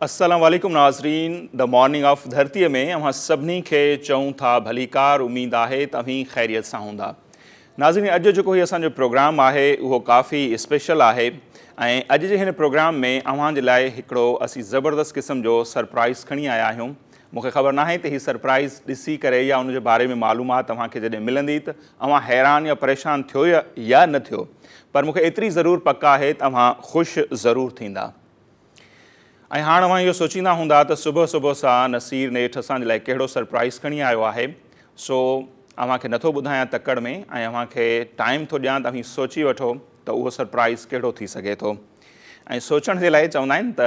अस्सलाम वालेकुम नाज़रीन, द मॉर्निंग ऑफ धरतीअ में अवां सभिनी खे चऊं था भलीकार। उम्मीद आहे तव्हीं ख़ैरियत सां हूंदा। नाज़रीन, अॼु जेको हीउ असांजो प्रोग्राम आहे उहो काफ़ी स्पेशल आहे ऐं अॼु जे हिन प्रोग्राम में अवां जे लाइ हिकिड़ो असीं ज़बरदस्त क़िस्म जो सरप्राइज़ खणी आया आहियूं। मूंखे ख़बर नाहे त हीउ सरप्राइज़ ॾिसी करे या उन जे बारे में मालूमात तव्हांखे जॾहिं मिलंदी त अवां हैरान या परेशान थियो या न थियो, पर मूंखे एतिरी ज़रूरु पक आहे त अवां ख़ुशि ज़रूरु थींदा। ऐं हाणे अवां इहो सोचींदा हूंदा त सुबुह सुबुह सां नसीर नेठि असांजे लाइ कहिड़ो सरप्राइज़ खणी आयो आहे। सो अव्हांखे नथो ॿुधायां तकड़ में ऐं अव्हांखे टाइम थो ॾियां, तव्हीं सोची वठो त उहो सरप्राइज़ कहिड़ो थी सघे थो। ऐं सोचण जे लाइ चवंदा आहिनि त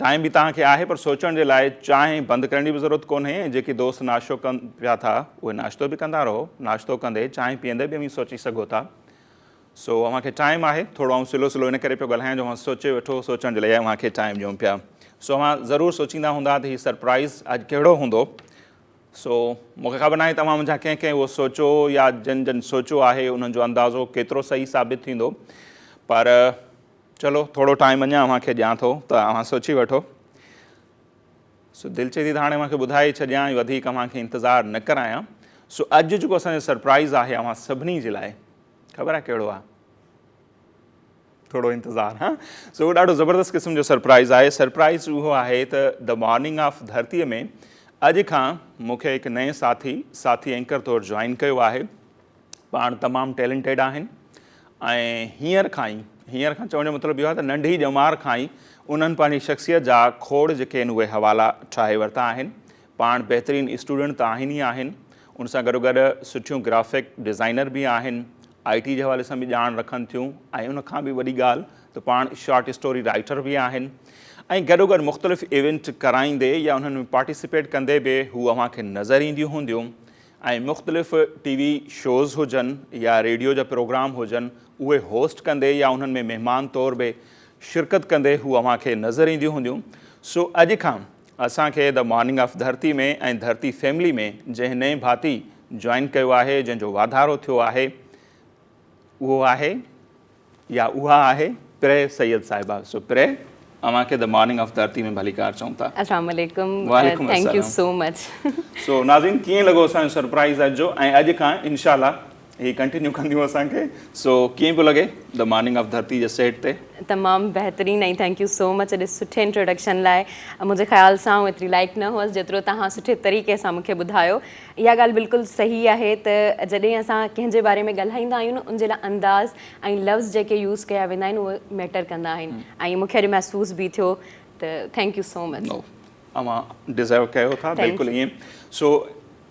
टाइम बि तव्हांखे आहे, पर सोचण जे लाइ चांहि बंदि करण जी बि ज़रूरत कोन्हे। ऐं जेके दोस्त नाश्तो कनि पिया था उहे नाश्तो बि कंदा रहो, नाश्तो कंदे चांहि पीअंदे बि सोची सघो था। सो अव्हांखे टाइम आहे, थोरो आउं स्लो इन करे पियो ॻाल्हायां जो अव्हां सोचे वठो, सोचण जे लाइ अव्हांखे टाइम ॾियूं पिया। सो अव्हां ज़रूरु सोचींदा हूंदा त हीउ सरप्राइज़ अॼु कहिड़ो हूंदो। सो मूंखे ख़बर नाहे तव्हां मुंहिंजा कंहिं उहो सोचो या जिन सोचो आहे उन्हनि जो अंदाज़ो केतिरो सही साबित थींदो, पर चलो थोरो टाइम अञा अव्हांखे ॾियां थो त अव्हां सोची वठो। सो दिलि चए थी त हाणे मूंखे ॿुधाए छॾियां, वधीक अव्हांखे इंतज़ारु न करायां। सो अॼु जेको असांजो सरप्राइज़ आहे अव्हां सभिनी जे लाइ, ख़बर आहे कहिड़ो आहे? थोरो इंतज़ारु, हा। सो उहो ॾाढो ज़बरदस्त क़िस्म जो सरप्राइज़ आहे। सरप्राइज़ उहो आहे त द मॉर्निंग ऑफ धरतीअ में अॼु खां मूंखे हिकु नए साथी एंकर तौरु जॉइन कयो आहे। पाण तमामु टैलेंटेड आहिनि ऐं हींअर खां चवण जो मतिलबु इहो आहे त नंढी ॼमार खां ई उन्हनि पंहिंजी शख़्सियत जा खोड़ जेके आहिनि उहे हवाला ठाहे वरिता आहिनि। पाण बहितरीनु स्टूडेंट त आहिनि ई आहिनि, उन सां गॾोगॾु सुठियूं ग्राफिक डिज़ाइनर बि आहिनि, IT जे हवाले सां बि ॼाण रखनि थियूं ऐं उनखां बि वॾी ॻाल्हि त पाण शॉर्ट स्टोरी राइटर बि आहिनि। ऐं गॾोगॾु मुख़्तलिफ़ इवेंट कराईंदे या उन्हनि में पार्टिसिपेट कंदे बि हू अव्हांखे नज़र ईंदियूं हूंदियूं। ऐं मुख़्तलिफ़ TV शोज़ हुजनि या रेडियो जा प्रोग्राम हुजनि, उहे होस्ट कंदे या उन्हनि में महिमान तौरु बि शिरकत कंदे हू अव्हांखे नज़र ईंदियूं हूंदियूं। सो अॼु खां असांखे द मॉर्निंग ऑफ धरती में ऐं धरती फैमिली में जंहिं नए भाती जॉइन कयो आहे, जंहिंजो वाधारो थियो आहे, उहो आहे या उहा आहे प्रे सैयद साहिबा। सो प्रे, अव्हांखे द मॉर्निंग ऑफ धरती में भलीकार चऊं था। अस्सलाम वालेकुम, वालेकुम थैंक यू अस्सलाम। सो मच। सो नाज़रीन, कीअं लॻो असांजो सरप्राइज़ अॼु जो? ऐं अॼु खां इनशाला ही कंटिन्यू कंदियूं असांखे। सो कीअं पियो लॻे द मॉर्निंग ऑफ धरती जे सेट ते? तमामु बहितरीनु ऐं थैंक यू सो मच एॾे सुठे इंट्रोडक्शन लाइ। मुंहिंजे ख़्याल सां एतिरी लाइक न हुअसि जेतिरो तव्हां सुठे तरीक़े सां मूंखे ॿुधायो। इहा ॻाल्हि बिल्कुलु सही आहे त जॾहिं असां कंहिंजे बारे में ॻाल्हाईंदा आहियूं न, उनजे लाइ अंदाज़ ऐं लफ़्ज़ जेके यूज़ कया वेंदा आहिनि उहे मैटर कंदा आहिनि। ऐं मूंखे अॼु महसूस बि थियो, त थैंक यू सो मच। अव्हां डिज़र्व कयो था, बिल्कुलु ईअं। सो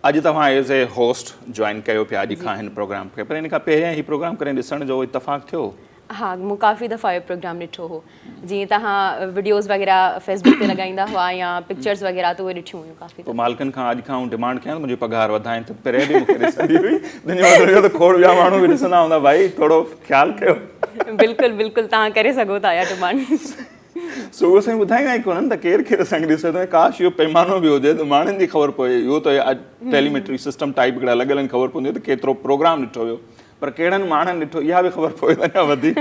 अॼु तव्हां एज़ ए होस्ट जॉइन कयो पिया अॼु खां हिन प्रोग्राम खे, पर इन खां पहिरियां ही प्रोग्राम करे ॾिसण जो इतफ़ाक़ थियो? हा, मूं काफ़ी दफ़ा इहो प्रोग्राम ॾिठो हो। जीअं तव्हां वीडियोज़ वग़ैरह फेसबुक ते लॻाईंदा हुआ या पिक्चर्स वग़ैरह, त उहे ॾिठियूं हुयूं काफ़ी। पोइ मालिकनि खां अॼु खां डिमांड कयां मुंहिंजो पघार वधाइनि, त पहिरियों बि मूंखे ॾिसंदी हुई। त खोड़ ॿिया माण्हू बि ॾिसंदा हूंदा, भाई थोरो ख़्यालु कयो। बिल्कुलु तव्हां करे सघो था इहा डिमांड। सो उहो असांखे ॿुधाईंदा ई कोन्हनि त केरु केरु असांखे ॾिसे थो। काश इहो पैमानो बि हुजे त माण्हुनि जी ख़बर पए। इहो त टेलीमेट्री सिस्टम टाइप हिकिड़ा लॻियल आहिनि, ख़बर पवंदी त केतिरो प्रोग्राम ॾिठो वियो, पर कहिड़नि माण्हुनि ॾिठो इहा बि ख़बर पए अञा वधीक।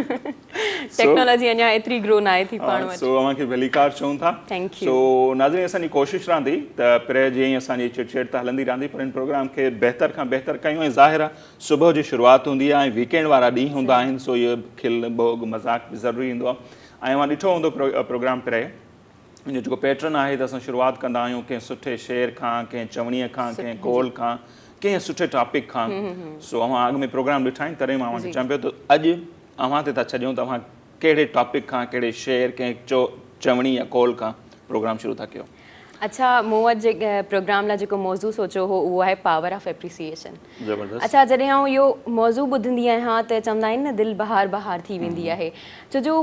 टेक्नोलॉजी अञा एतिरी ग्रो न आहे थी पाण वटि। सो अव्हांखे भलीकार चऊं था। Thank you. सो नाज़रीन, असांजी कोशिशि रहंदी त पहिरें जीअं ई असांजी चिटचेट त हलंदी रहंदी, पर इन प्रोग्राम खे बहितर खां बहितर कयूं। ऐं ज़ाहिर आहे सुबुह जी शुरूआति हूंदी आहे ऐं वीकेंड वारा ॾींहं हूंदा आहिनि, सो इहो खिल बोग मज़ाक बि ज़रूरी ईंदो आहे। ऐं मां ॾिठो हूंदो प्रोग्राम पहिरें, मुंहिंजो जेको पैटर्न आहे त असां शुरूआति कंदा आहियूं कंहिं सुठे शेर खां, कंहिं चवणीअ खां, कंहिं कोल खां, कंहिं सुठे टॉपिक खां। सो अव्हां अॻु में प्रोग्राम ॾिठा आहिनि, तॾहिं मां अव्हांखे चवां पियो त अॼु अव्हां ते था छॾियूं त अव्हां कहिड़े टॉपिक खां, कहिड़े शेर, कंहिं चवणी या कोल खां प्रोग्राम शुरू था कयो? अच्छा, मूं वटि जेके प्रोग्राम लाइ जेको मौज़ू सोचियो हो उहो आहे पावर ऑफ एप्रिसिएशन। ज़बरदस्त। अच्छा, जॾहिं इहो मौज़ू ॿुधंदी आहियां त चवंदा आहिनि न, दिलि बहार थी वेंदी आहे। छो जो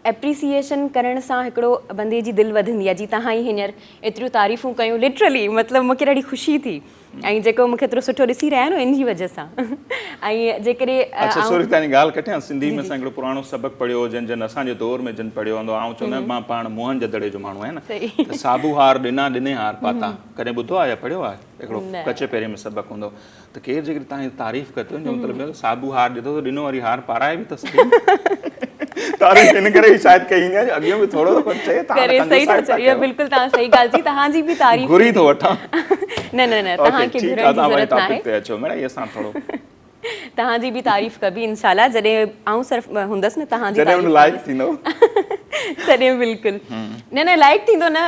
एप्रिसिएशन करण सां हिकिड़ो बंदे जी दिलि वधंदी आहे। जी तव्हां ई हींअर एतिरियूं तारीफ़ूं कयूं, लिटरली मतिलबु मूंखे ॾाढी ख़ुशी थी ऐं जेको मूंखे एतिरो सुठो ॾिसी रहिया आहिनि इन जी वजह सां। ऐं जेकॾहिं अच्छा सॉरी तव्हांजी ॻाल्हि कटियां, सिंधी में असां हिकिड़ो पुराणो सबक़ु पढ़ियो जिन असांजे दौर में जिन पढ़ियो हूंदो, आउं चवंदो आहियां मां पाण मोहन जदड़े जो माण्हू आहियां न, त साबू हार ॾिना ॾिने हार पाता, कॾहिं ॿुधो आहे या पढ़ियो आहे? हिकिड़ो कचे पहिरें में सबक़ु हूंदो त केरु जेकॾहिं तव्हांजी तारीफ़ कयो जो मतिलबु साबू हार ॾिठो त ॾिनो वरी हार पाराए बि त सही। तारीफ़ इन करे शायदि कई न अॻियां बि थोरो चए इहा बिल्कुलु तव्हां सही ॻाल्हि थी, तव्हांजी बि तारीफ़ घुरी थो वठां। न न न तव्हांखे घुरण जी ज़रूरत न आहे, अचो मैडम इहे सां थोरो तव्हांजी बि तारीफ़ कबी इंशाल्लाह, जॾहिं आउं सिर्फ़ु हूंदसि न तव्हांजी जॾहिं हुन लाइक थींदो तॾहिं बिल्कुलु न न लाइक थींदो न,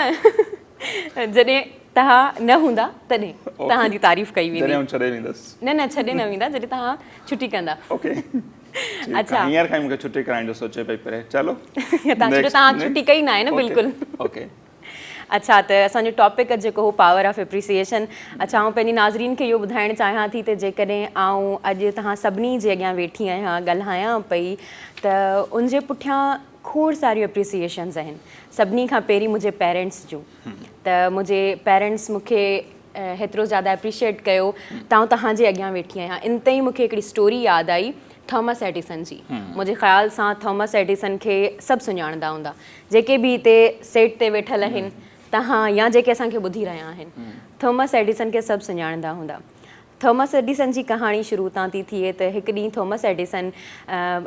जॾहिं तव्हां न हूंदा तॾहिं तव्हांजी तारीफ़ कई वेंदी, छॾे वेंदसि न न छॾे न वेंदा जॾहिं तव्हां छुटी कंदा। अच्छा हींअर खां मूंखे छुटी कराइण जो सोचे पई परे, चलो तव्हां छुटी कई न आहे न बिल्कुलु। ओके अच्छा त असांजो टॉपिक जेको हो पावर ऑफ एप्रिसिएशन। अच्छा आउं पंहिंजी नाज़रीन खे इहो ॿुधाइणु चाहियां थी त जेकॾहिं आउं अॼु तव्हां सभिनी जे अॻियां वेठी आहियां ॻाल्हायां पई त उनजे पुठियां खोड़ सारियूं एप्रिसिएशन्स आहिनि। सभिनी खां पहिरीं मुंहिंजे पेरेंट्स जूं, त मुंहिंजे पेरेंट्स मूंखे हेतिरो ज़्यादा एप्रिशिएट कयो त आउं तव्हांजे अॻियां वेठी आहियां। इन ते ई मूंखे हिकिड़ी स्टोरी यादि आई थॉमस एडिसन जी। मुंहिंजे ख़्याल सां थॉमस एडिसन खे सभु सुञाणंदा हूंदा, जेके बि हिते सेट ते वेठल आहिनि तव्हां या जेके असांखे ॿुधी रहिया आहिनि, थॉमस एडिसन खे सभु सुञाणंदा हूंदा। थॉमस एडिसन जी कहाणी शुरू तां थी थिए त हिकु ॾींहुं थॉमस एडिसन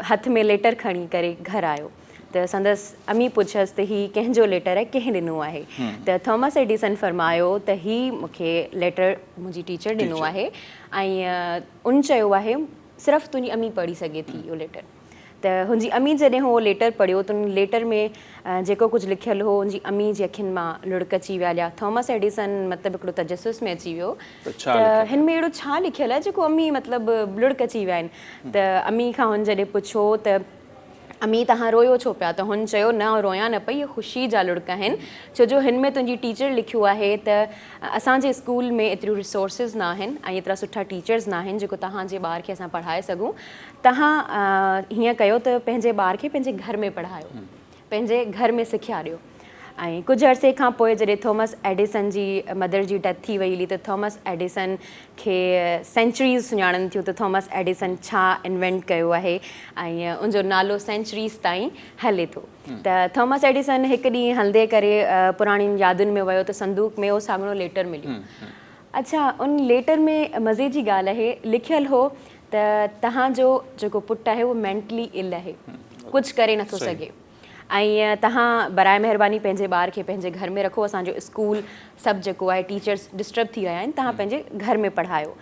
हथ में लेटर खणी करे घरु आयो त संदसि अमी पुछियसि त हीउ कंहिंजो लेटर आहे, कंहिं ॾिनो आहे? त थॉमस एडिसन फरमायो त हीउ मूंखे लेटर मुंहिंजी टीचर ॾिनो आहे ऐं उन चयो आहे सिर्फ़ु तुंहिंजी अमी पढ़ी सघे थी इहो लेटर। त हुनजी अमी जॾहिं उहो लेटर पढ़ियो त उन लेटर में जेको कुझु लिखियलु हो हुनजी अमी जी अखियुनि मां लुढ़क अची विया या थॉमस एडिसन मतिलबु हिकिड़ो तजसुस में अची वियो त हिन में अहिड़ो छा लिखियलु आहे जेको अमी मतिलबु लुढ़क अची विया आहिनि। त अमी खां हुन जॾहिं पुछो त अमी तव्हां रोयो छो पिया? त हुन चयो न रोयां न पई, इहे ख़ुशी जा लुढ़क आहिनि, छो जो हिन में तुंहिंजी टीचर लिखियो आहे त असांजे स्कूल में एतिरियूं रिसोर्सिस न आहिनि ऐं एतिरा सुठा टीचर्स न आहिनि जेको तव्हांजे ॿार खे असां पढ़ाए सघूं। तव्हां हीअं कयो त पंहिंजे ॿार खे पंहिंजे घर में पढ़ायो, पंहिंजे घर में सिखिया ॾियो। ऐं कुझु अरसे खां पोइ जॾहिं थॉमस एडिसन जी मदर जी डेथ थी वई हुई त थॉमस एडिसन खे सेंचुरीज़ सुञाणनि थियूं त थॉमस एडिसन छा इन्वेंट कयो आहे ऐं उनजो नालो सेंचुरीज़ ताईं हले थो। त थॉमस एडिसन हिकु ॾींहुं हलंदे करे पुराणियुनि यादुनि में वियो त संदूक में उहो साॻियो लेटर मिलियो। अच्छा उन लेटर में मज़े जी ॻाल्हि आहे लिखियलु हो त तव्हांजो जेको पुटु आहे उहो मेंटली इल आहे, कुझु करे नथो सघे ऐं तव्हां बराए महिरबानी पंहिंजे ॿार खे पंहिंजे घर में रखो, असांजो स्कूल सभु जेको आहे टीचर्स डिस्टर्ब थी रहिया आहिनि, तव्हां पंहिंजे घर में पढ़ायो।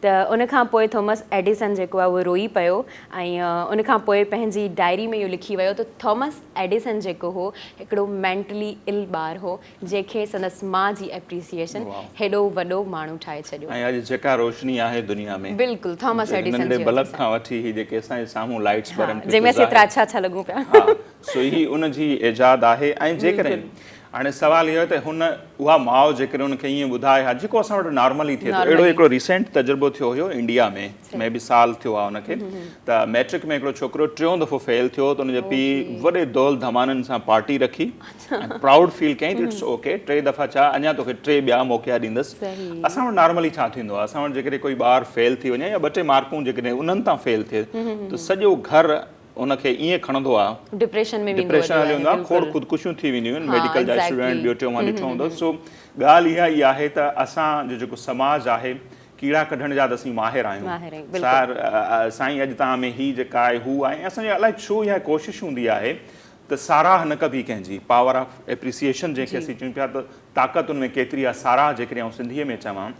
त उनखां पोइ थॉमस एडिसन जेको आहे उहो रोई पियो ऐं उनखां पोइ पंहिंजी डायरी में इहो लिखी वियो त थॉमस एडिसन जेको हो हिकिड़ो मेंटली इल ॿारु हो जंहिंखे संदसि माउ जी एप्रिसिएशन हेॾो वॾो माण्हू ठाहे छॾियो। ऐं अॼु जेका रोशनी आहे दुनिया में बिल्कुलु थॉमस एडिसन नंढे बल्ब खां वठी ही जेके असांजे साम्हूं लाइट्स बरनि जंहिंमें असीं एतिरा अच्छा अच्छा लॻूं पिया, सो ही उनजी इजाद आहे। ऐं जेकॾहिं हाणे सुवालु इहो त हुन उहा माउ जेकॾहिं हुनखे ईअं ॿुधाए हा जेको असां वटि नॉर्मली थिए थो। अहिड़ो हिकिड़ो रिसेंट तजुर्बो थियो हुयो इंडिया में बि साल थियो आहे हुनखे, त मैट्रिक में हिकिड़ो छोकिरो टियों दफ़ो फेल थियो त हुनजे पीउ वॾे दौल धमाननि सां पार्टी रखी ऐं प्राउड फील कयईं त इट्स ओके, 3 दफ़ा छा अञा तोखे 3 ॿिया मौक़ा ॾींदसि। असां वटि नॉर्मली छा थींदो आहे, असां वटि जेकॾहिं कोई ॿारु फेल थी वञे या 2-3 मार्कूं जेकॾहिं उन्हनि तां फेल थिए त सॼो घर उनखे ईअं खणंदो आहे, डिप्रेशन हली वेंदो आहे, खोड़ ख़ुदकुशियूं थी वेंदियूं आहिनि, मेडिकल जा स्टूडेंट ॿियो टियों मां ॾिठो हूंदो। सो ॻाल्हि इहा आहे त असांजो जेको समाज आहे कीड़ा कढण जा त असीं माहिर आहियूं। साईं अॼु तव्हां में ही जेका आहे हू आहे, असांजी अलाए छो इहा कोशिशि हूंदी आहे त साराह न कबी कंहिंजी, पावर ऑफ एप्रिसिएशन जंहिंखे असीं चऊं पिया त ताक़त उन में केतिरी आहे। साराह जेकॾहिं आउं सिंधीअ में चवां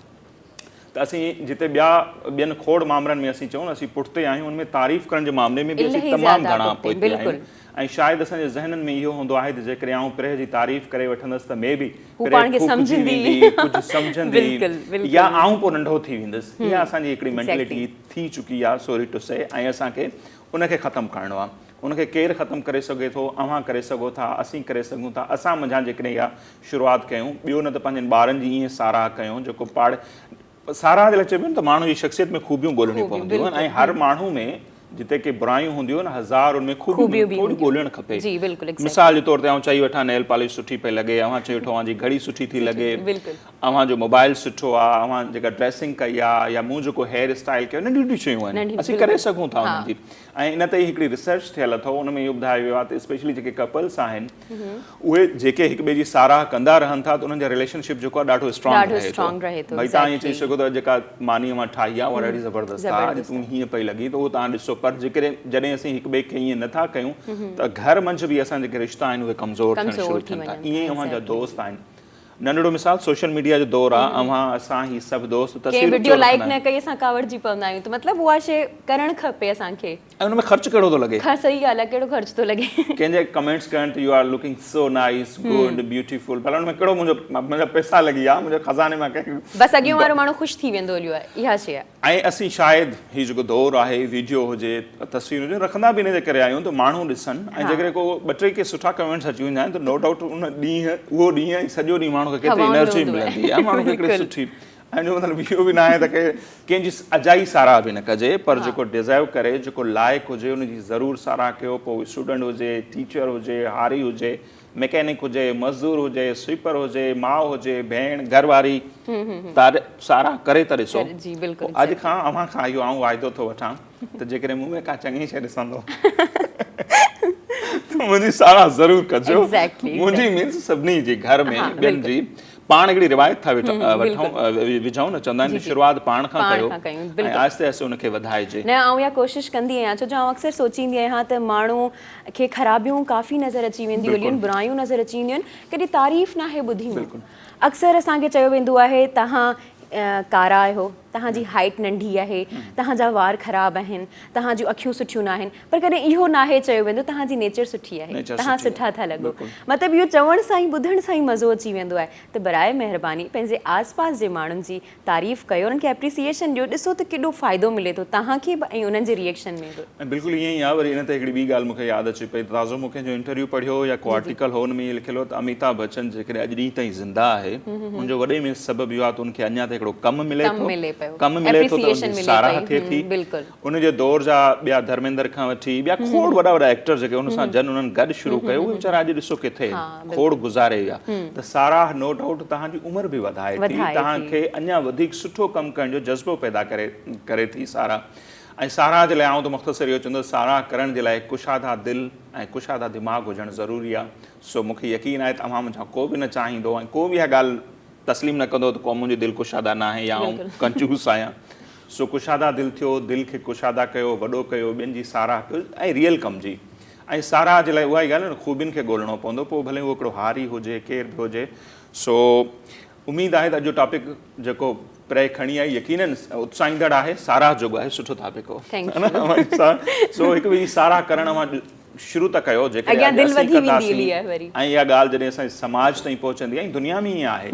त असीं जिते ॿियनि खोड़ मामलनि में असीं चऊं असीं पुठिते आहियूं, उनमें तारीफ़ करण जे मामले में बि असीं तमामु घणा पोइते आहियूं। ऐं शायदि असांजे ज़हननि में इहो हूंदो आहे त जेकॾहिं आउं प्रे जी तारीफ़ करे वठंदसि त मे बि कुझु सम्झंदी या आउं पोइ नंढो थी वेंदुसि। इहा असांजी हिकिड़ी मेंटेलिटी थी चुकी आहे सॉरी टू से, ऐं असांखे उनखे ख़तमु करिणो आहे। उनखे केरु ख़तमु करे सघे थो? अव्हां करे सघो था, असीं करे सघूं था। असां मुंहिंजा जेकॾहिं इहा शुरूआति कयूं, ॿियो न त पंहिंजनि ॿारनि जी ईअं साराह कयूं जेको साराह जे लाइ चइबो न त माण्हू जी शख़्सियत में ख़ूबियूं ॻोल्हणियूं पवंदियूं आहिनि ऐं हर माण्हू में जिते की बुरायूं हूंदियूं आहिनि 1000 उनमें खूबियूं बि थोड़ी ॻोल्हणु खपे। जी बिल्कुलु exactly। मिसाल जे तौर ते चई वठां नेल पॉलिश सुठी पई लॻे, चई वठो जी घड़ी सुठी थी लॻे, जो मोबाइल सुठो आहे, जेका ड्रेसिंग कई आहे, या मूं जेको हेयर स्टाइल कयो, नंढियूं नंढियूं शयूं आहिनि, असीं करे सघूं था उन्हनि जी। ऐं इन ते ई हिकिड़ी रिसर्च थियल अथव, उन में इहो ॿुधायो वियो आहे त स्पेशली जेके कपल्स आहिनि उहे जेके हिक ॿिए जी साराह कंदा रहनि था त उन्हनि जो रिलेशनशिप जेको आहे ॾाढो स्ट्रॉन्ग रहे थो। भई तव्हां ईअं चई सघो था जेका मानीअ मां ठाही आहे उहा ॾाढी ज़बरदस्त आहे, अॼु तूं हीअं पई लॻी, त उहो तव्हां ॾिसो। पर जॾहिं असीं हिक ॿिए खे ईअं नथा कयूं त घर मंझि बि असां जेके रिश्ता आहिनि उहे कमज़ोर थियणु शुरू थियनि था। ईअं ई अव्हांजा दोस्त आहिनि, नंढड़ो मिसाल सोशल मीडिया जो दौर आहे, असां ही सभु दोस्त तस्वीर वीडियो लाइक न कई असां कावड़जी पवंदा आहियूं, त मतिलबु उहा शइ करणु खपे असांखे। ऐं उन में ख़र्चु कहिड़ो थो लॻे? सही ॻाल्हि आहे, कहिड़ो ख़र्चु थो लॻे। कंहिंजे कमेंट्स कनि त you are looking so nice, good, beautiful, भला हुन में कहिड़ो मुंहिंजा पैसा लॻी विया, मुंहिंजे खज़ाने मां कंहिं बसि अॻियों वारो माण्हू ख़ुशि थी वेंदो हलियो आहे, इहा शइ आहे। ऐं असीं शायदि हीउ जेको दौर आहे, वीडियो हुजे, तस्वीर हुजे, रखंदा बि इन जे करे आहियूं त माण्हू ॾिसनि, ऐं जेकॾहिं को 2-3 के सुठा कमेंट्स अची वेंदा आहिनि त नो डाउट उन ॾींहुं उहो ॾींहुं ऐं सॼो ॾींहुं माण्हू खे केतिरी एनर्जी मिलंदी आहे, माण्हू खे हिकिड़ी सुठी। ऐं जो मतिलबु इहो बि न आहे त कंहिंजी अजाई साराह बि न कजे, पर जेको डिज़र्व करे, जेको लाइक़ु हुजे, उनजी ज़रूरु साराह कयो। पोइ स्टूडेंट हुजे, टीचर हुजे, हारी हुजे, मैकेनिक हुजे, मज़दूर हुजे, स्वीपर हुजे, माउ हुजे, भेण, घरवारी, साराह करे त ॾिसो। अॼु खां अव्हां खां इहो आउं वाइदो थो वठां त जेकॾहिं मूं में का चङी शइ ॾिसंदो त मुंहिंजी साराह ज़रूरु कजो। मुंहिंजी मीन्स सभिनी जी, घर में ॿियनि जी। पाण हिकिड़ी रिवायत था विझूं न, चवंदा आहिनि शुरूआत पाण खां कयो ऐं आहिस्ते आहिस्ते उनखे वधाइजे। न आउं इहा कोशिशि कंदी आहियां, छो जो आउं अक्सर सोचींदी आहियां त माण्हू खे ख़राबियूं काफ़ी नज़र अची वेंदियूं आहिनि, बुरायूं नज़र अची वेंदियूं आहिनि, कॾहिं तारीफ़ नाहे ॿुधी। अक्सर असांखे चयो वेंदो आहे तव्हां कारा आहियो, तव्हांजी हाइट नंढी आहे, तव्हांजा वार ख़राबु आहिनि, तव्हां जूं अखियूं सुठियूं न आहिनि, पर कॾहिं इहो नाहे चयो वेंदो तव्हांजी नेचर सुठी आहे, तव्हां सुठा था लॻो। मतिलबु इहो चवण सां ई ॿुधण सां ई मज़ो अची वेंदो आहे। त बराए महिरबानी पंहिंजे आस पास जे माण्हुनि जी तारीफ़ कयो, उन्हनि खे एप्रिसिएशन ॾियो, ॾिसो त केॾो फ़ाइदो मिले थो तव्हांखे बि ऐं उन्हनि जे रिएक्शन में बि। बिल्कुलु ईअं ई आहे। वरी इन ते हिकिड़ी ॿी ॻाल्हि मूंखे यादि अचे पई, ताज़ो मूंखे जो इंटरव्यू पढ़ियो या को आर्टिकल हो, हुन में इहो लिखियलु हो त अमिताभ बच्चन जेकॾहिं अॼु ॾींहं ताईं ज़िंदा आहे, हुनजो वॾे में सबबु इहो आहे त उनखे अञा त हिकिड़ो कमु मिले थो, साराह थिए थी। उनजे दौर जा ॿिया धर्मेंद्र खां वठी ॿिया खोड़ वॾा वॾा एक्टर जेके हुन सां जन उन्हनि गॾु शुरू कयो, उहे वीचारा अॼु ॾिसो किथे खोड़ गुज़ारे विया। त साराह नो डाउट तव्हांजी उमिरि बि वधाए थी, तव्हांखे अञा वधीक सुठो कमु करण जो जज़्बो पैदा करे थी साराह। ऐं साराह जे लाइ आउं त मुख़्तसिर इहो चवंदुसि, साराह करण जे लाइ कुशादा दिलि ऐं कुशादा दिमाग़ हुजणु ज़रूरी आहे। सो मूंखे यकीन आहे तव्हां मुंहिंजा को बि न चाहींदो ऐं को बि इहा ॻाल्हि तस्लीम न कंदो त को मुंहिंजी दिलि कुशादा न आहे या आउं कंजूस आहियां। सो कुशादा दिलि थियो, दिलि खे कुशादा कयो, वॾो कयो, ॿियनि जी साराह कयो ऐं रियल कम जी। ऐं साराह जे लाइ उहा ई ॻाल्हि आहे न, ख़ूबियुनि खे ॻोल्हणो पवंदो, पोइ भले उहो हिकिड़ो हारी हुजे, केरु बि हुजे। सो उमेदु आहे त अॼु जो टॉपिक जेको प्रे खणी आई यकीनन उत्साहींदड़ आहे, साराह जोॻो आहे, सुठो टॉपिक हो। सो हिकु ॿी साराह करणु शुरू त कयो, जेके ऐं इहा ॻाल्हि जॾहिं असांजे समाज ताईं पहुचंदी आहे, दुनिया में ईअं आहे।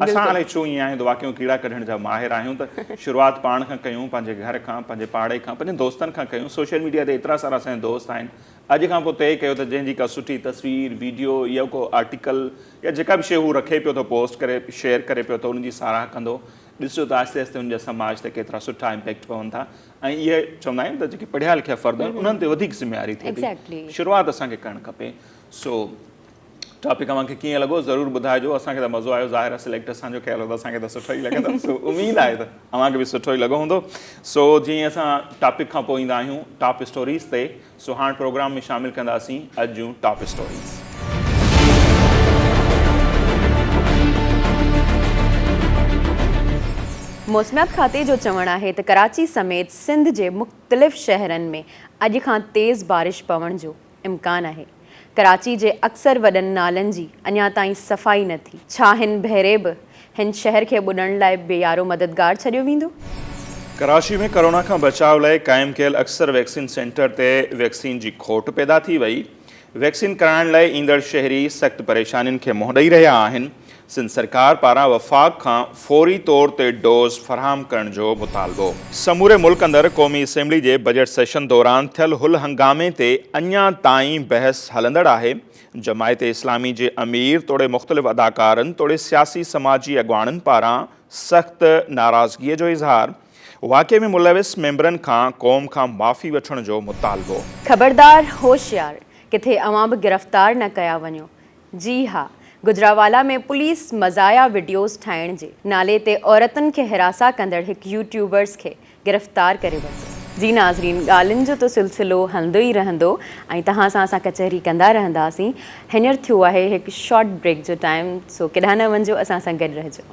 असां हाणे छो ईअं आहियूं त वाक़ई कीड़ा कढण जा माहिर आहियूं, त शुरूआति पाण खां कयूं, पंहिंजे घर खां, पंहिंजे पाड़े खां, पंहिंजे दोस्तनि खां कयूं। सोशल मीडिया ते एतिरा सारा असांजा दोस्त आहिनि, अॼु खां पोइ तइ कयो त जंहिंजी का सुठी तस्वीर, वीडियो या को आर्टिकल या जेका बि शइ हू रखे पियो थो, पोस्ट करे शेयर करे पियो थो, उनजी साराह कंदो, ॾिसो त आहिस्ते आहिस्ते हुनजे समाज ते केतिरा सुठा इम्पैक्ट पवनि था। ऐं इहे चवंदा आहियूं त जेके पढ़िया लिखिया फ़र्द आहिनि उन्हनि ते वधीक ज़िम्मेवारी थिए थी, शुरूआति असांखे करणु खपे। सो टॉपिक अव्हांखे कीअं लॻो ज़रूरु ॿुधाइजो, असांखे त मज़ो आयो, ज़ाहिर आहे सिलेक्ट असांजो कयल हो त असांखे त सुठो ई लॻंदो। सो उमेदु आहे त अव्हांखे बि सुठो ई लॻो हूंदो। सो जीअं असां टॉपिक खां पोइ ईंदा आहियूं टॉप स्टोरीज़ ते, सो हाणे प्रोग्राम में शामिलु कंदासीं अॼु जूं टॉप स्टोरीज़। मौसमियात खाते जो चवणु आहे त कराची समेत सिंध जे मुख़्तलिफ़ शहरनि में अॼु खां तेज़ बारिश पवण जो इम्कानु आहे। कराची जे अक्सर वॾनि नालनि जी अञा ताईं सफ़ाई न थी। छा हिन भेरे बि हिन शहर खे ॿुॾण लाइ बेयारो मददगार छॾियो वेंदो? कराची में कोरोना खां बचाव लाइ क़ाइमु कयल अक्सर वैक्सीन सेंटर ते वैक्सीन जी खोट पैदा थी वई। वैक्सीन कराइण लाइ ईंदड़ शहरी सख़्तु परेशानियुनि खे मुंहुं ॾेई रहिया आहिनि। सिंध सरकार पारां वफ़ाक़ खां फौरी तौर ते डोज़ फ़राहम करण जो मुतालबो। समूरे मुल्क अंदरि क़ौमी असेंबली जे बजट सेशन दौरान थियल हुल हंगामे ते अञा ताईं बहस हलंदड़ आहे। जमायत इस्लामी जे अमीर तोड़े मुख़्तलिफ़ अदाकारनि तोड़े सियासी समाजी अॻुवाणनि पारां सख़्तु नाराज़गीअ जो इज़हार। वाक़े में मुलविस मेंबरनि खां क़ौम खां माफ़ी वठण जो मुतालबो। ख़बरदार होशियार, किथे अवां बि गिरफ़्तार न कया वञो। जी हा, गुजरावाला में पुलिस मज़ाया वीडियोज़ ठाहिण जे नाले ते औरतुनि खे हिरासा कंदड़ हिकु यूट्यूबर्स खे गिरफ़्तार करे वरितो। जी नाज़रीन, ॻाल्हियुनि जो त सिलसिलो हलंदो ई रहंदो ऐं तव्हां सां असां कचहरी कंदा रहंदासीं। हींअर थियो आहे हिकु शॉर्ट ब्रेक जो टाइम, सो केॾांहुं न वञिजो, असां सां गॾु रहिजो।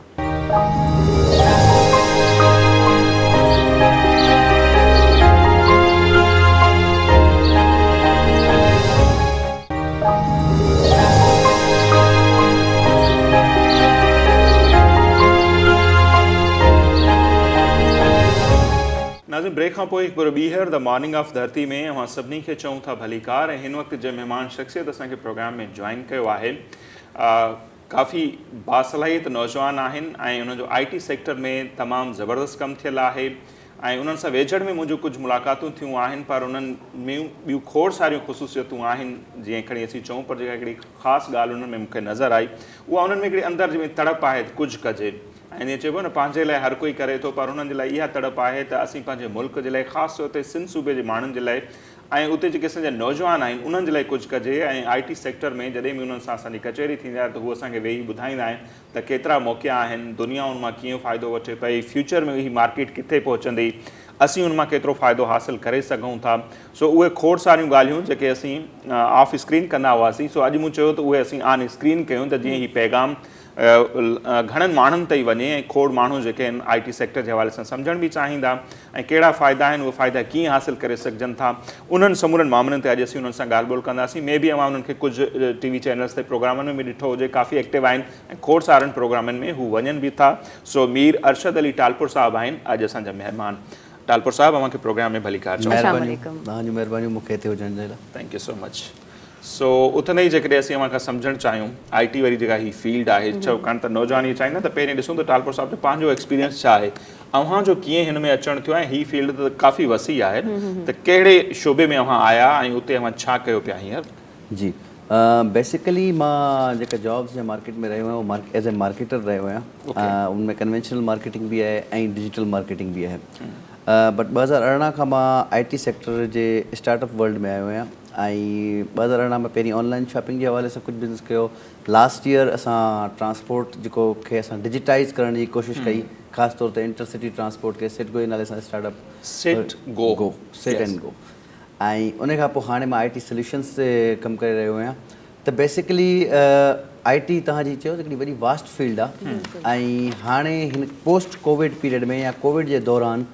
नाज़रीन, ब्रेक खां पोइ हिकु बार ॿीहर द मॉर्निंग ऑफ धरती में अवां सभिनी खे चऊं था भलीकार। ऐं हिन वक़्तु जे महिमान शख़्सियत असांखे प्रोग्राम में जॉइन कयो आहे, काफ़ी बासलाहियत नौजवान आहिनि ऐं उन्हनि जो IT सेक्टर में तमामु ज़बरदस्त कमु थियल आहे ऐं उन्हनि सां वेझड़ में मुंहिंजो कुझु मुलाक़ातूं थियूं आहिनि, पर उन्हनि में ॿियूं खोड़ सारियूं ख़ुसूसियतूं आहिनि जीअं खणी असीं चऊं। पर जेका हिकिड़ी ख़ासि ॻाल्हि उन्हनि में मूंखे नज़र आई, उहा उन्हनि में हिकिड़ी अंदरि में तड़प आहे कुझु कजे। ऐं ईअं चइबो न, पंहिंजे लाइ हर कोई करे थो, पर उन्हनि जे लाइ इहा तड़प आहे त असीं पंहिंजे मुल्क जे लाइ, ख़ासि तौर ते सिंध सूबे जे माण्हुनि जे लाइ ऐं उते जेके असांजा नौजवान आहिनि उन्हनि जे लाइ कुझु कजे। ऐं IT सेक्टर में जॾहिं बि उन्हनि सां असांजी कचहरी थींदी आहे त हू असांखे वेही ॿुधाईंदा आहिनि त केतिरा मौक़ा आहिनि, दुनिया उन मां कीअं फ़ाइदो वठे पई, फ्यूचर में ही मार्केट किथे पहुचंदी, असीं उन मां केतिरो फ़ाइदो हासिलु करे सघूं था। सो उहे खोड़ सारियूं ॻाल्हियूं जेके असीं ऑफ स्क्रीन कंदा हुआसीं, सो अॼु मूं चयो त उहे असीं ऑन स्क्रीन कयूं त जीअं ही पैगाम घणनि माण्हुनि ताईं वञे ऐं खोड़ माण्हू जेके आहिनि IT सेक्टर जे हवाले सां सम्झण बि चाहींदा ऐं कहिड़ा फ़ाइदा आहिनि, उहे फ़ाइदा कीअं हासिलु करे सघजनि था, उन्हनि समूरनि मामलनि ते अॼु असीं उन्हनि सां ॻाल्हि ॿोल कंदासीं। मे बि अवां उन्हनि खे कुझु TV चैनल्स ते प्रोग्रामनि में बि ॾिठो हुजे, काफ़ी एक्टिव आहिनि ऐं खोड़ सारनि प्रोग्रामनि में हू वञनि बि था। सो मीर अरशद अली टालपुर साहिबु आहिनि अॼु असांजा महिमान। टालपुर साहिबु, अव्हांखे प्रोग्राम में भलीकार चओ। तव्हांजी महिरबानी मूंखे हिते हुजण जे लाइ। Thank you so much. सो उथंदे ई जेकॾहिं असीं अव्हां खां सम्झणु चाहियूं IT वारी जेका ही फील्ड आहे, छाकाणि त नौजवान इहे चाहींदा त पहिरीं ॾिसूं त टालपुर साहिब जो पंहिंजो एक्सपीरियंस छा आहे, अव्हांजो कीअं हिन में अचणु थियो ऐं ही फील्ड त काफ़ी वसी आहे, त कहिड़े शोबे में अव्हां आया ऐं उते अव्हां छा कयो पिया हींअर? जी, बेसिकली मां जेका जॉब्स या मार्केट में रहियो आहियां उहो एज़ ए मार्केटर रहियो आहियां। उनमें कन्वेंशनल मार्केटिंग बि आहे ऐं डिजिटल मार्केटिंग बि आहे। बट 2018 खां मां IT sector J startup world में आयो आहियां ऐं 2018 में पहिरीं ऑनलाइन शॉपिंग जे हवाले सां कुझु बिज़नेस कयो। लास्ट ईयर असां ट्रांसपोर्ट जेको खे असां डिजिटाइज़ करण जी कोशिशि कई, ख़ासि तौर ते इंटरसिटी ट्रांसपोर्ट खे सेट गो जे नाले सां स्टार्टअप सेट एंड गो। ऐं उन खां पोइ हाणे मां IT सोल्यूशन्स ते कमु करे रहियो आहियां। त बेसिकली IT तव्हांजी चयो त हिकिड़ी वॾी वास्ट फील्ड आहे ऐं हाणे हिन पोस्ट कोविड पीरियड में या कोविड जे दौरान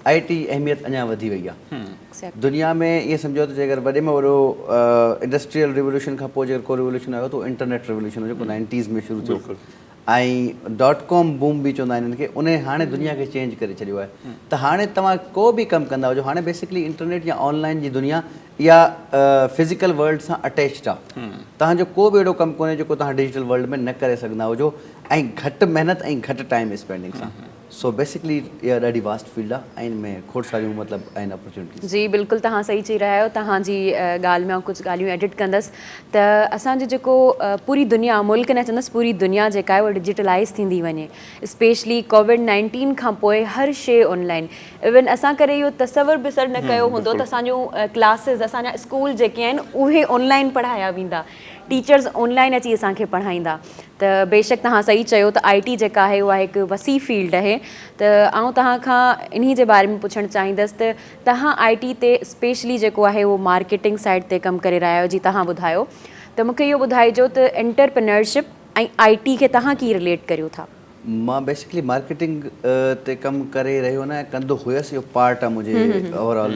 IT अहमियत अञा वधी वई आहे दुनिया में। ईअं सम्झो त जेकर वॾे में वॾो इंडस्ट्रियल रिवोल्यूशन खां पोइ जेकर को रिवोल्यूशन आयो त उहो इंटरनेट रिवोल्यूशन हो जेको 90s में शुरू थियो ऐं .com बूम बि चवंदा आहिनि हिनखे। उन हाणे दुनिया खे चेंज करे छॾियो आहे। त हाणे तव्हां को बि कमु कंदा हुजो, हाणे बेसिकली इंटरनेट या ऑनलाइन जी दुनिया या फिज़िकल वर्ल्ड सां अटैच्ड आहे। तव्हांजो को बि अहिड़ो कमु कोन्हे जेको तव्हां डिजिटल वर्ल्ड में न करे सघंदा हुजो ऐं घटि महिनत ऐं घटि टाइम स्पेंडिंग सां। सो बेसिकली इहा ॾाढी वास्ट फील्ड आहे ऐं इनमें खोड़ सारियूं मतिलबु आहिनि अपॉर्चुनिटीज़। जी बिल्कुलु, तव्हां सही चई रहिया आहियो। तव्हांजी ॻाल्हि में कुझु ॻाल्हियूं एडिट कंदसि त असांजो जेको पूरी दुनिया, मुल्क न चवंदसि पूरी दुनिया जेका आहे उहा डिजिटलाइज़ थींदी वञे। स्पेशली कोविड-19 खां पोइ हर शइ ऑनलाइन। इवन असां करे इहो तसवुरु बि सर न कयो हूंदो त असांजो क्लासिस, असांजा स्कूल जेके आहिनि उहे ऑनलाइन पढ़ाया वेंदा, टीचर्स ऑनलाइन अची असांखे पढ़ाईंदा। त बेशक तव्हां सही चयो त IT जेका आहे उहा हिकु वसी फील्ड आहे। त आउं तव्हां खां इन्ही जे बारे में पुछणु चाहींदसि त तव्हां IT ते स्पेशली जेको आहे उहो मार्केटिंग साइड ते कमु करे रहिया आहियो। जी तव्हां ॿुधायो त मूंखे इहो ॿुधाइजो त एंटरप्रेन्योरशिप ऐं IT खे तव्हां कीअं रिलेट करियो था? मां बेसिकली मार्केटिंग ते कमु करे रहियो न, कंदो हुयसि। इहो पार्ट आहे मुंहिंजे ओवरऑल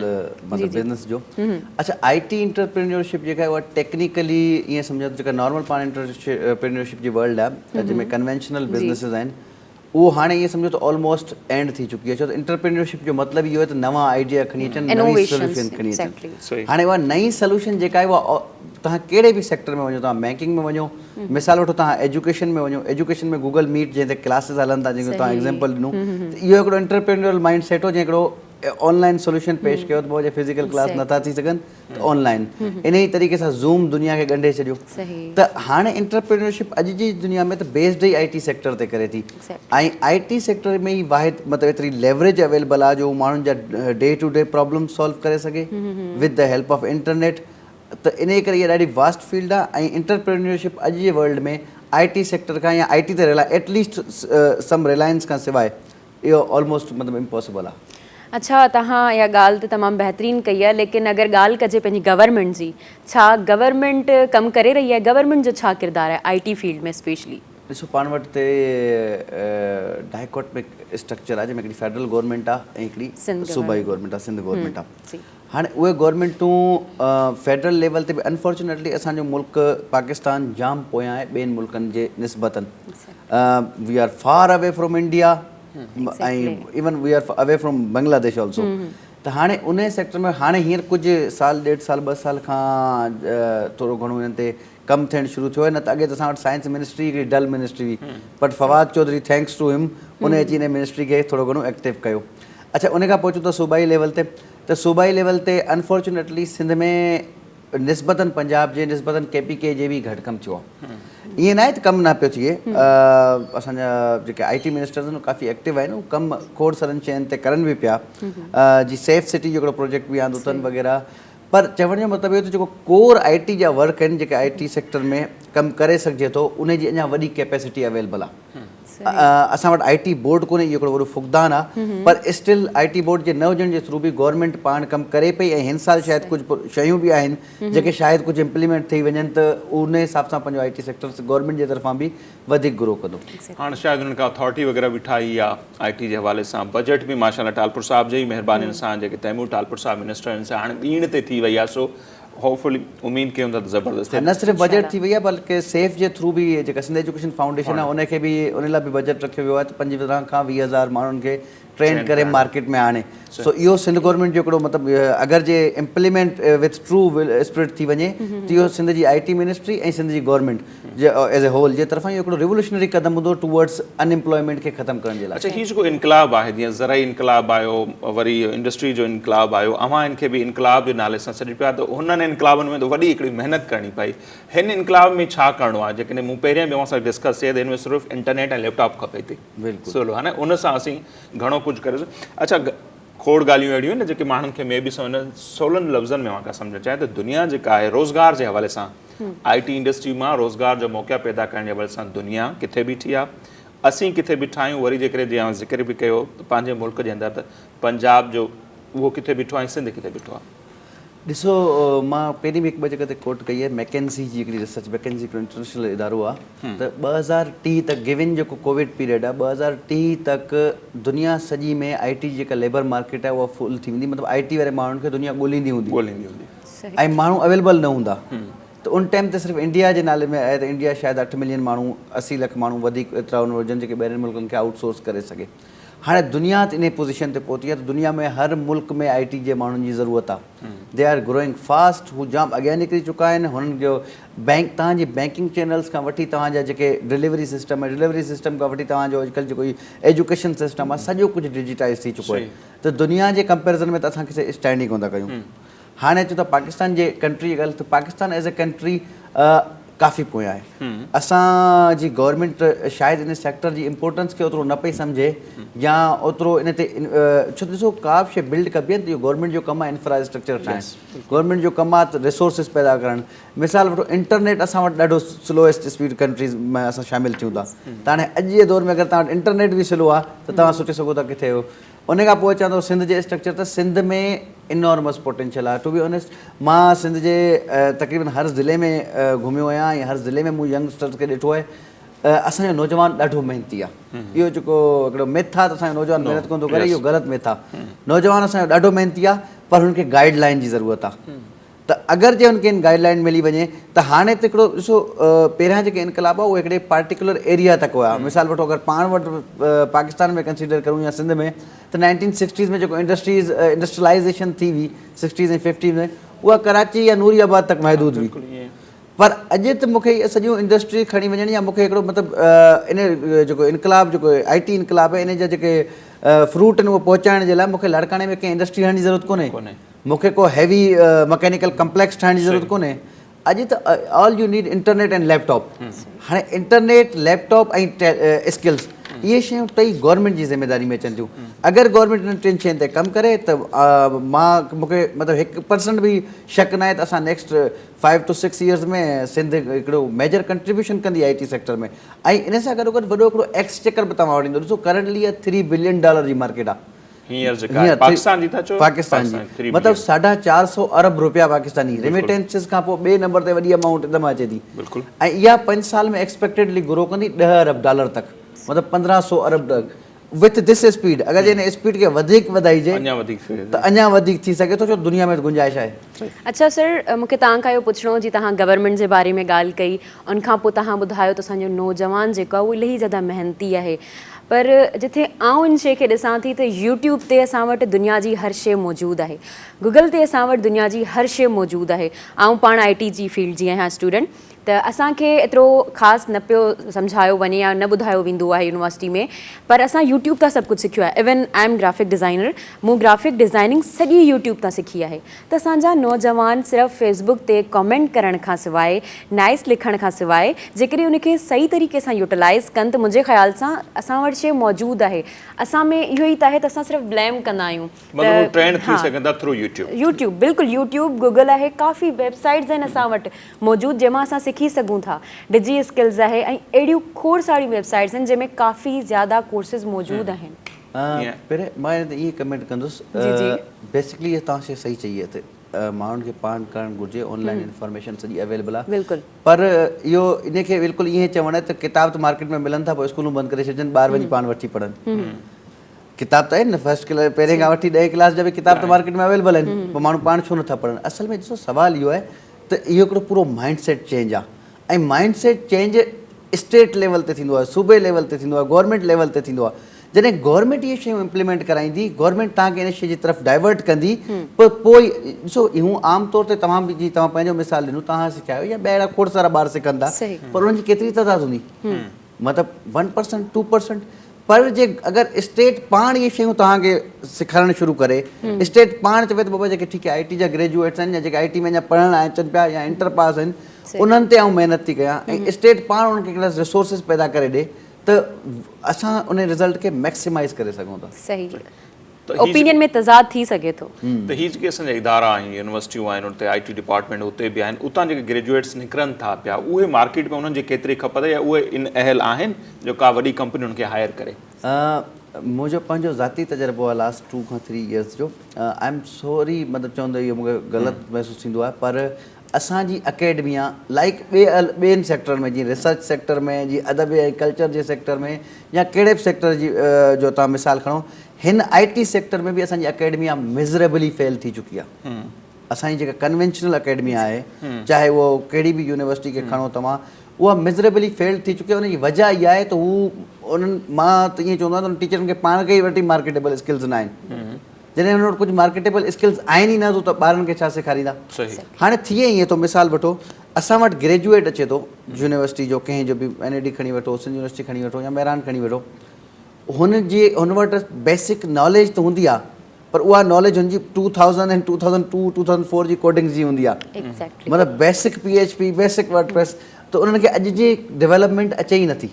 मतिलबु बिज़नेस जो। अच्छा, IT एंटरप्रेन्योरशिप जेका आहे उहा टेक्निकली ईअं सम्झो जेका नॉर्मल पाण एंटरप्रेन्योरशिप जी वर्ल्ड आहे जंहिंमें कन्वेंशनल बिज़नेसिस आहिनि, उहो हाणे ईअं सम्झो त ऑलमोस्ट एंड थी चुकी आहे। छो त एंटरप्रेन्योरशिप जो मतिलबु इहो आहे त नवां आइडिया खणी अचनि, नई सोल्यूशन खणी अचनि। हाणे उहा नई सोल्यूशन जेका आहे उहा तव्हां कहिड़े बि सेक्टर में वञो, तव्हां बैंकिंग में वञो, मिसाल वठो तव्हां एजुकेशन में वञो, एजुकेशन में गूगल मीट जंहिं ते क्लासिस हलनि था, जंहिंखे तव्हां एग्ज़ाम्पल ॾिनो, त इहो हिकिड़ो एंटरप्रेन्योरल माइंड सेट हो जंहिं हिकिड़ो ऑनलाइन सोल्यूशन पेश कयो त पोइ फिज़िकल क्लास नथा थी सघनि त ऑनलाइन इन ई तरीक़े सां ज़ूम दुनिया खे ॻंढे छॾियो त हाणे एंटरप्रेन्योरशिप अॼु जी दुनिया में त बेस्ड ई IT सेक्टर ते करे थी ऐं IT सेक्टर में ई वाहिद मतिलबु एतिरी लेवरेज अवेलेबल आहे जो माण्हुनि जा day to day problem solve करे सघे with the help of internet त इन करे इहा ॾाढी वास्ट फील्ड आहे ऐं एंटरप्रेन्योरशिप अॼु जे वर्ल्ड में IT सेक्टर खां या IT ते एटलीस्ट सम रिलायंस खां सवाइ इहो ऑलमोस्ट मतिलबु इम्पॉसिबल आहे. अच्छा तव्हां इहा ॻाल्हि त तमामु बहितरीनु कई आहे लेकिन अगरि ॻाल्हि कजे पंहिंजी गवर्नमेंट जी छा गवर्नमेंट कमु करे रही आहे गवर्नमेंट जो छा किरदारु आहे IT फील्ड में स्पेशली ॾिसो पाण वटि ते डाइकोटमिक स्ट्रक्चर आहे जंहिंमें हिकिड़ी फेडरल गवर्नमेंट आहे ऐं हिकिड़ी सूबाई गवर्नमेंट आहे सिंध गवर्नमेंट आहे. हाणे उहे गवर्नमेंटूं फेडरल लेवल ते बि अनफॉर्चुनेटली असांजो मुल्क पाकिस्तान जाम पोयां आहे ॿियनि मुल्कनि जे निस्बतन. We are far away from India ऐं even we are away from Bangladesh also. त हाणे उन सेक्टर में हाणे हींअर कुझु साल 1.5 साल 2 साल खां थोरो घणो हिननि ते कमु थियणु शुरू थियो आहे न त अॻे त असां वटि साइंस मिनिस्ट्री हिकिड़ी डल मिनिस्ट्री हुई but Fawad Chaudhry thanks to him उन अची हिन मिनिस्ट्री खे थोरो घणो एक्टिव कयो. अच्छा उन खां पोइ अचूं त सूबाई लेवल ते त सूबाई लेवल ते अनफॉर्चुनेटली सिंध में निस्बतन पंजाब जे निस्बतन KPK जे बि घटि कमु थियो आहे. ईअं न आहे त कमु न पियो थिए असांजा जेके IT मिनिस्टर्स आहिनि काफ़ी एक्टिव आहिनि उहे कमु खोड़ सारनि शयुनि ते करनि बि पिया जी सेफ सिटी जो हिकिड़ो प्रोजेक्ट बि आंदो अथनि वग़ैरह पर चवण जो मतिलबु इहो त जेको कोर IT जा वर्क आहिनि जेके IT सेक्टर में कमु करे सघिजे थो उनजी अञा वॾी कैपेसिटी अवेलेबल आहे. असां वटि IT बोर्ड कोन्हे इहो हिकिड़ो वॾो फुक़दान आहे पर स्टिल IT बोर्ड जे न हुजण जे थ्रू बि गवर्नमेंट पाण कमु करे पई ऐं हिन साल शायदि कुझु शयूं बि आहिनि जेके शायदि कुझु इम्प्लीमेंट थी वञनि त उन हिसाब सां पंहिंजो IT सेक्टर गवर्नमेंट जे तरफ़ां बि वधीक ग्रो कंदो. हाणे शायदि हुननि खां अथॉरिटी वग़ैरह बि ठाही आहे IT जे हवाले सां बजट बि माशाल्लाह टालपुर साहिब जे ई महिरबानी सां जेके तैमूर टालपुर साहिब मिनिस्टर आहिनि सां हाणे ॾींहं ते थी वई आहे सो होपफुली उम्मीद कयूं था त ज़बरदस्त न सिर्फ़ु बजट थी वई आहे बल्कि सेफ जे थ्रू बि जेका सिंध एजुकेशन फाउंडेशन आहे उनखे बि उन लाइ बि बजट रखियो वियो आहे त 15 खां 20,000 माण्हुनि खे ट्रेन करे मार्केट में आणे. सो इहो सिंध गवर्नमेंट जो हिकिड़ो मतिलबु अगरि जे इम्प्लीमेंट विथ ट्रू स्पिरिट थी वञे त इहो सिंध जी IT मिनिस्ट्री ऐं सिंध जी गवर्नमेंट एज़ ए होल जे तरफ़ां इहो हिकिड़ो रिवोल्यूशनरी क़दम हूंदो टुवर्ड्स अनएम्प्लॉयमेंट खे ख़तमु करण जे लाइ. अच्छा हीउ जेको इनकलाब आहे जीअं ज़रई इनकलाब आयो वरी इंडस्ट्री जो इनकलाब आयो अवां हिन खे बि इनकलाब जे नाले सां सॾी पिया त हुननि इनकलाबनि में त वॾी हिकिड़ी महिनत करणी पई. हिन इनकलाब में छा करिणो आहे जेकॾहिं मूं पहिरियों बि अव्हां सां डिस्कस कयो त हिन में सिर्फ़ु इंटरनेट ऐं लैपटॉप खपे थी सवलो आहे न उन सां असीं घणो कुझु करे. अच्छा खोड़ ॻाल्हियूं अहिड़ियूं आहिनि जेके माण्हुनि खे मे बि सोलहनि लफ़्ज़नि में मां का सम्झ चाहे त दुनिया जेका आहे रोज़गार जे हवाले सां IT इंडस्ट्री मां रोज़गार जो मौक़ा पैदा करण जे हवाले सां दुनिया किथे बीठी आहे असीं किथे बीठा आहियूं. वरी जेकॾहिं जीअं ज़िक्र बि कयो त पंहिंजे मुल्क जे अंदरि त पंजाब जो उहो किथे बीठो आहे ऐं सिंध किथे बीठो आहे. ॾिसो मां पहिरीं बि हिकु ॿ जॻह ते कोट कई आहे मैकेंसी जी हिकिड़ी रिसर्च मैकेंसी हिकिड़ो इंटरनेशनल इदारो आहे त 2030 तक गिवन जेको कोविड पीरियड आहे 2030 तक दुनिया सॼी में IT जेका लेबर मार्केट आहे उहा फुल थी वेंदी मतिलबु IT वारे माण्हुनि खे दुनिया ॻोल्हींदी हूंदी ऐं माण्हू अवेलेबल न हूंदा. त उन टाइम ते सिर्फ़ु इंडिया जे नाले में आहे त इंडिया शायदि 8 मिलियन माण्हू 80 लख माण्हू वधीक एतिरा हुजनि जेके ॿाहिरि मुल्कनि खे आउटसोर्स करे सघे. हाणे दुनिया इन पोज़ीशन ते पहुती आहे त दुनिया में हर मुल्क में IT जे माण्हुनि जी ज़रूरत आहे. दे आर ग्रोइंग फास्ट हू जाम अॻियां निकिरी चुका आहिनि. हुननि जो बैंक तव्हांजी बैंकिंग चैनल्स खां वठी तव्हांजा जेके डिलीवरी सिस्टम आहे डिलीवरी सिस्टम खां वठी तव्हांजो अॼुकल्ह जेको एजुकेशन सिस्टम आहे सॼो कुझु डिजिटाइज़ थी चुको आहे. त दुनिया जे कंपेरिज़न में त असां किथे स्टैंड ई कोन था कयूं. हाणे अचूं त पाकिस्तान जे कंट्री जी ॻाल्हि त पाकिस्तान एज़ ए कंट्री काफ़ी पोयां आहे. असांजी गवर्नमेंट शायदि इन सेक्टर जी इम्पोर्टेंस खे ओतिरो न पई सम्झे या ओतिरो इन ते छो ॾिसो का बि शइ बिल्ड कबी आहे त इहो गवर्नमेंट जो कमु आहे इंफ्रास्ट्रक्चर ठाहिणु गवर्नमेंट जो कमु आहे त रिसोर्सिस पैदा करणु. मिसाल वठो इंटरनेट असां वटि ॾाढो स्लोएस्ट स्पीड कंट्रीज़ में असां शामिलु थियूं था. त हाणे अॼु जे दौर में अगरि तव्हां वटि इंटरनेट बि स्लो आहे त तव्हां सोचे सघो था किथे हो. उन खां पोइ अचां थो सिंध जे स्ट्रक्चर त सिंध में इनॉर्मस पोटेंशियल आहे. टू बी ऑनेस्ट मां सिंध जे तक़रीबन हर ज़िले में घुमियो आहियां ऐं हर ज़िले में मूं यंगस्टर्स खे ॾिठो आहे. असांजो नौजवान ॾाढो महिनती आहे. इहो जेको हिकिड़ो मिथ आहे त असांजो नौजवान महिनत कोन थो करे इहो ग़लति मिथ आहे. नौजवान असांजो ॾाढो महिनती आहे पर हुनखे गाइडलाइन जी ज़रूरत आहे. त अगरि जे हुनखे गाइडलाइन मिली वञे त हाणे त हिकिड़ो ॾिसो पहिरियां जेके इनकलाब आहे उहे हिकिड़े पार्टिकुलर एरिया तक हुआ. मिसाल वठो अगरि पाण वटि पाकिस्तान में कंसिडर करूं या सिंध में त 1960s में जेको इंडस्ट्रियलाइज़ेशन थी हुई 60s ऐं 50s में उहा कराची या नूरियाबाद तक महदूद हुई. पर अॼु त मूंखे इहा सॼियूं इंडस्ट्री खणी वञणी आहे मूंखे हिकिड़ो मतिलबु इन जेको इनकलाब जेको IT इनकलाब आहे इन जा जेके फ्रूट आहिनि उहो पहुचाइण जे लाइ मूंखे लड़काणे में कंहिं इंडस्ट्री हणण जी ज़रूरत कोन्हे मूंखे को हैवी मैकेनिकल कम्प्लेक्स ठाहिण जी ज़रूरत कोन्हे अॼु त all U need internet and laptop हाणे इंटरनेट लैपटॉप ऐं स्किल्स इहे शयूं टई गवर्नमेंट जी ज़िम्मेदारी में अचनि थियूं अगरि गवर्नमेंट इन्हनि टिनि शयुनि ते कमु करे त मूंखे मतिलबु 1% बि शक न आहे त असां नेक्स्ट 5 to 6 years में सिंध हिकिड़ो मेजर कंट्रीब्यूशन कंदी IT सेक्टर में ऐं इन सां गॾोगॾु वॾो हिकिड़ो एक्सचेकर बि तव्हां वटि ईंदो ॾिसो करंटली $3 billion जी मार्केट आहे पाकिस्तान जी मतिलबु 450 अरब रुपया पाकिस्तानी रेमिटेंसिस खां पोइ ॿिए नंबर ते वॾी अमाउंट हिकदमि अचे थी ऐं इहा 5 साल में एक्सपेक्टेडली ग्रो कंदी $10 अरब तक मतिलबु 1500 अरब विथ दिस स्पीड अगरि हिन स्पीड खे वधीक वधाइजे त अञा वधीक थी सघे थो छो दुनिया में गुंजाइश आहे अच्छा सर मूंखे तव्हां खां इहो पुछिणो जी तव्हां गवर्नमेंट जे बारे में ॻाल्हि कई उन खां पोइ तव्हां ॿुधायो त असांजो नौजवान जेको आहे उहो इलाही ज़्यादा महिनती आहे पर जिथे आउं इन शइ खे ॾिसां थी त यूट्यूब ते असां वटि दुनिया जी हर शइ मौजूदु आहे गूगल ते असां वटि दुनिया जी हर शइ मौजूदु आहे आउं पाण IT जी फील्ड जी आहियां स्टूडेंट त असांखे एतिरो ख़ासि न पियो सम्झायो वञे या न ॿुधायो वेंदो आहे यूनिवर्सिटी में पर असां यूट्यूब तां सभु कुझु सिखियो आहे even I am graphic designer मूं ग्राफिक डिज़ाइनिंग सॼी यूट्यूब तां सिखी आहे त असांजा नौजवान सिर्फ़ु फेसबुक ते कमेंट करण खां सवाइ नाइस लिखण खां सवाइ जेकॾहिं उनखे सही तरीक़े सां यूटिलाइज़ कनि त मुंहिंजे ख़्याल सां असां वटि शइ मौजूदु आहे असां में इहो ई त आहे त असां सिर्फ़ु ब्लेम कंदा आहियूं यूट्यूब बिल्कुलु यूट्यूब गूगल आहे काफ़ी वेबसाइट्स आहिनि असां वटि मौजूदु जंहिंमां असां सिखी सघूं था डिजी स्किल्स आहे ऐं अहिड़ियूं खोड़ सारियूं वेबसाइट्स आहिनि जंहिंमें काफ़ी ज़्यादा कोर्सिस मौजूदु आहिनि पहिरें मां इहे कमेंट कंदुसि बेसिकली इहा तव्हां शइ सही चई आहे त माण्हुनि खे पाण करणु घुरिजे ऑनलाइन इंफॉर्मेशन सॼी अवेलेबल आहे बिल्कुलु पर इहो इनखे बिल्कुलु ईअं चवणु आहे त किताब त मार्केट में मिलनि था पोइ स्कूलूं बंदि करे छॾिजनि ॿार वञी पाण वठी पढ़नि किताब त आहिनि न फस्ट क्लास पहिरें खां वठी 10 क्लास जा बि किताब त मार्केट में अवेलेबल आहिनि पोइ माण्हू पाण छो नथा पढ़नि असल में ॾिसो सुवालु इहो आहे त इहो हिकिड़ो पूरो माइंड सेट चेंज आहे ऐं mind set change state level ते थींदो आहे सूबे लेवल ते थींदो आहे गवर्नमेंट लेवल ते थींदो आहे जॾहिं गवर्नमेंट इहे शयूं इम्प्लीमेंट कराईंदी गवर्नमेंट तव्हांखे इन शइ जी तरफ़ डाइवर्ट कंदी पोइ ॾिसो हूअं आम तौर ते तव्हां बि जीअं तव्हां पंहिंजो मिसाल ॾिनो तव्हां सिखायो या ॿाहिरां खोड़ सारा ॿार सिखनि था पर उन्हनि जी केतिरी तइदाद हूंदी मतिलबु 1% 2% पर जे अगरि स्टेट पाण इहे शयूं तव्हांखे सेखारणु शुरू करे स्टेट पाण चवे त बाबा जेके ठीकु आहे IT जा ग्रेजुएट्स आहिनि या जेके IT में अञा पढ़णु अचनि पिया या इंटर पास आहिनि उन्हनि ते आउं महिनत थी कयां ऐं स्टेट पाण उन्हनि खे हिकिड़ा रिसोर्सिस पैदा करे ॾिए त असां उन रिज़ल्ट खे मैक्सिमाइज़ करे सघूं था सही ओपिनियन में तज़ाद थी सघे थो त हीअ जेके असांजा इदारा आहिनि यूनिवर्सिटियूं आहिनि उते IT डिपार्टमेंट उते बि आहिनि उतां जेके ग्रेजुएट्स निकिरनि था पिया उहे मार्केट में उन्हनि जी केतिरी खपत या उहे इन अहल आहिनि जो का वॾी कंपनी उन्हनि खे हायर करे मुंहिंजो पंहिंजो ज़ाती तजुर्बो आहे लास्ट 2 खां 3 years जो आई एम सॉरी मतिलबु चवंदो इहो मूंखे ग़लति महसूसु थींदो आहे पर असांजी अकेडमी आहे लाइक ॿियनि सेक्टर में जीअं रिसर्च सेक्टर में जीअं अदब ऐं कल्चर जे सेक्टर में या कहिड़े बि सेक्टर जी जो तव्हां मिसाल खणो हिन IT सेक्टर में बि असांजी अकेडमी आहे मिज़रेबली फेल थी चुकी आहे असांजी जेका कन्वेंशनल अकेडमी आहे चाहे उहो कहिड़ी बि यूनिवर्सिटी खे खणो तव्हां उहा मिज़रेबली फेल थी चुकी आहे उनजी वजह इहा आहे त हू उन्हनि मां त ईअं चवंदो आहियां त टीचरनि खे पाण खे ई वठी मार्केटेबल स्किल्स न आहिनि जॾहिं हुन वटि कुझु मार्केटेबल स्किल्स आहिनि ई न त ॿारनि खे छा सेखारींदा हाणे थिए ईअं थो मिसाल वठो असां वटि ग्रेजुएट अचे थो यूनिवर्सिटी जो कंहिं जो बि NID खणी वठो सिंध यूनिवर्सिटी खणी वठो या मेरान खणी वठो हुन वटि बेसिक नॉलेज त हूंदी आहे पर उहा नॉलेज हुनजी 2000 ऐं 2002 2004 जी कोडिंग जी हूंदी आहे मतिलबु बेसिक PHP बेसिक वर्डप्रेस त उन्हनि खे अॼु जी डेवलपमेंट अचे ई नथी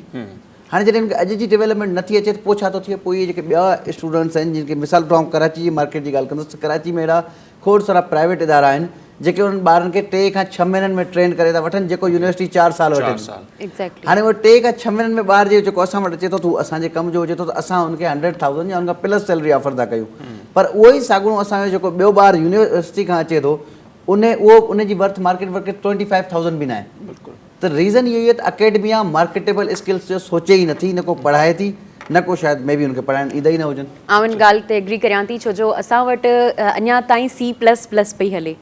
हाणे जॾहिं उनखे अॼु जी डेवलपमेंट नथी अचे त पोइ छा थो थिए पोइ इहे जेके ॿिया स्टूडेंट्स आहिनि जिन खे मिसाल तौरु कराची जी मार्केट जी ॻाल्हि कंदुसि कराची में अहिड़ा खोड़ सारा प्राइवेट इदारा आहिनि जेके उन्हनि ॿारनि खे 3 खां 6 महीननि में ट्रेन करे था वठनि जेको यूनिवर्सिटी 4 साल वठे हाणे उहो 3 खां 6 महीननि में ॿार जेको असां वटि अचे थो त उहो असांजे कम जो हुजे थो त असां हुनखे 100,000 या हुन खां प्लस सैलरी ऑफर था कयूं पर उहो ई साॻियो असांजो जेको ॿियो ॿार यूनिवर्सिटी खां अचे थो उनजी वर्थ मार्केट वर्थ 25,000 बि न आहे त रीज़न इहो ई आहे त अकेडमी आहे मार्केटेबल स्किल्स जो सोचे ई नथी न को पढ़ाए थी न को शायदि मे बि हुनखे पढ़ाइण ईंदा ई न हुजनि आउं इन ॻाल्हि ते एग्री करियां थी छो जो असां वटि अञा ताईं C++ पई हले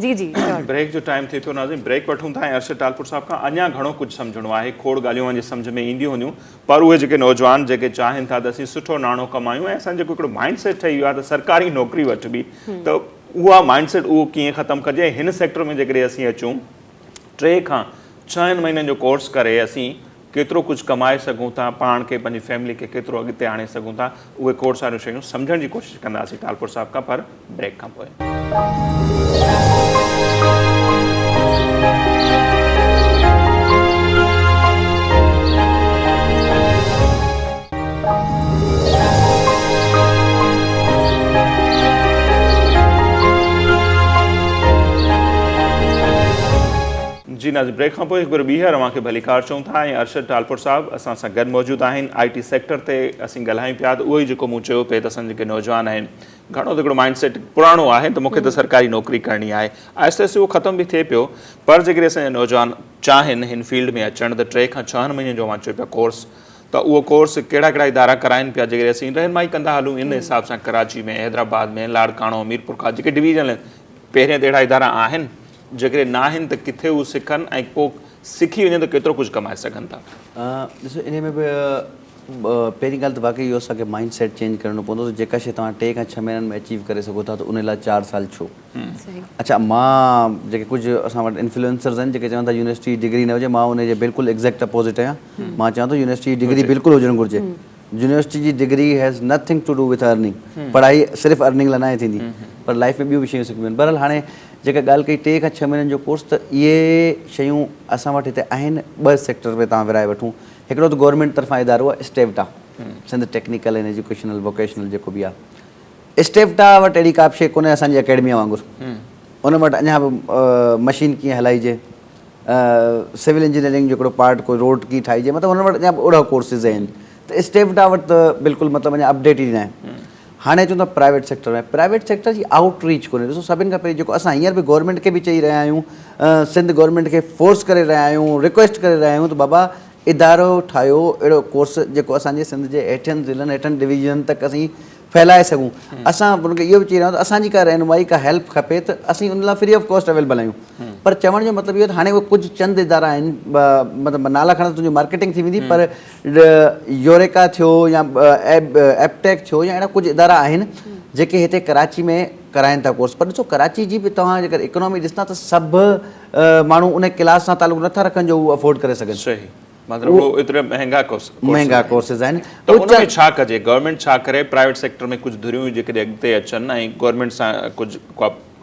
जी ब्रेक जो टाइम थिए थो नाज़रीन ब्रेक वठूं था ऐं अर्शद टालपुर साहिब खां अञा घणो कुझु सम्झणो आहे खोड़ ॻाल्हियूं अञा सम्झ में ईंदियूं हूंदियूं पर उहे जेके नौजवान जेके चाहिनि था त असीं सुठो नाणो कमायूं ऐं असांजो हिकिड़ो माइंड सेट ठही वियो आहे त सरकारी नौकिरी वटि बि त उहा माइंडसेट उहो कीअं ख़तमु कजे. हिन सेक्टर में जेकॾहिं असीं अचूं 3 खां 6 महीननि जो कोर्स करे असीं केतिरो कुझु कमाए सघूं था, पाण खे पंहिंजी फैमिली खे केतिरो अॻिते आणे सघूं था, उहे कोर्स वारियूं शयूं सम्झण जी कोशिशि कंदासीं टालपुर साहिब खां, पर ब्रेक खां पोइ. जी नाज़रीन, ब्रेक खां पोइ हिकु बार ॿीहर अव्हांखे भलीकार चऊं था ऐं अरशद टालपुर साहिबु असां सां गॾु मौजूदु आहिनि. IT सेक्टर ते असीं ॻाल्हायूं पिया त उहो ई जेको मूं चयो पिए त असां जेके नौजवान आहिनि घणो त हिकिड़ो माइंड सेट पुराणो आहे त मूंखे त सरकारी नौकिरी करणी आहे. आहिस्ते आहिस्ते उहो ख़तमु बि थिए पियो, पर जेकॾहिं असांजा नौजवान चाहिनि हिन फील्ड में अचणु त 3 खां 6 महीननि जो मां चयो पिया कोर्स, त उहो कोर्स कहिड़ा कहिड़ा इदारा कराइनि पिया. जेकॾहिं असीं रहनुमाई कंदा हलूं इन हिसाब सां कराची में, हैदराबाद में, लाड़काणो, मीरपुर खां जेके डिवीजन पहिरियां त अहिड़ा इदारा आहिनि, जेकॾहिं न आहिनि त किथे उहे सिखनि ऐं पोइ सिखी वञनि त केतिरो कुझु कमाए सघनि था. ॾिसो, इन में बि पहिरीं ॻाल्हि त वाक़ई इहो असांखे माइंड सेट चेंज करिणो पवंदो त जेका शइ तव्हां 3 खां 6 महीननि में अचीव करे सघो था त उन लाइ 4 साल छो. अच्छा, मां जेके कुझु असां वटि इन्फ्लुएंसर्स आहिनि जेके चवनि था यूनिवर्सिटी डिग्री न हुजे, मां उनजे बिल्कुलु एक्ज़ैक्ट अपोज़िट आहियां. मां चवां थो यूनिवर्सिटी डिग्री बिल्कुलु हुजणु घुरिजे. यूनिवर्सिटी जी degree has nothing to do with earning. पढ़ाई सिर्फ़ु अर्निंग लाइ न थींदी, पर लाइफ में ॿियूं बि शयूं सिखियूं आहिनि. बहरहाल हाणे जेका ॻाल्हि कई 3 खां 6 महीननि जो कोर्स, त इहे शयूं असां वटि हिते आहिनि. 2 सेक्टर में तव्हां विराए वठूं. हिकिड़ो त गवर्नमेंट तरफ़ां इदारो आहे STEVTA, Sindh technical and educational vocational जेको बि आहे. स्टेवटा वटि अहिड़ी का बि शइ कोन्हे असांजी अकेडमीअ वांगुरु. उन वटि अञा बि मशीन कीअं हलाइजे, सिविल इंजीनियरिंग जो हिकिड़ो पार्ट, कोई रोड कीअं ठाहिजे, मतिलबु हुन वटि अञा बि ओड़ा कोर्सिस आहिनि. त स्टेवटा वटि त बिल्कुलु मतिलबु अञा अपडेट ई न आहे. हाणे चवंदा प्राइवेट सेक्टर में, प्राइवेट सेक्टर जी आउटरीच कोन्हे. ॾिसो, सभिनि खां पहिरीं जेको असां हींअर बि गवर्नमेंट खे बि चई रहिया आहियूं, सिंध गवर्नमेंट खे फोर्स करे रहिया आहियूं, रिक्वेस्ट करे रहिया आहियूं त बाबा इदारो ठाहियो अहिड़ो कोर्स जेको असांजे सिंध जे हेठियनि ज़िलनि, हेठियनि डिवीजन तक असीं फैलाए सघूं. असां उनखे इहो बि चई रहिया आहियूं त असांजी का रहनुमाई, का हेल्प खपे त असीं उन लाइ फ्री ऑफ कॉस्ट अवेलेबल आहियूं. पर चवण जो मतिलबु इहो त हाणे उहे कुझु चंद इदारा आहिनि, मतिलबु नाला खणण तुंहिंजी मार्केटिंग थी वेंदी, पर यूरेका थियो या एपटेक थियो या अहिड़ा कुझु इदारा आहिनि जेके हिते कराची में कराइनि था कोर्स. पर ॾिसो, कराची जी बि तव्हां जेकर इकोनॉमी ॾिसंदा त सभु माण्हू उन क्लास सां तालुक़ु नथा रखनि जो उहो अफोर्ड करे सघनि. सही, मतिलबु एतिरा महांगा कोर्सिस आहिनि. त उनमें छा कजे? गवर्नमेंट छा करे? प्राइवेट सेक्टर में कुझु धुरियूं जेकॾहिं अॻिते अचनि ऐं गवर्नमेंट सां कुझु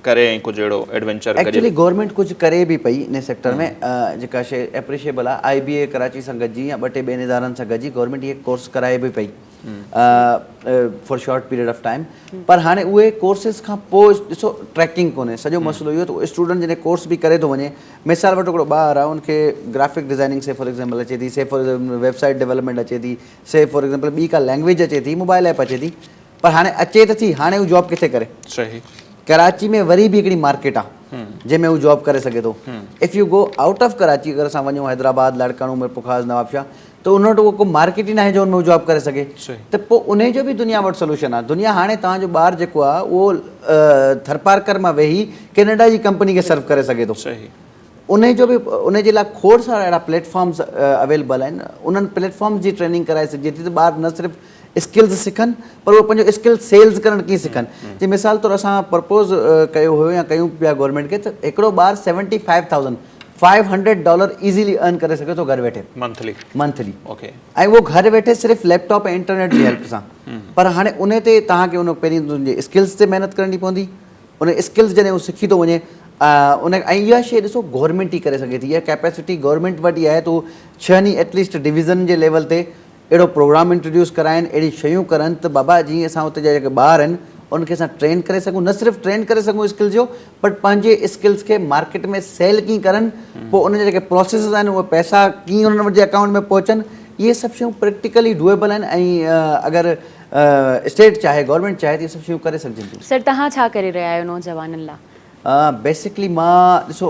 करे ऐं कुझु अहिड़ो एडवेंचर कजे. एक्चुअली गवर्नमेंट कुझु करे बि पई इन सेक्टर में. जेका शइ एप्रिशिएबल आहे, IBA कराची सां गॾिजी या 2-3 ॿियनि इदारनि सां गॾिजी गवर्नमेंट इहे कोर्स कराए बि पई for short period of time. पर हाणे उहे कोर्सिस खां पोइ ॾिसो ट्रैकिंग कोन्हे. सॼो मसइलो इहो त स्टूडेंट जॾहिं कोर्स बि करे थो वञे, मिसाल वटि हिकिड़ो ॿार आहे, उनखे ग्राफिक डिज़ाइनिंग से फॉर एग्ज़ाम्पल अचे थी, से फॉर वेबसाइट डेवलपमेंट अचे थी, से फॉर एग्ज़ाम्पल ॿी का लैंग्वेज अचे थी, मोबाइल ऐप अचे थी, पर हाणे अचे त थी, हाणे हू जॉब किथे करे? सही, कराची में वरी बि हिकिड़ी मार्केट आहे जंहिंमें हू जॉब करे सघे थो. If you go out of Karachi, अगरि असां वञूं हैदराबाद, लाड़काणो, मीरपुर, नवाबशाह, त उन वटि उहो को मार्केट ई न आहे जो उनमें हू जॉब करे सघे. त पोइ उन जो बि दुनिया वटि सोल्यूशन आहे. दुनिया हाणे तव्हांजो ॿारु जेको आहे उहो थरपारकर मां वेही कैनेडा जी कंपनी खे सर्व करे सघे थो. उन जो बि उन जे लाइ खोड़ सारा अहिड़ा प्लेटफॉर्म्स अवेलेबल आहिनि. उन्हनि प्लेटफॉर्म्स जी ट्रेनिंग कराए सघिजे थी त ॿार न सिर्फ़ु स्किल्स सिखनि, पर उहो पंहिंजो स्किल सेल्स करणु कीअं सिखनि. जीअं मिसाल तौरु असां प्रपोज़ कयो हुयो या कयूं पिया गवर्नमेंट खे, त हिकिड़ो ॿारु $75,500 ईज़ीली अर्न करे सघे थो घरु वेठे, मंथली. ऐं उहो घरु वेठे सिर्फ़ु लैपटॉप ऐं इंटरनेट जी हेल्प सां. पर हाणे उन ते तव्हांखे उन पहिरीं तुंहिंजे स्किल्स ते महिनत करणी पवंदी. उन स्किल्स जॾहिं उहो सिखी थो वञे, उन ऐं इहा शइ ॾिसो गवर्नमेंट ई करे सघे थी. इहा कैपेसिटी गवर्नमेंट वटि ई आहे. तो 6 एटलीस्ट डिवीज़न जे लेवल ते अहिड़ो प्रोग्राम इंट्रोड्यूस कराइनि, अहिड़ी शयूं करनि त बाबा जीअं असां हुते जा जेके ॿार आहिनि उनखे असां ट्रेन करे सघूं. न सिर्फ़ु ट्रेन करे सघूं स्किल जो, बट पंहिंजे स्किल्स खे मार्केट में सेल कीअं करनि, पोइ उन जा जेके प्रोसेस आहिनि उहे पैसा कीअं उन्हनि वटि जे अकाउंट में पहुचनि. इहे सभु शयूं प्रैक्टिकली डूएबल आहिनि. ऐं अगरि स्टेट चाहे, गवर्नमेंट चाहे, त इहे सभु शयूं करे सघजनि थियूं. सर, तव्हां छा करे रहिया आहियो नौजवाननि लाइ? बेसिकली मां ॾिसो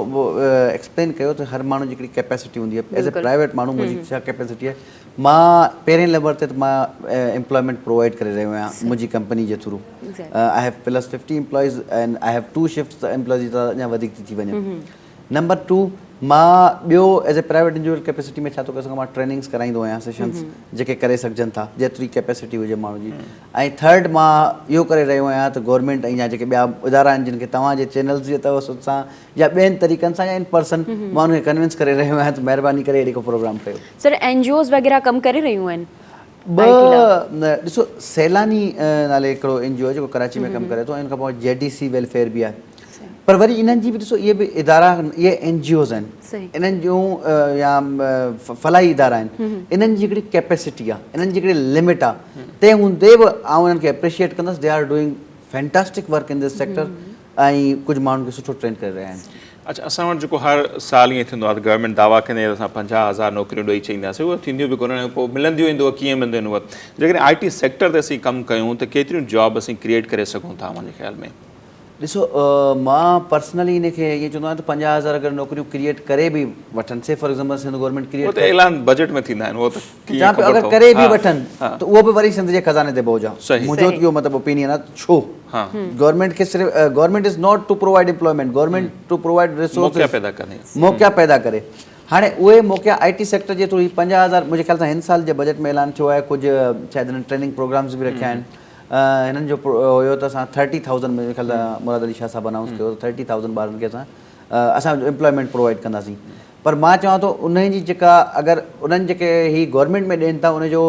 एक्सप्लेन कयो त हर माण्हू जी हिकिड़ी कैपेसिटी हूंदी आहे. एज़ ए प्राइवेट माण्हू मुंहिंजी छा कैपेसिटी आहे, मां पहिरें नंबर ते त मां एम्प्लॉयमेंट प्रोवाइड करे रहियो आहियां मुंहिंजी company J through. I have +50 employees and I have 2 shifts. त एम्प्लॉय जी त अञा वधीक थी वञे. नंबर 2, मां ॿियो as a private individual capacity में छा थो करे सघां, मां ट्रेनिंग्स कराईंदो आहियां सेशन्स जेके करे सघजनि था जेतिरी कैपेसिटी हुजे माण्हू जी। ऐं थर्ड मां इहो करे रहियो आहियां त गवर्नमेंट ऐं या जेके ॿिया इदारा आहिनि जिन खे तव्हांजे चैनल्स जे तवसुत सां या ॿियनि तरीक़नि सां या इन पर्सन माण्हू खे कन्विंस करे रहियो आहियां त महिरबानी करे अहिड़ी को प्रोग्राम कयो। सर NGOs वग़ैरह कमु करे रहियूं आहिनि? ॾिसो सैलानी नाले हिकिड़ो NGO आहे जेको कराची में कमु करे थो, इन खां पोइ JDC वेलफेयर बि आहे, पर वरी इन्हनि जी बि ॾिसो इहे बि इदारा इहे NGOs आहिनि, इन्हनि जूं या फलाही इदारा आहिनि, इन्हनि जी हिकिड़ी कैपेसिटी आहे, इन्हनि जी हिकिड़ी लिमिट आहे, तंहिं हूंदे बि आउं इन्हनि खे एप्रिशिएट कंदुसि, they are doing fantastic work in this sector ऐं कुझु माण्हुनि खे सुठो ट्रेन करे रहिया आहिनि। अच्छा, असां वटि जेको हर साल ईअं थींदो आहे त गवर्नमेंट दावा कंदे असां 50,000 नौकरियूं ॾेई चईंदासीं, उहे थींदियूं बि कोन, पोइ मिलंदियूं ईंदो कीअं मिलंदियूं आहिनि उहे। जेकॾहिं IT सेक्टर ते असीं कमु कयूं त केतिरियूं जॉब असीं क्रिएट करे सघूं था मुंहिंजे ख़्याल में? ॾिसो मां पर्सनली इन खे ईअं चवंदो आहियां त 50,000 अगरि नौकरियूं क्रिएट करे बि वठनि, say for example Sindh government create करे ऐलान बजट में थींदा आहिनि, उहो त जहाँ पे अगरि करे बि वठनि त उहो बि वरी सिंध जे खज़ाने ते बोझ आहे। मुंहिंजो इहो मतिलबु ओपिनियन आहे, छो गवर्नमेंट खे सिर्फ़ु government is not to provide employment, government to provide resource मौक़ा पैदा करे। हाणे उहे मौक़ा IT सेक्टर जे थ्रू 50,000 मुंहिंजे ख़्याल सां हिन साल जे बजट में ऐलान थियो आहे, कुझु शायदि हिननि ट्रेनिंग प्रोग्राम्स बि रखिया आहिनि। हिननि जो हुयो त असां 30,000 मुंहिंजे ख़्याल सां मुराद अली शाह साहब अनाउंस कयो, 30,000 ॿारनि खे असां एम्प्लॉयमेंट प्रोवाइड कंदासीं। पर मां चवां थो उन जी जेका अगरि उन्हनि जेके ही गवर्नमेंट में ॾियनि था उनजो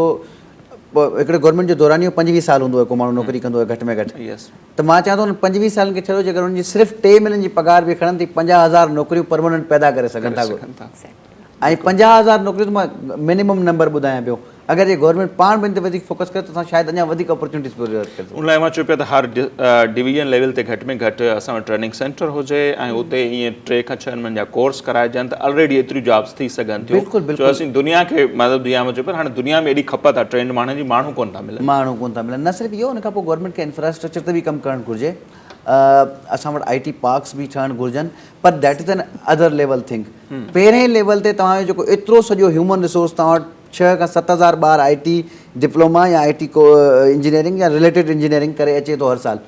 हिकिड़े गवर्नमेंट जो दौरानियो 25 साल हूंदो आहे, को माण्हू नौकिरी कंदो आहे घटि में घटि, त मां चवां थो उन 25 सालनि खे छॾो, जेकर उनजी सिर्फ़ु 3 महीननि जी पघार बि खणनि त 50,000 नौकरियूं परमानेंट पैदा करे सघनि था। ऐं 50,000 नौकरियूं त मां मिनिमम नंबर ॿुधायां पियो, अगरि ये गवर्नमेंट पाण बि इन ते वधीक फोकस करे त असां शायदि अञा वधीक अपॉर्चुनिटीज़ प्रोवाइड करे सघूं। उन लाइ मां चयो पिया त हर डिवीजन लेवल ते घटि में घटि असां वटि ट्रेनिंग सेंटर हुजे ऐं उते ईअं 3 खां 6 महीननि जा कोर्स कराइजनि त ऑलरेडी एतिरियूं जॉब्स थी सघनि थियूं। बिल्कुलु बिल्कुलु असीं दुनिया खे मतिलबु दुनिया में चयो पिया हाणे दुनिया में एॾी खपत आहे ट्रेंड माण्हुनि जी, माण्हू कोन था मिलनि। न सिर्फ़ु इहो, उन खां पोइ गवर्नमेंट खे इंफ्रास्ट्रक्चर ते बि कमु करणु घुरिजे। असां वटि IT पार्क्स बि ठहणु घुरिजनि, पर that is an other level thing. पहिरें लेवल ते तव्हांजो जेको एतिरो सॼो ह्यूमन रिसोर्स तव्हां वटि 6 खां 7,000 ॿार IT डिप्लोमा या IT को इंजीनियरिंग या रिलेटेड इंजीनियरिंग करे अचे थो हर साल,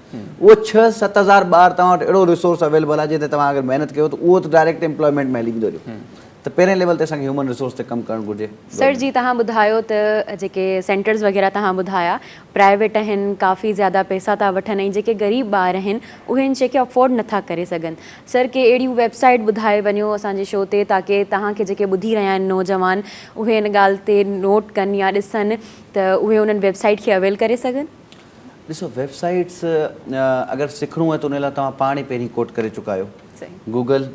उहो 6-7,000 ॿार तव्हां वटि अहिड़ो रिसोर्स अवेलेबल आहे जिते तव्हां अगरि महिनत कयो त उहो त डायरेक्ट एम्प्लॉयमेंट में हली वेंदो रहियो। त पहिरें लेवल ते असांखे ह्यूमन रिसोर्स ते कमु करणु घुरिजे। सर जी तव्हां ॿुधायो त जेके सेंटर्स वग़ैरह तव्हां ॿुधाया प्राइवेट आहिनि, काफ़ी ज़्यादा पैसा था वठनि, ऐं जेके ग़रीब ॿार आहिनि उहे इन जेके अफोर्ड नथा करे सघनि। सर के अहिड़ियूं वेबसाइट ॿुधाए वञो असांजे शो ते ताकी तव्हांखे जेके ॿुधी रहिया आहिनि नौजवान उहे इन ॻाल्हि ते नोट कनि या ॾिसनि त उहे उन्हनि वेबसाइट खे अवेल करे सघनि। ॾिसो वेबसाइट्स अगरि सिखणो आहे त उन लाइ तव्हां पाण ई पहिरीं कोट करे चुका आहियो, Google.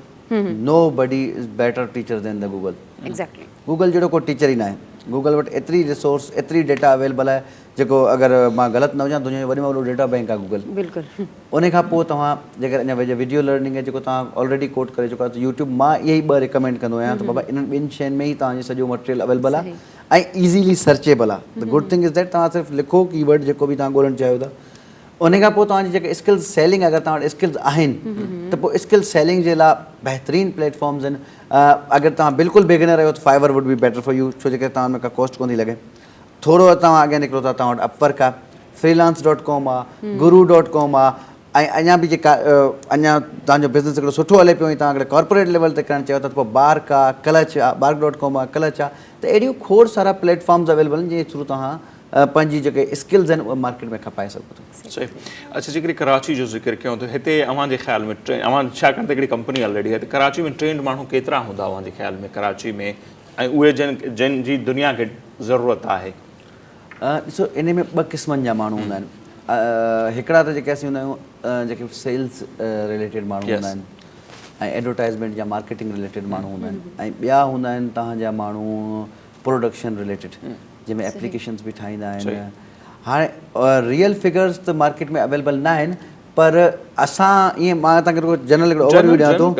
Nobody is better teacher than the Google. Exactly. Google जहिड़ो को टीचर ई न आहे। गूगल वटि एतिरी रिसोर्स एतिरी डेटा अवेलेबल आहे जेको अगरि मां ग़लति न हुजां दुनिया जो वॾे में वॾो डेटा बैंक आहे गूगल। बिल्कुलु। उन खां पोइ तव्हां जेकर अञा वीडियो लर्निंग आहे जेको तव्हां ऑलरेडी कोट करे चुका आहियो त यूट्यूब मां इहे ई 2 रिकमेंड कंदो आहियां त बाबा इन्हनि 2 शयुनि में ई तव्हांजो सॼो मटेरियल अवेलेबल आहे ऐं ईज़ीली सर्चेबल आहे। The good thing is that तव्हां सिर्फ़ु लिखो कीवर्ड जेको बि तव्हां ॻोल्हणु चाहियो था, उन खां पोइ तव्हांजी जेके स्किल्स सेलिंग अगरि तव्हां वटि स्किल्स आहिनि त पोइ स्किल सेलिंग जे लाइ बहितरीनु प्लेटफॉर्म्स आहिनि। अगरि तव्हां बिल्कुलु बिगिनर आहियो त Fiverr would be better for you, छो जे करे तव्हां हुन खां कॉस्ट कोन थी लॻे। थोरो तव्हां अॻियां निकिरो था तव्हां वटि अपवर्क आहे, freelance.com आहे, guru.com आहे, ऐं अञा बि जेका अञा तव्हांजो बिज़नेस हिकिड़ो सुठो हले पियो ऐं तव्हां अगरि कॉर्पोरेट लेवल ते करणु चाहियो था त पोइ बार्क आहे, क्लच आहे, bark.com आहे, क्लच आहे। त अहिड़ियूं खोड़ सारा प्लेटफॉर्म्स अवेलेबल आहिनि जंहिं थ्रू तव्हां पंहिंजी जेके स्किल्स आहिनि उहे मार्केट में खपाए सघो था। सही। अच्छा, जेकॾहिं कराची जो ज़िक्र कयूं त हिते अव्हांजे ख़्याल में अव्हां छाकाणि त हिकिड़ी कंपनी ऑलरेडी आहे त कराची में ट्रेंड माण्हू केतिरा हूंदा अव्हांजे ख़्याल में कराची में, ऐं उहे जिन जी दुनिया खे ज़रूरत आहे? ॾिसो इन में 2 क़िस्मनि जा माण्हू हूंदा आहिनि। हिकिड़ा त जेके असीं हूंदा आहियूं जेके सेल्स रिलेटेड माण्हू हूंदा आहिनि ऐं एडवर्टाइज़मेंट या मार्केटिंग रिलेटेड माण्हू हूंदा आहिनि, ऐं ॿिया हूंदा आहिनि तव्हांजा माण्हू प्रोडक्शन रिलेटेड जंहिंमें एप्लीकेशन्स बि ठाहींदा आहिनि। हाणे रियल फिगर्स त मार्केट में अवेलेबल न आहिनि, पर असां ईअं मां तव्हांखे जनरल हिकिड़ो ओवरव्यू ॾियां थो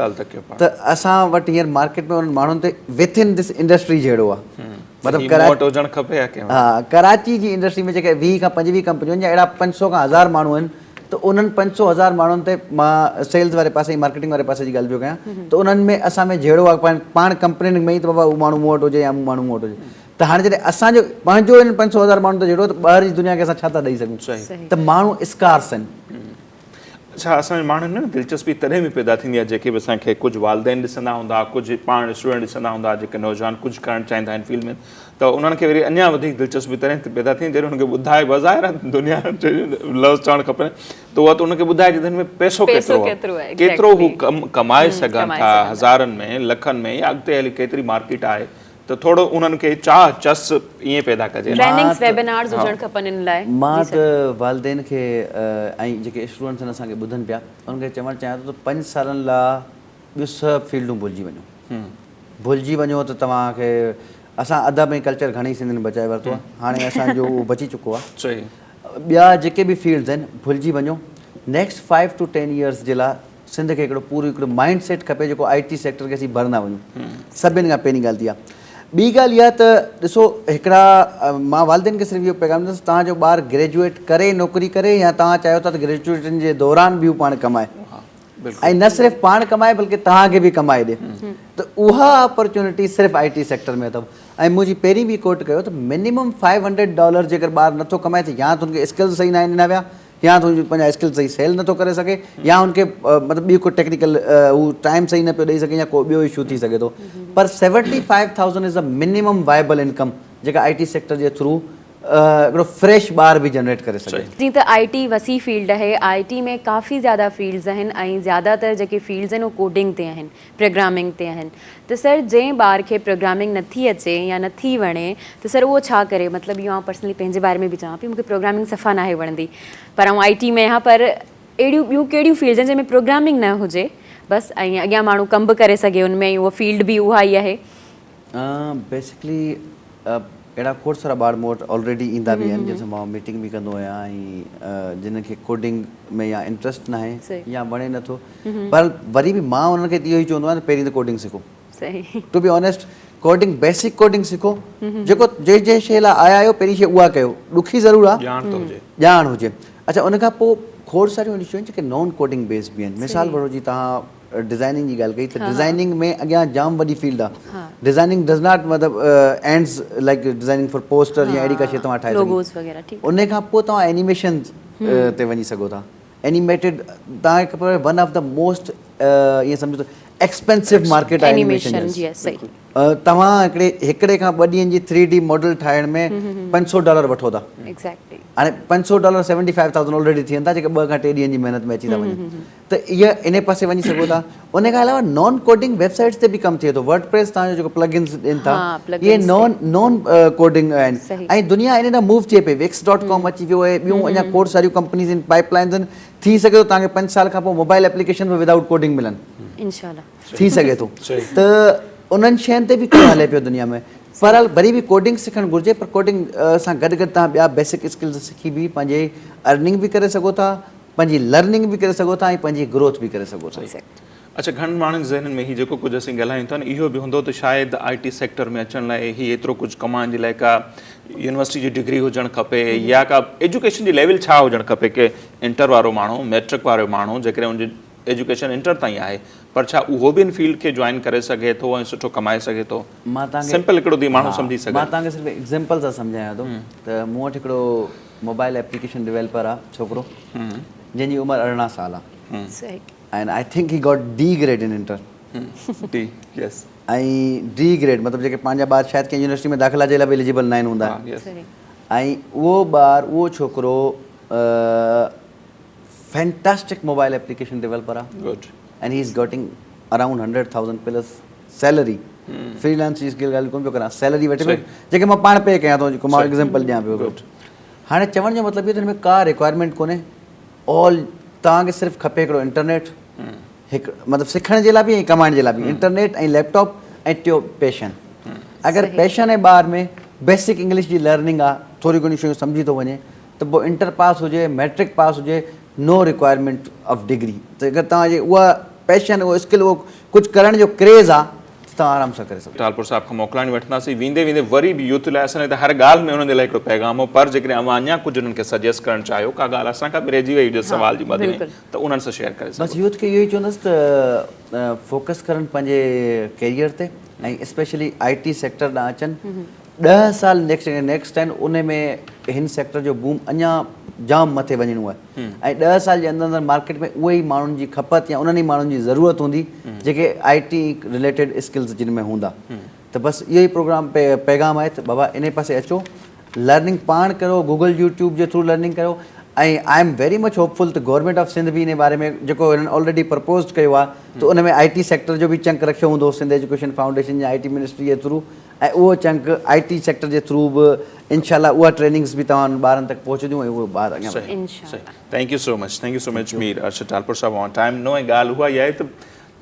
त असां वटि हींअर मार्केट में उन्हनि माण्हुनि ते विथ इन दिस इंडस्ट्री जहिड़ो आहे। मतिलबु हा, कराची जी इंडस्ट्री में जेके 20 खां 25 कंपनियूं आहिनि या अहिड़ा 500 खां 1000 माण्हू आहिनि त उन्हनि 500-1000 माण्हुनि ते मां सेल्स वारे पासे ऐं मार्केटिंग वारे पासे जी ॻाल्हि पियो कयां त उन्हनि में असां में जहिड़ो आहे पाण कंपनी में ई त बाबा उहो माण्हू मूं वटि हुजे या मूं माण्हू मूं वटि हुजे। त हाणे जॾहिं असांजो पंहिंजो इन 500-1000 माण्हुनि ते जहिड़ो त ॿाहिरि जी दुनिया खे असां छा था ॾेई सघूं? त माण्हू स्कार्स आहिनि। छा असांजे माण्हुनि में दिलचस्पी तॾहिं बि पैदा थींदी आहे जेके बि असांखे कुझु वालदेन ॾिसंदा हूंदा, कुझु पाण स्टूडेंट ॾिसंदा हूंदा जेके नौजवान कुझु करणु चाहींदा आहिनि फील्ड में, त उन्हनि खे वरी अञा वधीक दिलचस्पी तॾहिं पैदा थींदी जॾहिं हुनखे ॿुधाए बज़ाहिर दुनिया लफ़्ज़ चवणु खपे त उहा त उनखे ॿुधाए जिन में पैसो केतिरो आहे, केतिरो हू कमाए सघनि था, हज़ारनि में लखनि में, या अॻिते हली केतिरी मार्केट आहे, त थोरो उन्हनि खे चाह चस ईअं पैदा कजे। ट्रेनिंग्स वेबिनार्स हुजणु खपनि इन लाइ। मां त वालदेन खे ऐं जेके स्टूडेंट्स आहिनि असांखे ॿुधनि पिया उन्हनि खे चवणु चाहियां थो त 5 सालनि लाइ ॿियूं सभु फील्डूं भुलिजी वञो त तव्हांखे असां अदब ऐं कल्चर घणेई सिंधियुनि बचाए वरितो आहे, हाणे असांजो उहो बची चुको आहे। ॿिया जेके बि फील्ड्स आहिनि भुलिजी वञो। नेक्स्ट 5 to 10 years जे लाइ सिंध खे हिकिड़ो माइंड सेट खपे जेको IT सेक्टर खे असीं भरंदा वञूं। सभिनि खां पहिरीं ॻाल्हि इहा। ॿी ॻाल्हि इहा त ॾिसो हिकिड़ा मां वालदेन खे सिर्फ़ु इहो पैगाम ॾींदुसि तव्हांजो ॿारु ग्रेजुएट करे नौकिरी करे या तव्हां चाहियो था त ग्रेजुएशन जे दौरान बि पाण कमाए ऐं न सिर्फ़ु पाण कमाए बल्कि तव्हांखे बि कमाए ॾिए, त उहा अपॉर्चुनिटी सिर्फ़ु IT सेक्टर में अथव। ऐं मुंहिंजी पहिरीं बि कोट कयो त मिनिमम $500 जेकर ॿारु नथो कमाए त या त हुनखे स्किल्स सही न आहिनि ॾिना विया, या त हुनजी पंहिंजा स्किल सही सेल नथो करे सघे, या हुनखे मतिलबु ॿियो को टेक्निकल हू टाइम सही न पियो ॾेई सघे या को ॿियो इशू थी सघे थो। पर 75,000 is a minimum viable income जेका IT सेक्टर जे थ्रू हिकिड़ो फ्रेश ॿार बि जनरेट करे सघे। जीअं त IT वसी फील्ड आहे, IT में काफ़ी ज़्यादा फील्ड्स आहिनि ऐं ज़्यादातर जेके फील्ड्स आहिनि उहे कोडिंग ते आहिनि, प्रोग्रामिंग ते आहिनि। त सर जंहिं ॿार खे प्रोग्रामिंग नथी अचे या नथी वणे त सर उहो छा करे? मतिलबु इहो आउं पर्सनली पंहिंजे बारे में बि चवां पई, मूंखे प्रोग्रामिंग सफ़ा नाहे वणंदी, पर आउं IT में आहियां, पर अहिड़ियूं ॿियूं कहिड़ियूं फील्ड्स आहिनि जंहिंमें प्रोग्रामिंग न हुजे बसि ऐं अॻियां माण्हू कमु बि करे सघे उनमें, उहा फील्ड बि उहा ई आहे? बेसिकली अहिड़ा खोड़ सारा ॿार मूं वटि ऑलरेडी ईंदा बि आहिनि जंहिंसां मां मीटिंग बि कंदो आहियां ऐं जिन खे कोडिंग में या इंट्रस्ट न आहे या वणे नथो, पर वरी बि मां उन्हनि खे इहो ई चवंदो आहियां त पहिरीं त कोडिंग सिखो। To be honest coding basic coding सिखो, जेको जंहिं शइ लाइ आया आहियो पहिरीं शइ उहा कयो, ॾुखी ज़रूरु आहे, ॼाण हुजे। अच्छा उनखां पोइ खोड़ सारियूं अहिड़ियूं शयूं जेके नॉन कोडिंग बेस्ड बि आहिनि। मिसाल वठो जी तव्हां डिज़ाइनिंग जी ॻाल्हि कई त डिज़ाइनिंग में अॻियां जाम वॾी फील्ड आहे। डिज़ाइनिंग डज़ नॉट मतिलबु ends like designing for poster या अहिड़ी का शइ तव्हां ठाहे सघो। उन खां पोइ तव्हां एनिमेशन ते वञी सघो था। एनिमेटेड तव्हांखे ख़बर आहे वन ऑफ द मोस्ट ईअं सम्झो त एक्सपेंसिव मार्केट आहे एनिमेशन। तव्हां हिकिड़े खां 2 ॾींहंनि जी 3D मॉडल ठाहिण में $500 वठो था। हाणे $500 75,000 ऑलरेडी थियनि था जेके 2 खां 3 ॾींहंनि जी महिनत में अची था वञनि, त इहा इन पासे वञी सघो था। उन खां अलावा नॉन कोडिंग वेबसाइट्स ते बि कमु थिए थो। वर्डप्रेस तव्हांजो जेको प्लगइन्स ॾियनि था इहे नॉन कोडिंग आहिनि ऐं दुनिया इन ॾांहुं मूव थिए पई। Wix.com अची वियो आहे, ॿियूं अञा खोड़ सारियूं कंपनीज़ आहिनि, पाइपलाइन्स आहिनि। थी सघे थो तव्हांखे 5 साल खां पोइ मोबाइल एप्लीकेशन बि विदाउट कोडिंग मिलनि, इंशाल्लाह थी सघे थो। त उन्हनि शयुनि ते बि कमु हले पियो दुनिया में। बहरहाल वरी बि कोडिंग सिखणु घुरिजे, पर कोडिंग सां गॾु गॾु तव्हां ॿिया बेसिक स्किल्स सिखी बि पंहिंजे अर्निंग बि करे सघो था, पंहिंजी लर्निंग बि करे सघो था ऐं पंहिंजी ग्रोथ बि करे सघो था। अच्छा घणनि माण्हुनि ज़हननि में ही जेको कुझु असीं ॻाल्हायूं था न इहो बि हूंदो त शायदि IT सेक्टर में अचण लाइ ही एतिरो कुझु कमाइण जे लाइ का यूनिवर्सिटी जी डिग्री हुजणु खपे या का एजुकेशन जी लेवल छा हुजणु खपे कि इंटर वारो माण्हू, मैट्रिक वारो माण्हू जेकॾहिं हुनजी एजुकेशन इंटर ताईं आहे, पर छा उहो बि इन फील्ड खे जॉइन करे सघे थो ऐं सुठो कमाए सघे थो? मां तव्हांखे सिंपल हिकिड़ो ॾींहुं माण्हू सम्झी सघे। मां तव्हांखे सिर्फ़ु एग्ज़ाम्पल सां सम्झायां थो त मूं वटि हिकिड़ो मोबाइल एप्लीकेशन डेवलपर आहे छोकिरो जंहिंजी उमिरि 18 साल आहे and I think he got D grade इन इंटर। ऐं D grade मतिलबु जेके पंहिंजा ॿार शायदि कंहिं यूनिवर्सिटी में दाख़िला जे लाइ बि एलिजिबल न आहिनि हूंदा। ऐं उहो छोकिरो फैंटास्टिक मोबाइल एप्लीकेशन डेवलपर आहे and he is getting around 100,000 plus salary. Freelance जी ॻाल्हि कोन पियो करां, सैलरी वठी पियो जेके मां पाण पे कयां थो, जेको मां एग्ज़ाम्पल ॾियां पियो। हाणे चवण जो मतिलबु इहो त हिन में का रिक्वायरमेंट कोन्हे, ऑल तव्हांखे सिर्फ़ु खपे हिकिड़ो इंटरनेट, हिकु मतिलबु सिखण जे लाइ बि ऐं कमाइण जे लाइ बि इंटरनेट ऐं लैपटॉप ऐं टियों पैशन। अगरि पैशन आहे ॿार में, बेसिक इंग्लिश जी लर्निंग आहे, थोरी घणी शयूं सम्झी थो वञे त पोइ इंटर पास हुजे, मैट्रिक पास हुजे, नो रिक्वायरमेंट ऑफ डिग्री। त अगरि तव्हांजे उहा पैशन, उहो स्किल, उहो कुझु करण जो क्रेज़ आहे त तव्हां आराम सां करे सघो। टालपुर साहिब खां मोकिलाइण वठंदासीं। वेंदे वेंदे वरी बि यूथ लाइ असां हर ॻाल्हि में हुननि जे लाइ हिकिड़ो पैगाम हो, पर जेकॾहिं अञा कुझु हुननि खे सजेस्ट करणु चाहियो, का ॻाल्हि असांखां बि रहिजी वई सवाल जी मद में, त उन्हनि सां शेयर करे सघो। बसि यूथ खे इहो ई चवंदुसि त फोकस करनि पंहिंजे कैरियर ते ऐं स्पेशली IT सेक्टर ॾांहुं अचनि। 10 साल नेक्स्ट आहिनि, उन में हिन सेक्टर जो बूम अञा जाम मथे वञिणो आहे ऐं 10 साल जे अंदरि अंदरि मार्केट में उहे ई माण्हुनि जी खपत या उन्हनि ई माण्हुनि जी ज़रूरत हूंदी जेके IT रिलेटेड स्किल्स जिन में हूंदा त बसि इहो ई प्रोग्राम पैगाम आहे त बाबा इन पासे अचो लर्निंग पाण करो गूगल यूट्यूब जे थ्रू लर्निंग कयो ऐं I am very much hopeful त गवर्नमेंट ऑफ सिंध बि इन बारे में जेको हिननि ऑलरेडी प्रपोज़ कयो आहे त उन में IT सेक्टर जो बि चंक रखियो हूंदो सिंध एजुकेशन फाउंडेशन या IT मिनिस्ट्री जे थ्रू ऐं उहो chunk IT sector J through बि इनशाला उहा ट्रेनिंग्स बि तव्हां ॿारनि तक पहुचंदियूं ऐं उहे ॿार अॻियां thank you so much Mir Arshad Talpur sahab on time no ऐं ॻाल्हि उहा ई आहे त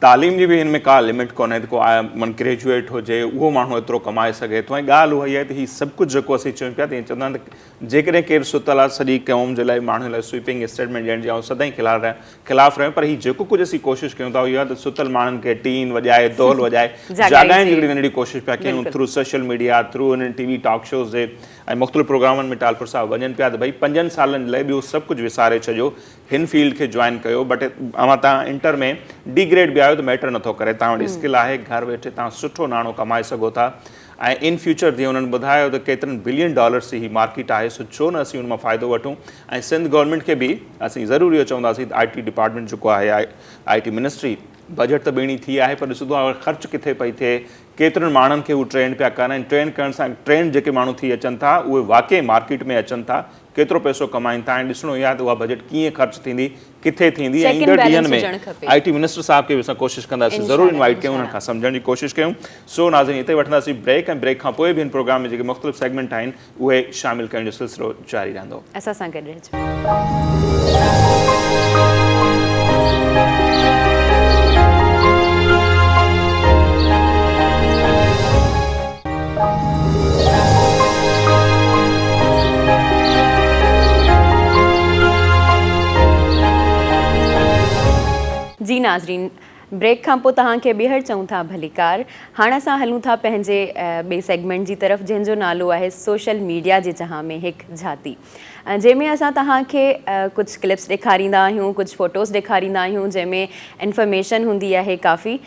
तालीम जी बि हिन में का लिमिट कोन्हे त को मन ग्रेजुएट हुजे उहो माण्हू एतिरो कमाए सघे थो ऐं ॻाल्हि उहा ई आहे त हीउ सभु कुझु जेको असीं चऊं पिया त ईअं चवंदा आहिनि त जेकॾहिं केरु सुतल आहे सॼी क़ौम जे लाइ माण्हुनि लाइ स्वीपिंग स्टेटमेंट ॾियण जी ऐं सदाईं ख़िलाफ़ु रहियो पर हीउ जेको कुझु असीं कोशिशि कयूं था इहो आहे त सुतल माण्हुनि खे टीन वॼाए दौल वॼाए जाॻाइण जी हिकिड़ी नंढड़ी कोशिशि पिया कयूं थ्रू सोशल मीडिया थ्रू हिननि TV टॉक शोज़ जे ऐं मुख़्तलिफ़ प्रोग्रामनि में टालपुर साहब वञनि पिया त भई 5 सालनि लाइ ॿियो सभु कुझु विसारे छॾियो हिन फील्ड खे जॉइन कयो बट तव्हां इंटर में डिग्रेड बि आहियो त मैटर नथो करे तव्हां वटि स्किल आहे घर वेठे तव्हां सुठो नाणो कमाए सघो था ऐं इन फ्यूचर जीअं उन्हनि ॿुधायो त केतिरनि बिलियन डॉलर्स जी ही मार्केट आहे सो छो न असीं उन मां फ़ाइदो वठूं ऐं सिंध गवर्नमेंट खे बि असीं ज़रूरी चवंदासीं IT डिपार्टमेंट जेको आहे IT मिनिस्ट्री बजट त ॿीणी थी आहे पर ॾिसंदो आहे ख़र्चु किथे पई थिए केतिरनि माण्हुनि खे उहे ट्रेन पिया कनि ऐं ट्रेन करण सां ट्रेन जेके माण्हू थी अचनि था उहे वाक़ई मार्केट में अचनि था केतिरो पैसो कमाइनि था ऐं ॾिसणो ई आहे त उहा बजट कीअं ख़र्चु थींदी किथे थींदी ऐं ईंदड़ ॾींहंनि में IT मिनिस्टर साहब खे बि असां कोशिशि कंदासीं ज़रूरु इनवाइट कयूं उन्हनि खां सम्झण जी कोशिशि कयूं सो नाज़रीन हिते वठंदासीं ब्रेक ऐं ब्रेक खां पोइ बि हिन प्रोग्राम में जेके मुख़्तलिफ़ सेगमेंट आहिनि उहे शामिलु करण जो सिलसिलो जारी रहंदो असां सां गॾु रहिजो जी नाज़रीन ब्रेक खां पोइ तव्हांखे ॿीहर चऊं था भलीकार हाणे असां हलूं था पंहिंजे ॿिए सेगमेंट जी तरफ़ जंहिंजो नालो आहे सोशल मीडिया जे जहां में हिकु झाती जंहिंमें असां तव्हांखे कुझु क्लिप्स ॾेखारींदा आहियूं कुझु फ़ोटोज़ ॾेखारींदा आहियूं जंहिंमें इंफॉर्मेशन हूंदी आहे काफ़ी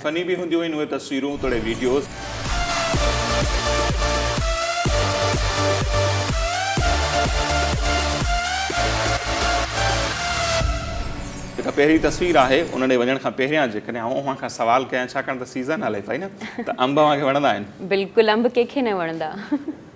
फनी बि हूंदियूं आहिनि उहे तस्वीरूं थोरे वीडियोज़ जेका पहिरीं तस्वीर आहे उन ॾे वञण खां पहिरियां जेकॾहिं अव्हां खां सवाल कयां छाकाणि त सीज़न हले पई न त अंब तव्हांखे वणंदा आहिनि बिल्कुलु अंब कंहिंखे न वणंदा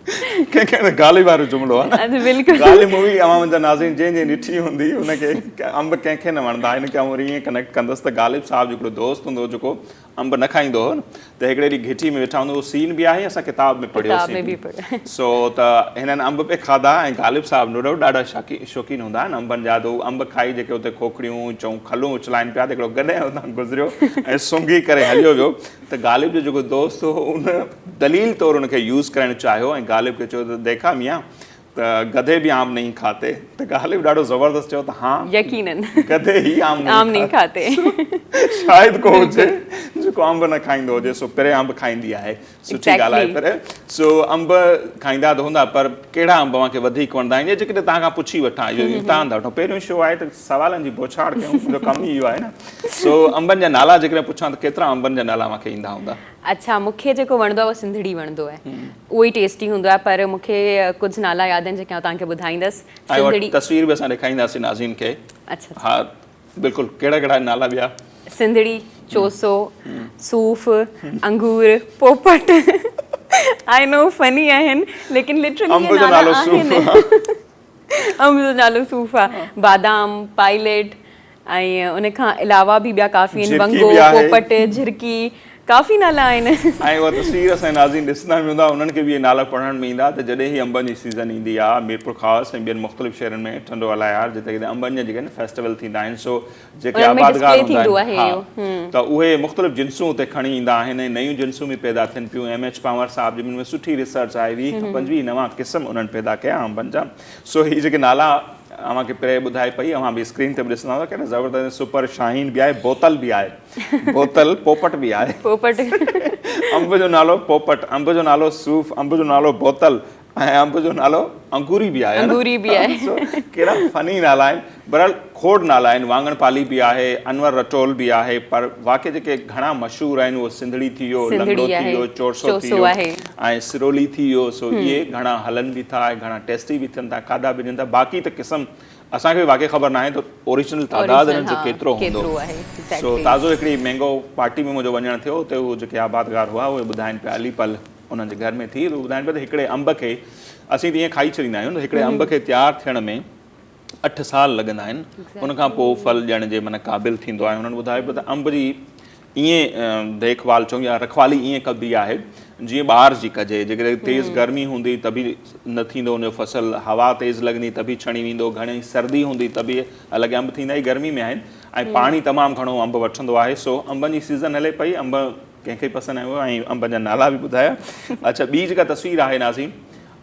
कंहिंखे त गाली वारो जुमिलो आहे न गाली मूवी अवां मुंहिंजा नाज़रीन जंहिं ॾिठी हूंदी उनखे अंब कंहिंखे न वणंदा हिन खे आउं ईअं कनेक्ट कंदुसि त ग़ालिब साहब जो हिकिड़ो दोस्त हूंदो जेको अंब न खाईंदो हो न त हिकिड़े ॾींहुं घिटी में वेठा हूंदो उहो सीन बि आहे असां किताब में पढ़ियोसीं सो त हिननि अंब पे खाधा ऐं ग़ालिब साहब नो डाउट ॾाढा शौक़ीन हूंदा आहिनि अंबनि जा त अंब खाई जेके हुते खोखड़ियूं चऊं खलूं उछलाइनि पिया त हिकिड़ो गॾे हुतां गुज़रियो ऐं सूंघी करे हलियो वियो त ग़ालिब जो जेको दोस्त हो उन दलील तौरु उनखे यूज़ करणु चाहियो ऐं ग़ालिब खे चयो त देखा मियां त गधे भी आम नहीं खाते त ग़ालिब ॾाढो ज़बरदस्त चयो त हाँ यकीनन गधे ही आम नहीं खाते शायदि को हुजे जेको अंब न खाईंदो हुजे सो पहिरें अंब खाईंदी आहे सुठी ॻाल्हि आहे पर सो अंब खाईंदा त हूंदा पर कहिड़ा अंब तव्हांखे वधीक वणंदा आहिनि जेकॾहिं तव्हां खां पुछी वठां इहो इम्तिहान था वठूं पहिरियों शो आहे त सवालनि जी बोछाड़ कयूं मुंहिंजो कमु ई इहो आहे न सो अंबनि जा नाला जेकॾहिं पुछां त केतिरा अंबनि जा नाला मूंखे ईंदा हूंदा अच्छा मूंखे जेको वणंदो आहे उहो सिंधड़ी वणंदो आहे उहो ई टेस्टी हूंदो आहे पर मूंखे कुझु नाला यादि आहिनि जेके आउं तव्हांखे ॿुधाईंदसि तस्वीर बि असां ॾेखारींदासीं नाज़रीन खे अच्छा हा बिल्कुलु कहिड़ा कहिड़ा नाला ॿिया सिंधड़ी चोसो सूफ़ अंगूर पोपट आई नो फनी आहिनि लेकिन लिटरली अंब जो नालो सूफ़ आहे बादाम पायलट ऐं उन खां अलावा बि ॿिया काफ़ी आहिनि बंगो पोपट झिरकी काफ़ी नाला आहिनि ऐं उहा तस्वीर असां नाज़रीन ॾिसंदा बि हूंदा उन्हनि खे बि इहे नाला पढ़ण में ईंदा त जॾहिं ही अंबनि जी सीज़न ईंदी आहे मीरपुर ख़ासि ऐं ॿियनि मुख़्तलिफ़ शहरनि में ठंडो अलायार जिते किथे अंबनि जा जेके आहिनि फेस्टिवल थींदा आहिनि सो जेके आबादगार हूंदा आहिनि त उहे मुख़्तलिफ़ जिन्सूं हुते खणी ईंदा आहिनि ऐं नयूं जिन्सूं बि पैदा थियनि पियूं MH पंवर साहिब जिन में सुठी रिसर्च आहे 20-25 नवां क़िस्म उन्हनि पैदा कया अंबनि जा सो हीअ जेके नाला अव्हांखे पहिरें ॿुधाए पई अव्हां बि स्क्रीन ते बि ॾिसंदा हुआ कहिड़ा ज़बरदस्त सुपर शाहीन बि आहे बोतल बि आहे बोतल पोपट बि आहे पोपट अंब जो नालो पोपट अंब जो नालो सूफ़ अंब जो नालो बोतल ऐं अंब जो नालो अंगूरी बि आहे, अंगूरी बि आहे। कहिड़ा फनी नाला आहिनि, बहरहाल खोड़ नाला आहिनि। वाङण पाली बि आहे, अनवर रटोल बि आहे, पर वाक़ई जेके घणा मशहूरु आहिनि उहो सिंधड़ी थी वियो, लंगड़ो थी वियो, चोरसो थी वियो ऐं सिरोली थी वियो। सो इहे घणा हलनि बि था ऐं घणा टेस्टी बि थियनि था, खाधा बि ॾियनि था। बाक़ी त क़िस्म असांखे बि वाक़ई ख़बर न आहे त ओरिजिनल तादाद हिननि जो केतिरो हूंदो। सो ताज़ो हिकिड़ी मैंगो पार्टी में मुंहिंजो वञणु थियो, उते उहे जेके आबादगार हुआ उहे ॿुधाइनि पिया अली पल उन्हनि जे घर में थी, ॿुधाइनि पिया त हिकिड़े अंब खे असीं त ईअं खाई छॾींदा आहियूं न, हिकिड़े अंब खे तयारु थियण में 8 साल लॻंदा आहिनि, उनखां पोइ फल ॾियण जे माना क़ाबिल थींदो आहे। उन्हनि ॿुधायो पियो त अंब जी ईअं देखभाल चऊं या रखवाली ईअं कबी आहे जीअं ॿार जी कजे। जेकॾहिं तेज़ गर्मी हूंदी त बि न थींदो उनजो फसल, हवा तेज़ लॻंदी त बि छणी वेंदो, घणी सर्दी हूंदी त बि अलॻि अंब थींदा ई गर्मी में आहिनि ऐं पाणी तमामु घणो अंब वठंदो आहे। सो अंबनि जी सीज़न हले पई, अंब कंहिंखे पसंदि आयो ऐं अंब जा नाला बि ॿुधाया। अच्छा, ॿी जेका तस्वीर आहे नाज़ीम,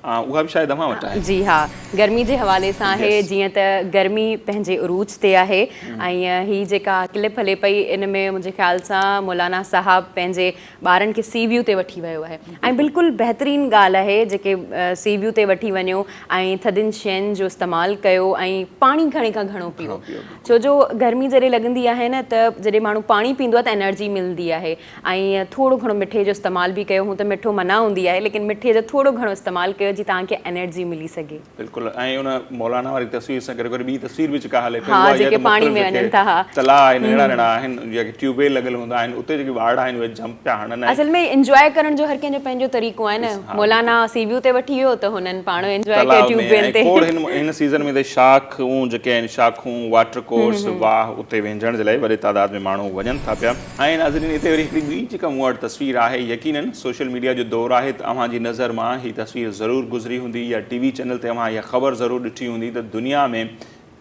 उहा बि शायदि तव्हां वटि आहे। जी हा, गर्मी जे हवाले सां आहे। जीअं त गर्मी पंहिंजे उरूज ते आहे ऐं हीअ जेका क्लिप हले पई इन में मुंहिंजे ख़्याल सां मौलाना साहब पंहिंजे ॿारनि खे सी व्यू ते वठी वियो आहे ऐं बिल्कुलु बहितरीनु ॻाल्हि आहे जेके सी व्यू ते वठी वञो ऐं थधियुनि शयुनि जो इस्तेमालु कयो ऐं पाणी घणे खां घणो पीओ। छो जो गर्मी जॾहिं लॻंदी आहे न त जॾहिं माण्हू पाणी पींदो आहे त एनर्जी मिलंदी आहे ऐं थोरो घणो मिठे जो इस्तेमालु बि कयो। हूं त मिठो मना हूंदी आहे, लेकिन मिठे जो थोरो घणो इस्तेमालु कयो जी तव्हांखे एनर्जी मिली सघे। बिल्कुलु। ऐं उन मौलाना वारी तस्वीर सां गॾु ॿी तस्वीर बि जेका हले पई, जेके पाणी में वञनि था, तलाउ आहिनि, नंढा नंढा आहिनि, जेके ट्यूबवेल लॻल हूंदा आहिनि, उते जेके वाड़ आहिनि उहे जंप पिया हणनि। असल में एंजॉय करण जो हर कंहिंजो पंहिंजो तरीक़ो आहे न। मौलाना सी व्यू ते वठी वियो त हुननि पाण एंजॉय कयो ट्यूबवेल ते। हिन सीज़न में त शाखूं जेके आहिनि, शाखूं वाटर कोर्स, वाह, उते वेंझण जे लाइ वॾे तादाद में माण्हू वञनि था पिया। ऐं नाज़रीन, हिते वरी हिकिड़ी ॿी जेका मूं वटि तस्वीर आहे, यकीनन सोशल मीडिया जो दौरु आहे, तव्हांजी नज़र मां हीअ तस्वीर ज़रूरु गुज़री हूंदी या टीवी चैनल ते तव्हां इहा ख़बर ज़रूरु ॾिठी हूंदी त दुनिया में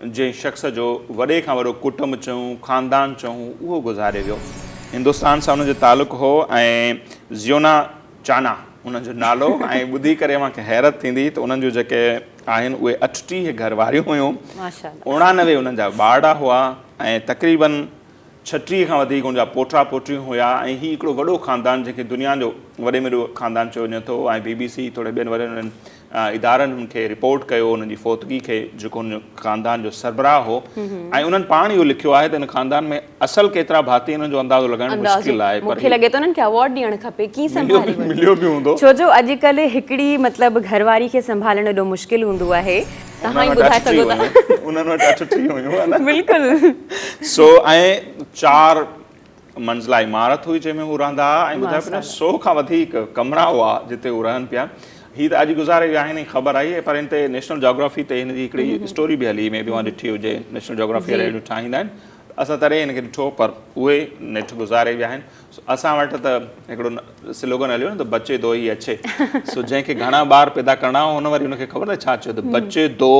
जंहिं शख़्स जो वॾे खां वॾो कुटुंब चऊं, ख़ानदान चऊं, उहो गुज़ारे वियो। हिंदुस्तान सां हुनजो तालुक़ु हो ऐं ज़ियोना चाना उन्हनि जो नालो। ऐं ॿुधी करे मूंखे हैरत थींदी त उन्हनि जो जेके आहिनि उहे 38 घर वारियूं हुयूं, 89 उन्हनि जा ॿार हुआ ऐं तक़रीबन 36 खां वधीक उनजा पोटा पोटियूं हुया। ऐं हीउ हिकिड़ो वॾो ख़ानदान जंहिंखे दुनिया जो वॾे में वॾो ख़ानदान चयो वञे थो। ऐं BBC थोरे ॿियनि वॾनि उन्हनि इदारनि हुननि खे रिपोर्ट कयो उन्हनि जी फ़ौतगी खे, जेको हुन ख़ानदान जो सरबराह हो। ऐं उन्हनि पाण इहो लिखियो आहे त हिन ख़ानदान में असल केतिरा भाती हुननि जो अंदाज़ो लॻाइणु मुश्किल आहे। मूंखे लॻे थो उन्हनि खे अवॉर्ड ॾियणु खपे, की मिलियो बि हूंदो, छो जो अॼुकल्ह हिकिड़ी मतिलबु घरवारी खे संभालणु एॾो मुश्किल हूंदो आहे। तव्हां ई ॿुधाए सघो था। उन्हनि वटि 38 हुयूं। बिल्कुलु। सो ऐं 4 मंज़िला इमारत हुई जंहिंमें हू रहंदा हुआ ऐं ॿुधायो पिया 100 खां वधीक कमरा हुआ जिते हू रहनि पिया। हीअ त अॼु गुज़ारे विया आहिनि, ख़बर आई, पर हिन ते नेशनल जोग्राफी ते हिन जी हिकिड़ी स्टोरी बि हली, में बि मां ॾिठी हुजे। नेशनल जोग्राफी वारा ठाहींदा आहिनि, असां तॾहिं हिनखे ॾिठो, पर उहे नेठि गुज़ारे विया आहिनि। असां वटि त हिकिड़ो स्लोगन हलियो न त बचे दो ही अच्छे। सो जंहिंखे घणा ॿार पैदा करणा हुन वरी हुनखे ख़बर न छा चयो त बचे दो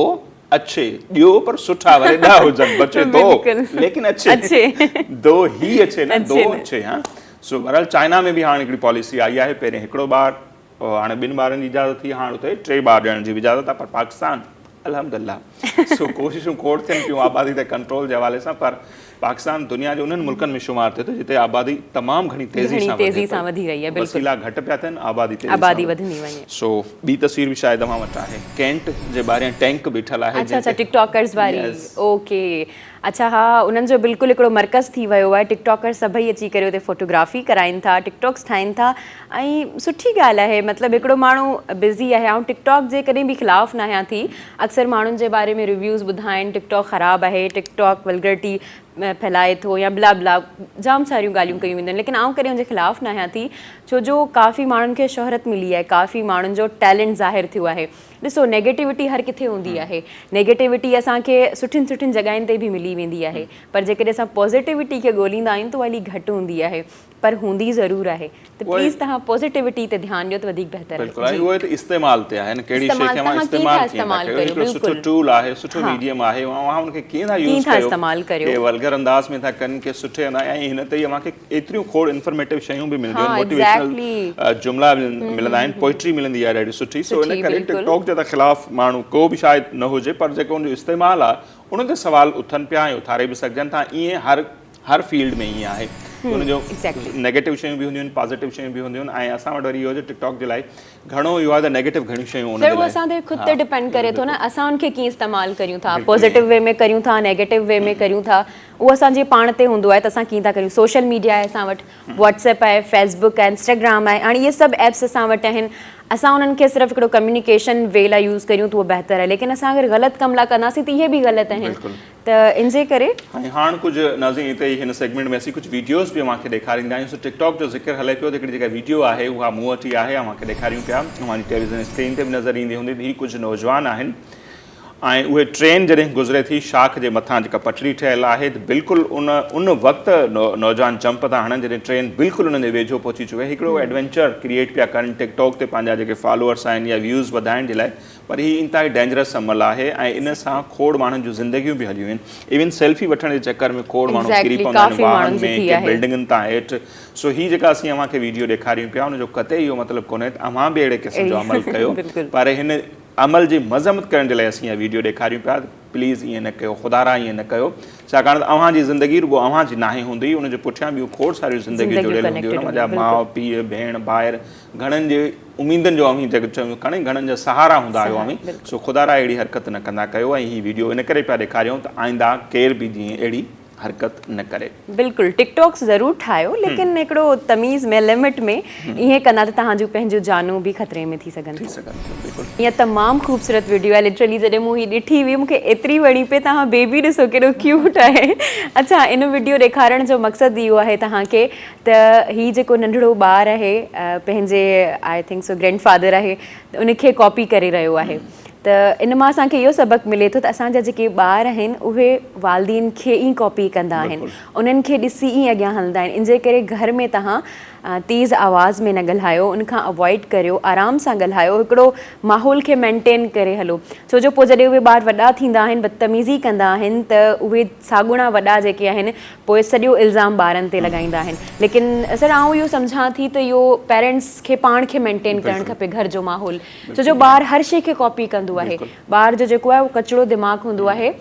अच्छे, ॾियो पर सुठा, वरी 10 हुजनि, बचे दो लेकिन अच्छे, दो ही अच्छे न, दो अच्छे। हाँ, सो बहरहाल चाइना में बि हाणे हिकिड़ी पॉलिसी आई आहे, पहिरें हिकिड़ो ॿार, हाणे 2 ॿारनि जी इजाज़त थी, हाणे उते 3 ॿार ॾियण जी बि इजाज़त आहे। पर पाकिस्तान अल्हम्दुलिल्लाह सो कोशिशूं खोड़ थियनि पियूं आबादी ते कंट्रोल जे हवाले सां, पर पाकिस्तान दुनिया जे उन्हनि मुल्कनि में शुमार थिए थो जिते आबादी तमामु घणी तेज़ी सां वधी रही आहे। वसीला घटि पिया थियनि, आबादी वधंदी वञे। सो ॿी तस्वीर बि शायदि तव्हां वटि आहे, कैंट जे ॿाहिरियां टैंक बीठल आहे। अच्छा, टिकटॉकर्स वारी। ओके, अच्छा, हा, उन्हनि जो बिल्कुलु हिकिड़ो मर्कज़ थी वियो आहे। टिकटॉकर सभई अची करे हुते फ़ोटोग्राफी कराइनि था, टिकटॉक्स ठाहिनि था ऐं सुठी ॻाल्हि आहे। मतिलबु हिकिड़ो माण्हू बिज़ी आहे। ऐं टिकटॉक जे कॾहिं बि ख़िलाफ़ु न आहियां थी। अक्सर माण्हुनि जे बारे में रिव्यूज़ ॿुधाइनि, टिकटॉक ख़राबु आहे, टिकटॉक वल्गरिटी फैलाए थो या बिला बिला जाम सारियूं ॻाल्हियूं कयूं वेंदियूं आहिनि, लेकिन आउं कॾहिं हुनजे ख़िलाफ़ु न आहियां थी। छो जो काफ़ी माण्हुनि खे शोहरत मिली आहे, काफ़ी माण्हुनि जो टैलेंट ज़ाहिर थियो आहे। ॾिसो, नेगेटिविटी हर किथे हूंदी आहे। नेगेटिविटी असांखे सुठियुनि सुठियुनि जॻहियुनि ते बि मिली वेंदी आहे, पर जेकॾहिं असां पॉज़िटिविटी खे ॻोल्हींदा आहियूं त उहा हली घटि हूंदी आहे, पर हूंदी ज़रूरु आहे। त प्लीज़ तव्हां पॉज़िटिविटी ते ध्यानु ॾियो त वधीक बहितर आहे। बिल्कुलु, उहो त इस्तेमाल ते आहे न, कहिड़ी शइ खे मां इस्तेमाल कयो, हिकिड़ो सुठो टूल आहे, सुठो मीडियम आहे, मां हुनखे कीअं था यूज़ कयो, के वल्गर अंदाज़ में था कनि, के सुठे अंदाज़। ऐं हिन ते मूंखे एतिरियूं खोड़ इंफॉर्मेटिव शयूं बि मिलंदियूं आहिनि, मोटिवेशनल जुमला मिलंदा आहिनि, पोइट्री मिलंदी आहे ॾाढी सुठी। सो इन करे टिकटॉक जे त ख़िलाफ़ु माण्हू को बि शायदि न हुजे, पर जेको हुनजो इस्तेमालु आहे उन ते सवाल उथनि पिया ऐं उथारे बि सघजनि था। ईअं हर फील्ड में ईअं आहे। हुनजो exactly. नेगेटिव शयूं बि हूंदियूं आहिनि, पॉज़िटिव शयूं बि हूंदियूं आहिनि, ऐं असां वटि वरी इहो टिकटॉक जे लाइ घणो इहो आहे त नेगेटिव घणियूं शयूं सर वो असां ते ख़ुदि ते डिपेंड करे थो न, असां उनखे कीअं इस्तेमालु करियूं था, पॉज़िटिव वे में करियूं था, नेगेटिव वे में करियूं था, उहो असांजे पाण ते हूंदो आहे त असां कीअं था करियूं. सोशल मीडिया आहे असां वटि, व्हाट्सएप आहे, फेसबुक आहे, इंस्टाग्राम आहे, हाणे इहे सभु एप्स असां वटि आहिनि. असां उन्हनि खे सिर्फ़ु हिकिड़ो कम्युनिकेशन वे लाइ यूज़ करियूं त उहो बहितर आहे, लेकिन असां अगरि ग़लति कम लाइ कंदासीं त इहे बि ग़लति आहिनि. त इन जे करे हाणे कुझु नाज़रीन हिते हिन सेगमेंट में असीं कुझु वीडियोज़ बि अव्हांखे ॾेखारींदा आहियूं. सो टिकटॉक जो ज़िक्र हले पियो त हिकिड़ी जेका वीडियो आहे उहा मूं वटि ई आहे, अव्हांखे ॾेखारियूं पिया, अव्हांजी टेलीविज़न स्क्रीन ते बि नज़र ईंदी हूंदी. ही कुझु नौजवान आहिनि ऐं उहे ट्रेन जॾहिं गुज़रे थी शाख जे मथां जेका पटड़ी ठहियलु आहे त बिल्कुलु उन वक़्तु नौजवान जंप था हणनि जॾहिं ट्रेन बिल्कुलु उन्हनि जे वेझो पहुची चुके. हिकिड़ो एडवेंचर क्रिएट पिया कनि टिकटॉक ते पंहिंजा जेके फॉलोअर्स आहिनि या व्यूज़ वधाइण जे लाइ, पर हीअ इंतिहाई डेंजरस अमल आहे ऐं इन सां खोड़ माण्हुनि जूं ज़िंदगियूं बि हलियूं आहिनि. इवन सेल्फी वठण जे चकर में खोड़ माण्हू किरी पवंदा आहिनि वाहन में, के बिल्डिंगुनि तां हेठि. सो हीअ जेका असीं अव्हांखे वीडियो ॾेखारियूं पिया उनजो कतई इहो मतिलबु कोन्हे त अव्हां बि अहिड़े क़िस्म जो अमल कयो, पर हिन अमल जी मज़म्मत करण जे लाइ असीं इहा वीडियो ॾेखारियूं पिया. प्लीज़ ईअं न कयो, ख़ुदारा ईअं न कयो, छाकाणि त अव्हांजी ज़िंदगी रुॻो अव्हांजी नाहे हूंदी, उनजे पुठियां ॿियूं खोड़ सारियूं ज़िंदगियूं जुड़ियल हूंदियूं आहिनि. मुंहिंजा माउ पीउ भेण भाइर घणनि जे उमीदनि जो अव्हीं जेको चयूं घणनि जा सहारा हूंदा आहियो अव्हीं. सो ख़ुदारा अहिड़ी हरकत न कंदा कयो. ऐं हीअ वीडियो इन करे पिया ॾेखारियूं त आईंदा केर बि जीअं अहिड़ी हरकत न करे. बिल्कुलु टिकटॉक्स ज़रूरु ठाहियो, लेकिन हिकिड़ो तमीज़ में लिमिट में ईअं कंदा त तव्हांजूं पंहिंजूं जानूं बि ख़तरे में थी सघनि. ईअं तमामु ख़ूबसूरत वीडियो आहे. लिटरली जॾहिं मूं हीअ ॾिठी हुई मूंखे एतिरी वणी पे. तव्हां बेबी ॾिसो केॾो क्यूट आहे. अच्छा, इन वीडियो ॾेखारण जो मक़सदु इहो आहे तव्हांखे त हीअ जेको नंढिड़ो ॿारु आहे पंहिंजे आई थिंक सो ग्रैंडफादर आहे, उनखे कॉपी करे रहियो आहे. त इन मां असांखे इहो सबक़ु मिले थो त असांजा जेके ॿार आहिनि उहे वालदीन खे ई कॉपी कंदा आहिनि, उन्हनि खे ॾिसी ई अॻियां हलंदा आहिनि. इन जे करे घर में तव्हां तेज़ आवाज़ में न ॻाल्हायो, उनखां अवॉइड करियो, आराम सां ॻाल्हायो, हिकिड़ो माहौल खे मेंटेन करे हलो. छो जो पोइ जॾहिं उहे ॿार वॾा थींदा आहिनि, बदतमीज़ी कंदा आहिनि, त उहे साॻुणा वॾा जेके आहिनि पोइ सॼो इल्ज़ाम ॿारनि ते लॻाईंदा आहिनि. लेकिन सर आउं इहो सम्झां थी त इहो पेरेंट्स खे पाण खे मेंटेन करणु खपे घर जो माहौल. छो जो ॿारु हर शइ खे कॉपी कंदो आहे. ॿार जो जेको आहे उहो कचिड़ो दिमाग़ हूंदो आहे,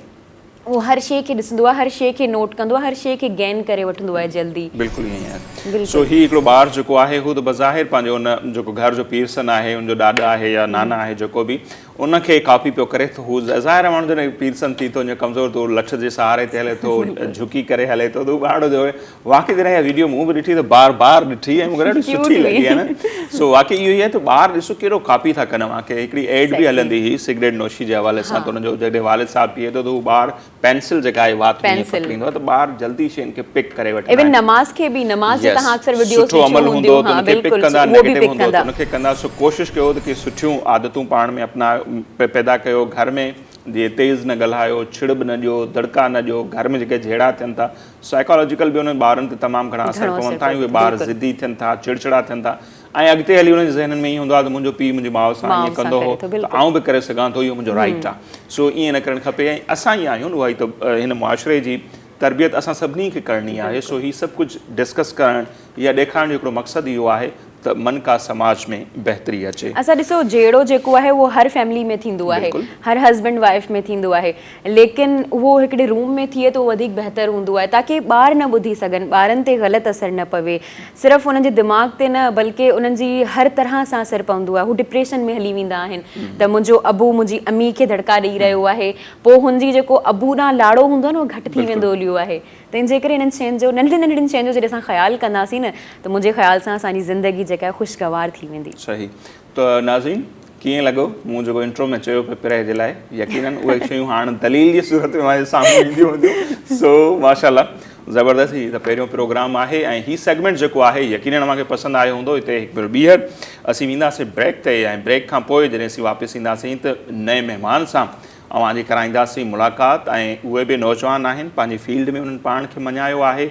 उहो हर शइ खे ॾिसंदो आहे, हर शइ खे नोट कंदो आहे, हर शइ खे गेन करे वठंदो आहे जल्दी. बिल्कुलु ईअं आहे. सो हीउ हिकिड़ो ॿारु जेको आहे हू त बज़ाहिर पंहिंजो उन जेको घर जो पीरसन आहे, उनजो ॾाॾा आहे या नाना आहे जेको बि, उनखे कॉपी पियो करे त हू ज़ाहिर माण्हू जॾहिं पीरसन थी थो, कमज़ोर थो, लठ जे सहारे ते हले थो, झुकी करे हले थो, त हू ॿारु जो वाक़ई जॾहिं इहा वीडियो मूं बि ॾिठी त बार बार ॾिठी ऐं मूंखे ॾाढी सुठी लॻी आहे न. सो वाक़ई इहो ई आहे त ॿारु ॾिसो कहिड़ो कॉपी था कनि. मूंखे हिकिड़ी एड बि हलंदी हुई सिगरेट नोशी जे हवाले सां, त हुनजो जॾहिं वालिद साहिबु पीए थो त हू ॿारु पेंसिल जेका आहे वात में पकड़ींदो आहे, त ॿारु जल्दी शयुनि खे पिक करे वठंदा आहिनि. नमाज़ खे बि, नमाज़ जो तव्हां अक्सर वीडियोस सुठो अमल हूंदो त उनखे पिक कंदा, नेगेटिव हूंदो त उनखे कंदा. सो कोशिशि कयो त की सुठियूं आदतूं पाण में अपना पैदा कयो. घर में जीअं तेज़ न ॻाल्हायो, छिड़ब न ॾियो, दड़का न ॾियो. घर में जेके झेड़ा थियनि था, साइकोलॉजिकल बि उन्हनि ॿारनि ते तमामु घणा असर पवनि था. उहे ॿार ज़िदी थियनि था, चिड़चिड़ा थियनि था, ऐं अॻिते हली हुननि जे ज़हननि में ईअं हूंदो आहे त मुंहिंजो पीउ मुंहिंजी माउ सां ईअं कंदो हो त आउं बि करे सघां थो, इहो मुंहिंजो राइट आहे. सो ईअं न करणु खपे. ऐं असां ई आहियूं उहा ई त हिन मुआशिरे जी तरबियत असां सभिनी खे करणी आहे. सो हीउ सभु कुझु डिस्कस करणु या ॾेखारण जो हिकिड़ो मक़सदु इहो आहे त मन का समाज में बहितरी अचे. असां ॾिसो जहिड़ो जेको आहे उहो हर फैमिली में थींदो आहे, हर हस्बैंड वाइफ में थींदो आहे, लेकिन उहो हिकिड़े रूम में थिए त वधीक बहितर हूंदो आहे ताकी ॿार न ॿुधी सघनि, ॿारनि ते ग़लति असरु न पवे. सिर्फ़ु उन्हनि जे दिमाग़ ते न बल्कि उन्हनि जी हर तरह सां असरु पवंदो आहे. हू डिप्रेशन में हली वेंदा आहिनि त मुंहिंजो अबू मुंहिंजी अम्मी खे धड़का ॾेई रहियो आहे, पोइ हुनजी जेको अबू ॾांहुं लाड़ो हूंदो आहे न उहो घटि थी वेंदो हलियो आहे. तंहिं जे करे इन्हनि शयुनि जो नंढिड़ियुनि शयुनि जो जॾहिं असां ख़्यालु कंदासीं न त मुंहिंजे ख़्याल सां असांजी ज़िंदगी जेका आहे ख़ुशगवार थी वेंदी. सही. त नाज़रीन कीअं लॻो मूं जेको इंट्रो में चयो पियो पिरह जे लाइ, यकीनन उहे शयूं हाणे दलील जी सूरत में मुंहिंजे साम्हूं ईंदियूं हूंदियूं. सो माशाल्लाह ज़बरदस्त. ही त पहिरियों प्रोग्राम आहे ऐं हीउ सेगमेंट जेको आहे यकीनन मूंखे पसंदि आयो हूंदो. हिते हिकु ॿीहर असीं वेंदासीं ब्रेक ते, ऐं ब्रेक खां पोइ जॾहिं असीं वापसि ईंदासीं त नए महिमान सां अव्हांजी कराईंदासीं मुलाक़ात. ऐं उहे बि नौजवान आहिनि, पंहिंजी फील्ड में उन्हनि पाण खे मञायो आहे,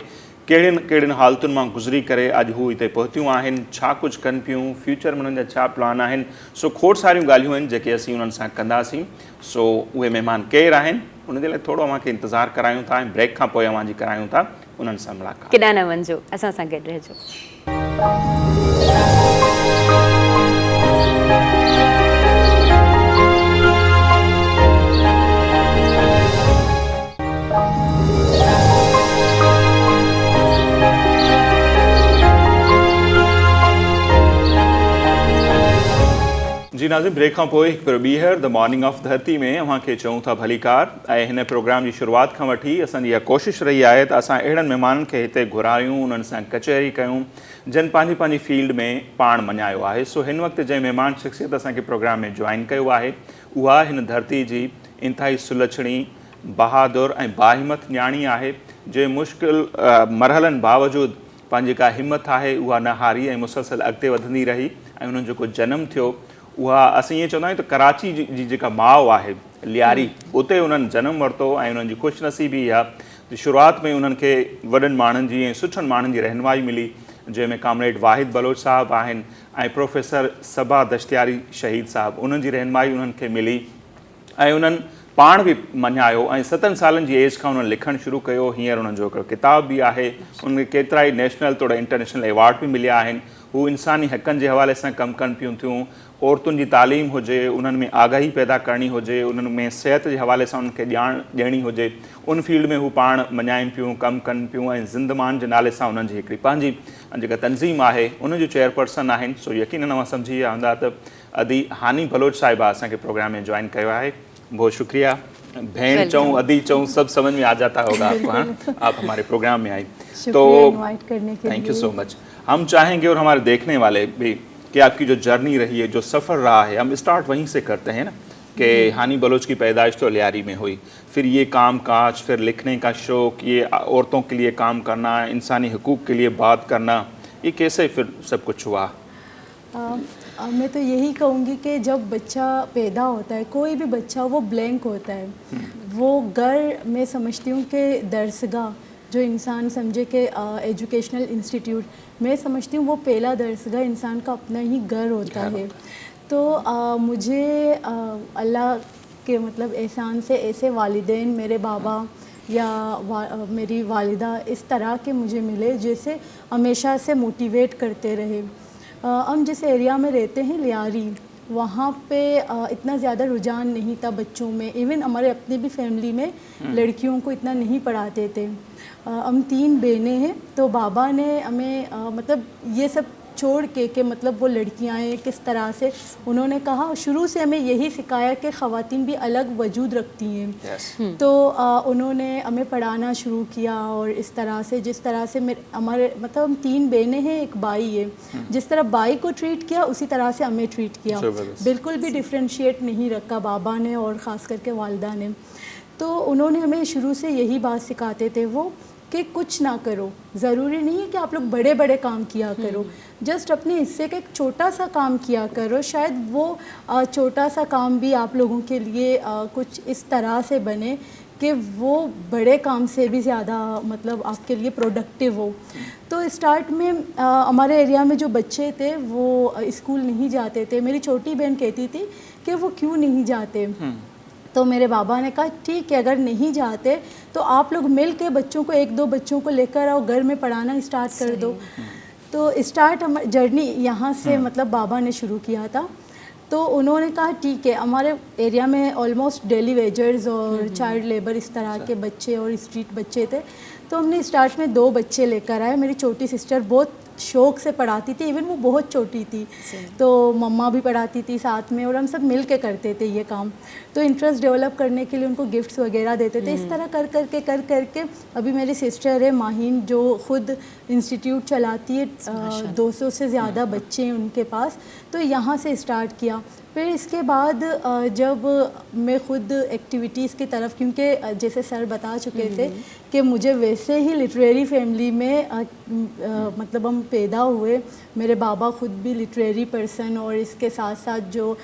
कहिड़ियुनि कहिड़ियुनि हालतुनि मां गुज़री करे अॼु हू हिते पहुतियूं आहिनि, छा कुझु कनि पियूं, फ्यूचर में उन्हनि जा छा प्लान आहिनि. सो खोड़ सारियूं ॻाल्हियूं आहिनि जेके असीं उन्हनि सां कंदासीं. सो उहे महिमान केरु आहिनि उनजे लाइ थोरो अव्हांखे इंतज़ारु करायूं था ऐं ब्रेक खां पोइ अव्हांजी करायूं था उन्हनि सां मुलाक़ात. केॾांहुं न वञिजो, असां सां गॾु रहिजो. नाज़रीन, ब्रेक खां पोइ हिकु भेरो ॿीहर द मॉर्निंग ऑफ धरती में अव्हांखे चऊं था भलीकार। ऐं हिन प्रोग्राम जी शुरूआत खां वठी असांजी इहा कोशिशि रही आहे त असां अहिड़नि महिमाननि खे हिते घुरायूं, उन्हनि सां कचहरी कयूं जिन पंहिंजी पंहिंजी फील्ड में पाण मञायो आहे। सो हिन वक़्तु जंहिं महिमान शख़्सियत असांखे प्रोग्राम में जॉइन कयो आहे उहा हिन धरती जी इंतिहाई सुलछणी, बहादुर ऐं बाहिमत न्याणी आहे, जे मुश्किल मरहलनि बावजूदि पंहिंजी का हिमत आहे उहा न हारी ऐं मुसलसल अॻिते वधंदी रही। ऐं उन्हनि जेको जनमु थियो उहा असीं ईअं चवंदा आहियूं त कराची जी जेका माउ आहे लियारी, उते उन्हनि जनमु वरितो ऐं उन्हनि जी ख़ुशनसीबी इहा त शुरूआति में उन्हनि खे वॾनि माण्हुनि जी ऐं सुठनि माण्हुनि जी रहनुमाई मिली, जंहिंमें कामरेड वाहिद बलोच साहब आहिनि ऐं प्रोफेसर सबा दश्तियारी शहीद साहब, उन्हनि जी रहनुमाई उन्हनि खे मिली ऐं उन्हनि पाण बि मञायो ऐं 7 सालनि जी एज खां उन्हनि लिखणु शुरू कयो। हींअर उन्हनि जो हिकिड़ो किताब बि आहे, उनखे केतिरा ई नेशनल तोड़े इंटरनेशनल एवॉर्ड बि मिलिया आहिनि। हू इंसानी हक़नि जे हवाले सां कमु कनि पियूं थियूं। औरतुनि जी तालीम हुजे, उन्हनि में आगाही पैदा करणी हुजे, उन्हनि में सिहत जे हवाले सां उन्हनि खे ॼाण ॾियणी हुजे, उन फील्ड में हू पाण मञाइनि पियूं, कमु कनि पियूं। ऐं ज़िंदमान जे नाले सां उन्हनि जी हिकिड़ी पंहिंजी जेका तंज़ीम आहे उन जो चेयरपर्सन आहिनि। सो यकीनन अव्हां सम्झी विया हूंदा त अदी हानी बलोच साहिबा असांखे प्रोग्राम में जॉइन कयो आहे। बहुत शुक्रिया। बहन चऊं, अदी चऊं, सब समझ में आ जाता होगा आपको। हाँ, आप हमारे प्रोग्राम में आई तो थैंक यू सो मच। हम चाहेंगे और हमारे देखने वाले भी कि आपकी जो जर्नी रही है, जो सफ़र रहा है, हम स्टार्ट वहीं से करते हैं ना कि हानी बलोच की पैदाइश तो लियारी में हुई, फिर ये काम काज, फिर लिखने का शौक़, ये औरतों के लिए काम करना, इंसानी हकूक़ के लिए बात करना, ये कैसे फिर सब कुछ हुआ? मैं तो यही कहूँगी कि जब बच्चा पैदा होता है, कोई भी बच्चा, वो ब्लैंक होता है। वो घर, मैं समझती हूँ कि दरसगाह जो इंसान समझे कि एजुकेशनल इंस्टीट्यूट, मैं समझती हूँ वो पहला दरसगाह इंसान का अपना ही घर होता है। तो मुझे अल्लाह के मतलब एहसान से ऐसे वालिदैन, मेरे बाबा या मेरी वालिदा इस तरह के मुझे मिले जैसे हमेशा से मोटिवेट करते रहे। हम जिस एरिया में रहते हैं लियारी, वहाँ पे इतना ज़्यादा रुझान नहीं था बच्चों में। इवन हमारे अपनी भी फैमिली में लड़कियों को इतना नहीं पढ़ाते थे। हम 3 बहनें हैं, तो बाबा ने हमें मतलब ये सब छोड़ के मतलब वो लड़कियां हैं किस तरह से, उन्होंने कहा शुरू से हमें यही सिखाया कि ख़वातीन भी अलग वजूद रखती हैं। तो उन्होंने हमें पढ़ाना शुरू किया और इस तरह से, जिस तरह से हमारे मतलब हम 3 बहनें हैं, एक भाई है, जिस तरह भाई को ट्रीट किया उसी तरह से हमें ट्रीट किया, बिल्कुल भी डिफ्रेंशिएट नहीं रखा बाबा ने और ख़ास करके वालिदा ने। तो उन्होंने हमें शुरू से यही बात सिखाते थे वो कि कुछ ना करो, ज़रूरी नहीं है कि आप लोग बड़े बड़े काम किया करो, जस्ट अपने हिस्से का एक छोटा सा काम किया करो, शायद वो छोटा सा काम भी आप लोगों के लिए कुछ इस तरह से बने कि वो बड़े काम से भी ज़्यादा मतलब आपके लिए प्रोडक्टिव हो। तो स्टार्ट में हमारे एरिया में जो बच्चे थे वो स्कूल नहीं जाते थे। मेरी छोटी बहन कहती थी कि वो क्यों नहीं जाते, तो मेरे बाबा ने कहा ठीक है, अगर नहीं जाते तो आप लोग मिल के बच्चों को 1-2 बच्चों को लेकर आओ, घर में पढ़ाना स्टार्ट कर दो। तो स्टार्ट हमारी जर्नी यहाँ से मतलब बाबा ने शुरू किया था। तो उन्होंने कहा ठीक है, हमारे एरिया में ऑलमोस्ट डेली वेजर्स और चाइल्ड लेबर इस तरह के बच्चे और स्ट्रीट बच्चे थे। तो हमने स्टार्ट में 2 बच्चे लेकर आए। मेरी छोटी सिस्टर बहुत शौक़ से पढ़ाती थी, इवन वो बहुत छोटी थी, तो मम्मा भी पढ़ाती थी साथ में और हम सब मिल के करते थे ये काम। तो इंटरेस्ट डेवलप करने के लिए उनको गिफ्ट्स वगैरह देते थे। इस तरह कर करके अभी मेरी सिस्टर है माहीन, जो ख़ुद इंस्टीट्यूट चलाती है, 200 से ज़्यादा बच्चे हैं उनके पास। तो यहाँ से स्टार्ट किया। फिर इसके बाद जब मैं ख़ुद एक्टिविटीज़ की तरफ, क्योंकि जैसे सर बता चुके थे कि मुझे वैसे ही लिटरेरी फैमिली में मतलब हम पैदा हुए। मेरे बाबा ख़ुद भी लिटरेरी पर्सन और इसके साथ साथ जो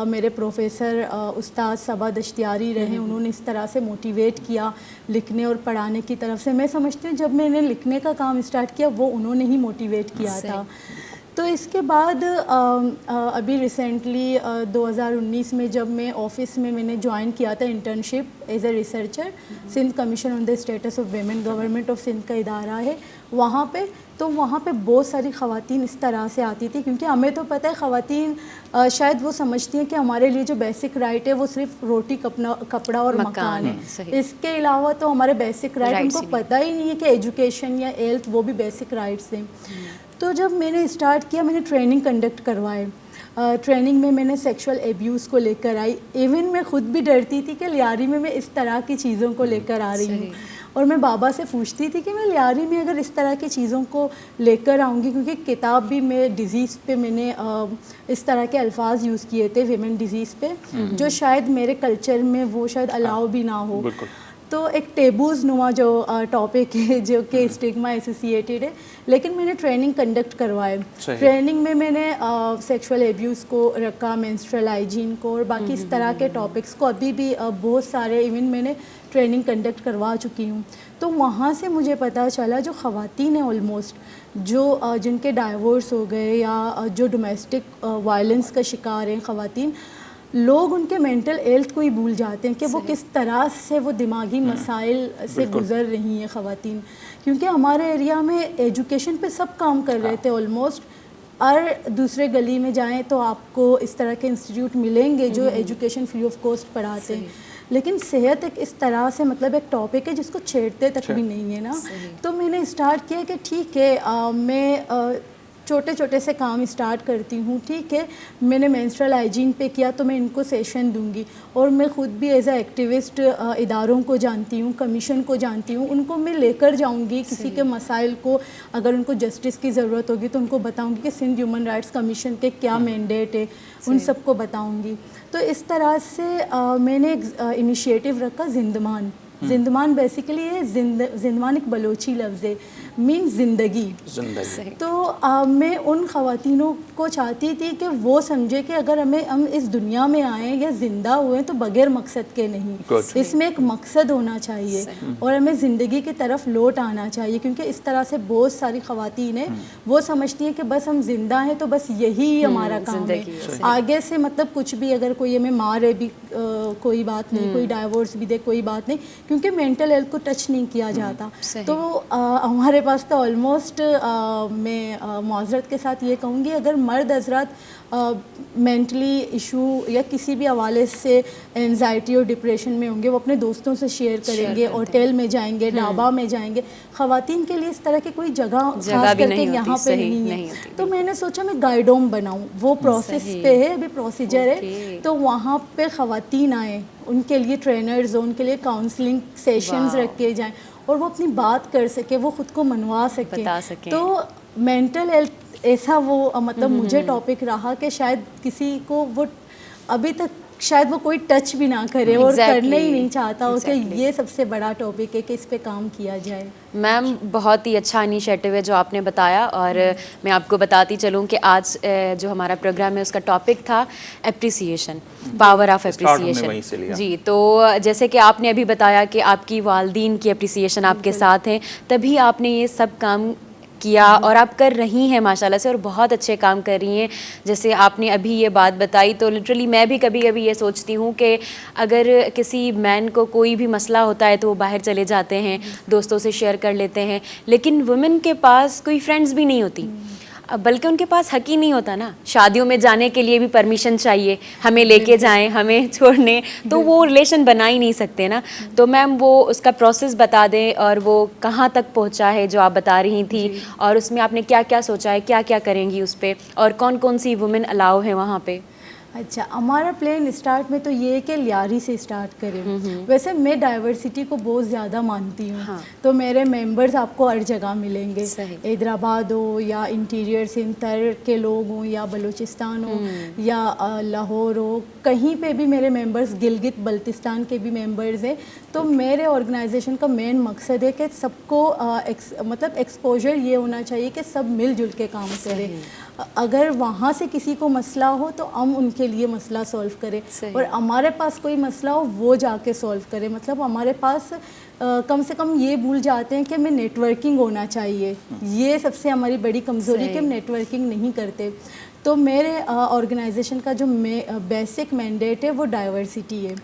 मेरे प्रोफेसर उस्ताद सबा दश्तियारी रहे, उन्होंने इस तरह से मोटिवेट किया लिखने और पढ़ाने की तरफ से। मैं समझती हूँ जब मैंने लिखने का काम स्टार्ट किया वो उन्होंने ही मोटिवेट किया था। तो इसके बाद अभी रिसेंटली 2019 में जब मैं ऑफिस में मैंने ज्वाइन किया था internship as a researcher, Sindh Commission on the Status of Women, Government of Sindh का इदारा है वहाँ पे। तो वहाँ पे बहुत सारी ख़वातीन इस तरह से आती थी, क्योंकि हमें तो पता है ख़वातीन शायद वो समझती हैं कि हमारे लिए जो बेसिक राइट है वो सिर्फ रोटी कपड़ा और मकान है। इसके अलावा तो हमारे बेसिक राइट उनको पता ही नहीं है कि एजुकेशन या हेल्थ वो भी बेसिक राइट्स हैं। तो जब मैंने स्टार्ट किया, मैंने ट्रेनिंग कंडक्ट करवाए ट्रेनिंग में मैंने सेक्सुअल एब्यूज़ को लेकर आई. इवन मैं खुद भी डरती थी कि लियारी में मैं इस तरह की चीज़ों को लेकर आ रही हूँ, और मैं बाबा से पूछती थी कि मैं लियारी में अगर इस तरह की चीज़ों को लेकर आऊँगी, क्योंकि किताब भी मैं डिज़ीज़ पे मैंने इस तरह के अल्फाज यूज़ किए थे विमेन डिज़ीज़ पे, जो शायद मेरे कल्चर में वो शायद अलाउ भी ना हो. तो एक टेबूज़ नुमा जो टॉपिक है जो कि स्टिग्मा एसोसिएटेड है, लेकिन मैंने ट्रेनिंग कंडक्ट करवाए. ट्रेनिंग में मैंने सेक्सुअल एब्यूज़ को रखा, मेंस्ट्रुअल हाइजीन को, और बाकी इस तरह के टॉपिक्स को अभी भी बहुत सारे इवन मैंने ट्रेनिंग कंडक्ट करवा चुकी हूँ. तो वहाँ से मुझे पता चला जो ख़वातीन हैं ऑलमोस्ट जो जिनके डाइवोर्स हो गए या जो डोमेस्टिक वायलेंस का शिकार हैं ख़वातीन, लोग उनके मेंटल हेल्थ को ही भूल जाते हैं कि वो किस तरह से वो दिमागी मसाइल से गुज़र रही हैं ख़वातीन. क्योंकि हमारे एरिया में एजुकेशन पे सब काम कर रहे थे ऑलमोस्ट, और दूसरे गली में जाएं तो आपको इस तरह के इंस्टीट्यूट मिलेंगे जो एजुकेशन फ्री ऑफ कॉस्ट पढ़ाते हैं, लेकिन सेहत एक इस तरह से मतलब एक टॉपिक है जिसको छेड़ते तक भी नहीं है ना. तो मैंने स्टार्ट किया कि ठीक है मैं छोटे छोटे से काम स्टार्ट करती हूँ. ठीक है, मैंने मेंस्ट्रुअल हाइजीन पे किया तो मैं इनको सेशन दूंगी, और मैं ख़ुद भी एज ए एक्टिविस्ट इदारों को जानती हूँ, कमीशन को जानती हूँ, उनको मैं लेकर जाऊँगी किसी के मसाइल को. अगर उनको जस्टिस की ज़रूरत होगी तो उनको बताऊँगी कि सिंध ह्यूमन राइट्स कमीशन के क्या मैंडेट है, उन सबको बताऊँगी. तो इस तरह से मैंने एक इनिशिएटिव रखा जिंदमान. जिंदमान बेसिकली है जिंदमान एक बलोची लफ्ज़ है, मीन ज़िंदगी. तो मैं उन ख़वातीनों को चाहती थी कि वो समझे कि अगर हम इस दुनिया में आए या ज़िंदा हुए तो बग़ैर मकसद के नहीं, इसमें एक मकसद होना चाहिए और हमें ज़िंदगी की तरफ लौट आना चाहिए. क्योंकि इस तरह से बहुत सारी ख़वातीन हैं वो समझती हैं कि बस हम ज़िंदा हैं तो बस यही हमारा काम है, आगे से मतलब कुछ भी अगर कोई हमें मारे भी कोई बात नहीं, कोई डाइवोर्स भी दे कोई बात नहीं, क्योंकि मेंटल हेल्थ को टच नहीं किया जाता. तो हमारे पास तो ऑलमोस्ट मैं माजरत के साथ ये कहूँगी, अगर मर्द हजरात मेंटली इशू या किसी भी हवाले से एंजाइटी और डिप्रेशन में होंगे, वो अपने दोस्तों से शेयर करेंगे, होटल में जाएंगे, ढाबा में जाएंगे. ख़वातीन के लिए इस तरह की कोई जगह खास करके यहाँ पे नहीं है. तो मैंने सोचा मैं गाइडोम बनाऊँ, वो प्रोसेस पे है, अभी प्रोसीजर है. तो वहाँ पे ख़वातीन आए, उनके लिए ट्रेनर्स हो, उनके लिए काउंसलिंग सेशंस रखे जाएँ और वो अपनी बात कर सके, वो ख़ुद को मनवा सके. तो मेंटल हेल्थ ऐसा वो मतलब मुझे टॉपिक रहा कि शायद किसी को वो अभी तक शायद वो कोई टच भी ना करे और करने ही नहीं चाहता हो कि ये सबसे बड़ा टॉपिक है कि इस पे काम किया जाए. मैम बहुत ही अच्छा इनिशिएटिव है जो आपने बताया, और मैं आपको बताती चलूँ कि आज जो हमारा प्रोग्राम है उसका टॉपिक था एप्रिसिएशन, पावर ऑफ एप्रिसिएशन. जी, तो जैसे कि आपने अभी बताया कि आपकी वालदीन की एप्रिसिएशन आपके साथ हैं, तभी आपने ये सब काम किया और आप कर रही हैं माशाल्लाह से, और बहुत अच्छे काम कर रही हैं. जैसे आपने अभी ये बात बताई तो लिटरली मैं भी कभी कभी ये सोचती हूँ कि अगर किसी मैन को कोई भी मसला होता है तो वो बाहर चले जाते हैं, दोस्तों से शेयर कर लेते हैं, लेकिन वुमेन के पास कोई फ्रेंड्स भी नहीं होती, बल्कि उनके पास हक ही नहीं होता ना. शादियों में जाने के लिए भी परमिशन चाहिए, हमें लेके जाएं, हमें छोड़ने, तो वो रिलेशन बना ही नहीं सकते ना. तो मैम वो उसका प्रोसेस बता दें और वो कहाँ तक पहुँचा है जो आप बता रही थी, और उसमें आपने क्या क्या सोचा है, क्या क्या करेंगी उस पर, और कौन कौन सी वुमेन अलाउ है वहाँ पे. अच्छा, हमारा प्लान स्टार्ट में तो ये है कि लियारी से स्टार्ट करें. वैसे मैं डाइवर्सिटी को बहुत ज़्यादा मानती हूँ. तो मेरे मेंबर्स आपको हर जगह मिलेंगे, हैदराबाद हो या इंटीरियर सिंध के लोग हों या बलूचिस्तान हो या लाहौर हो, कहीं पे भी मेरे मेंबर्स, गिलगित बल्तिस्तान के भी मेंबर्स हैं. तो मेरे ऑर्गेनाइजेशन का मेन मकसद है कि सबको मतलब एक्सपोजर ये होना चाहिए कि सब मिलजुल के काम करें. अगर वहाँ से किसी को मसला हो तो हम उनके लिए मसला सॉल्व करें, और हमारे पास कोई मसला हो वो जाके सॉल्व करें. मतलब हमारे पास कम से कम ये भूल जाते हैं कि हमें नेटवर्किंग होना चाहिए. ये सबसे हमारी बड़ी कमज़ोरी है कि हम नेटवर्किंग नहीं करते. तो मेरे ऑर्गेनाइजेशन का जो बेसिक मैंडेट है वो डाइवर्सिटी है.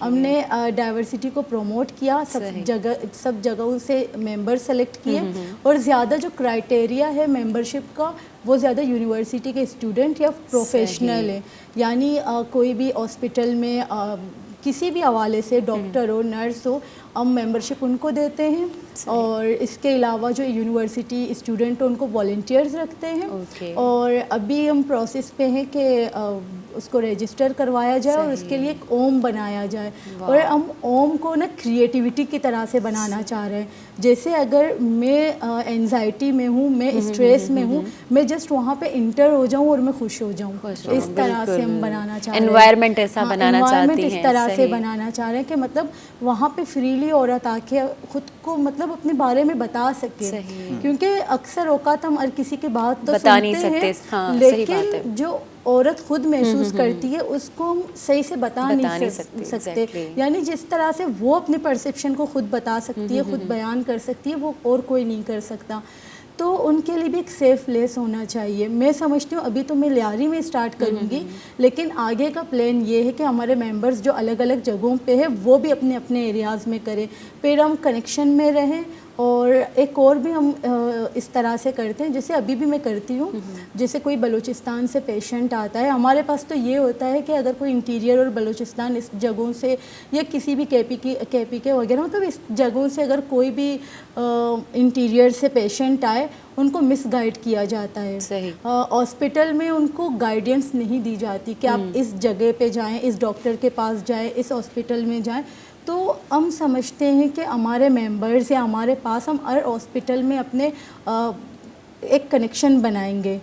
हमने डाइवर्सिटी को प्रमोट किया, सब जगहों से मेंबर सेलेक्ट किए, और ज़्यादा जो क्राइटेरिया है मेंबरशिप का वो ज़्यादा यूनिवर्सिटी के स्टूडेंट या प्रोफेशनल है. यानी कोई भी हॉस्पिटल में किसी भी हवाले से, डॉक्टर हो, नर्स हो, हम मेंबरशिप उनको देते हैं। और इसके अलावा जो यूनिवर्सिटी स्टूडेंट हो उनको वॉलंटियर्स रखते हैं। और अभी हम प्रोसेस पे हैं कि उसको रजिस्टर करवाया जाए और उसके लिए एक ओम बनाया जाए। और हम ओम को ना क्रिएटिविटी की तरह से बनाना चाह रहे हैं। जैसे अगर मैं एंजाइटी में हूँ, मैं स्ट्रेस में हूँ, मैं जस्ट वहाँ पे इंटर हो जाऊँ और मैं खुश हो जाऊँ, इस तरह से हम बनाना चाह रहे हैं। एनवायरनमेंट ऐसा बनाना चाहती हैं, इस तरह से बनाना चाह रहे हैं कि मतलब वहाँ पे फ्रीली औरत आके खुद को मतलब अपने बारे में बता सके। क्योंकि अक्सर औकात हम हर किसी की बात तो बता नहीं सुनते सकते, हैं, लेकिन जो औरत खुद महसूस करती है उसको हम सही से बता नहीं सकते। यानी जिस तरह से वो अपने परसेप्शन को खुद बता सकती है, खुद बयान कर सकती है, वो और कोई नहीं कर सकता। तो उनके लिए भी एक सेफ़ प्लेस होना चाहिए। मैं समझती हूँ अभी तो मैं लियारी में स्टार्ट करूँगी, लेकिन आगे का प्लान ये है कि हमारे मेंबर्स जो अलग अलग जगहों पे है वो भी अपने अपने एरियाज़ में करें, फिर हम कनेक्शन में रहें। और एक और भी हम इस तरह से करते हैं, जैसे अभी भी मैं करती हूँ। जैसे कोई बलूचिस्तान से पेशेंट आता है, हमारे पास तो ये होता है कि अगर कोई इंटीरियर और बलूचिस्तान इस जगहों से या किसी भी केपी के वगैरह मतलब इस जगहों से अगर कोई भी इंटीरियर से पेशेंट आए, उनको मिस गाइड किया जाता है। हॉस्पिटल में उनको गाइडेंस नहीं दी जाती कि आप इस जगह पे जाएं, इस डॉक्टर के पास जाएं, इस हॉस्पिटल में जाएं। तो हम समझते हैं कि हमारे मेंबर्स या हमारे पास हम हर हॉस्पिटल में अपने एक कनेक्शन बनाएंगे।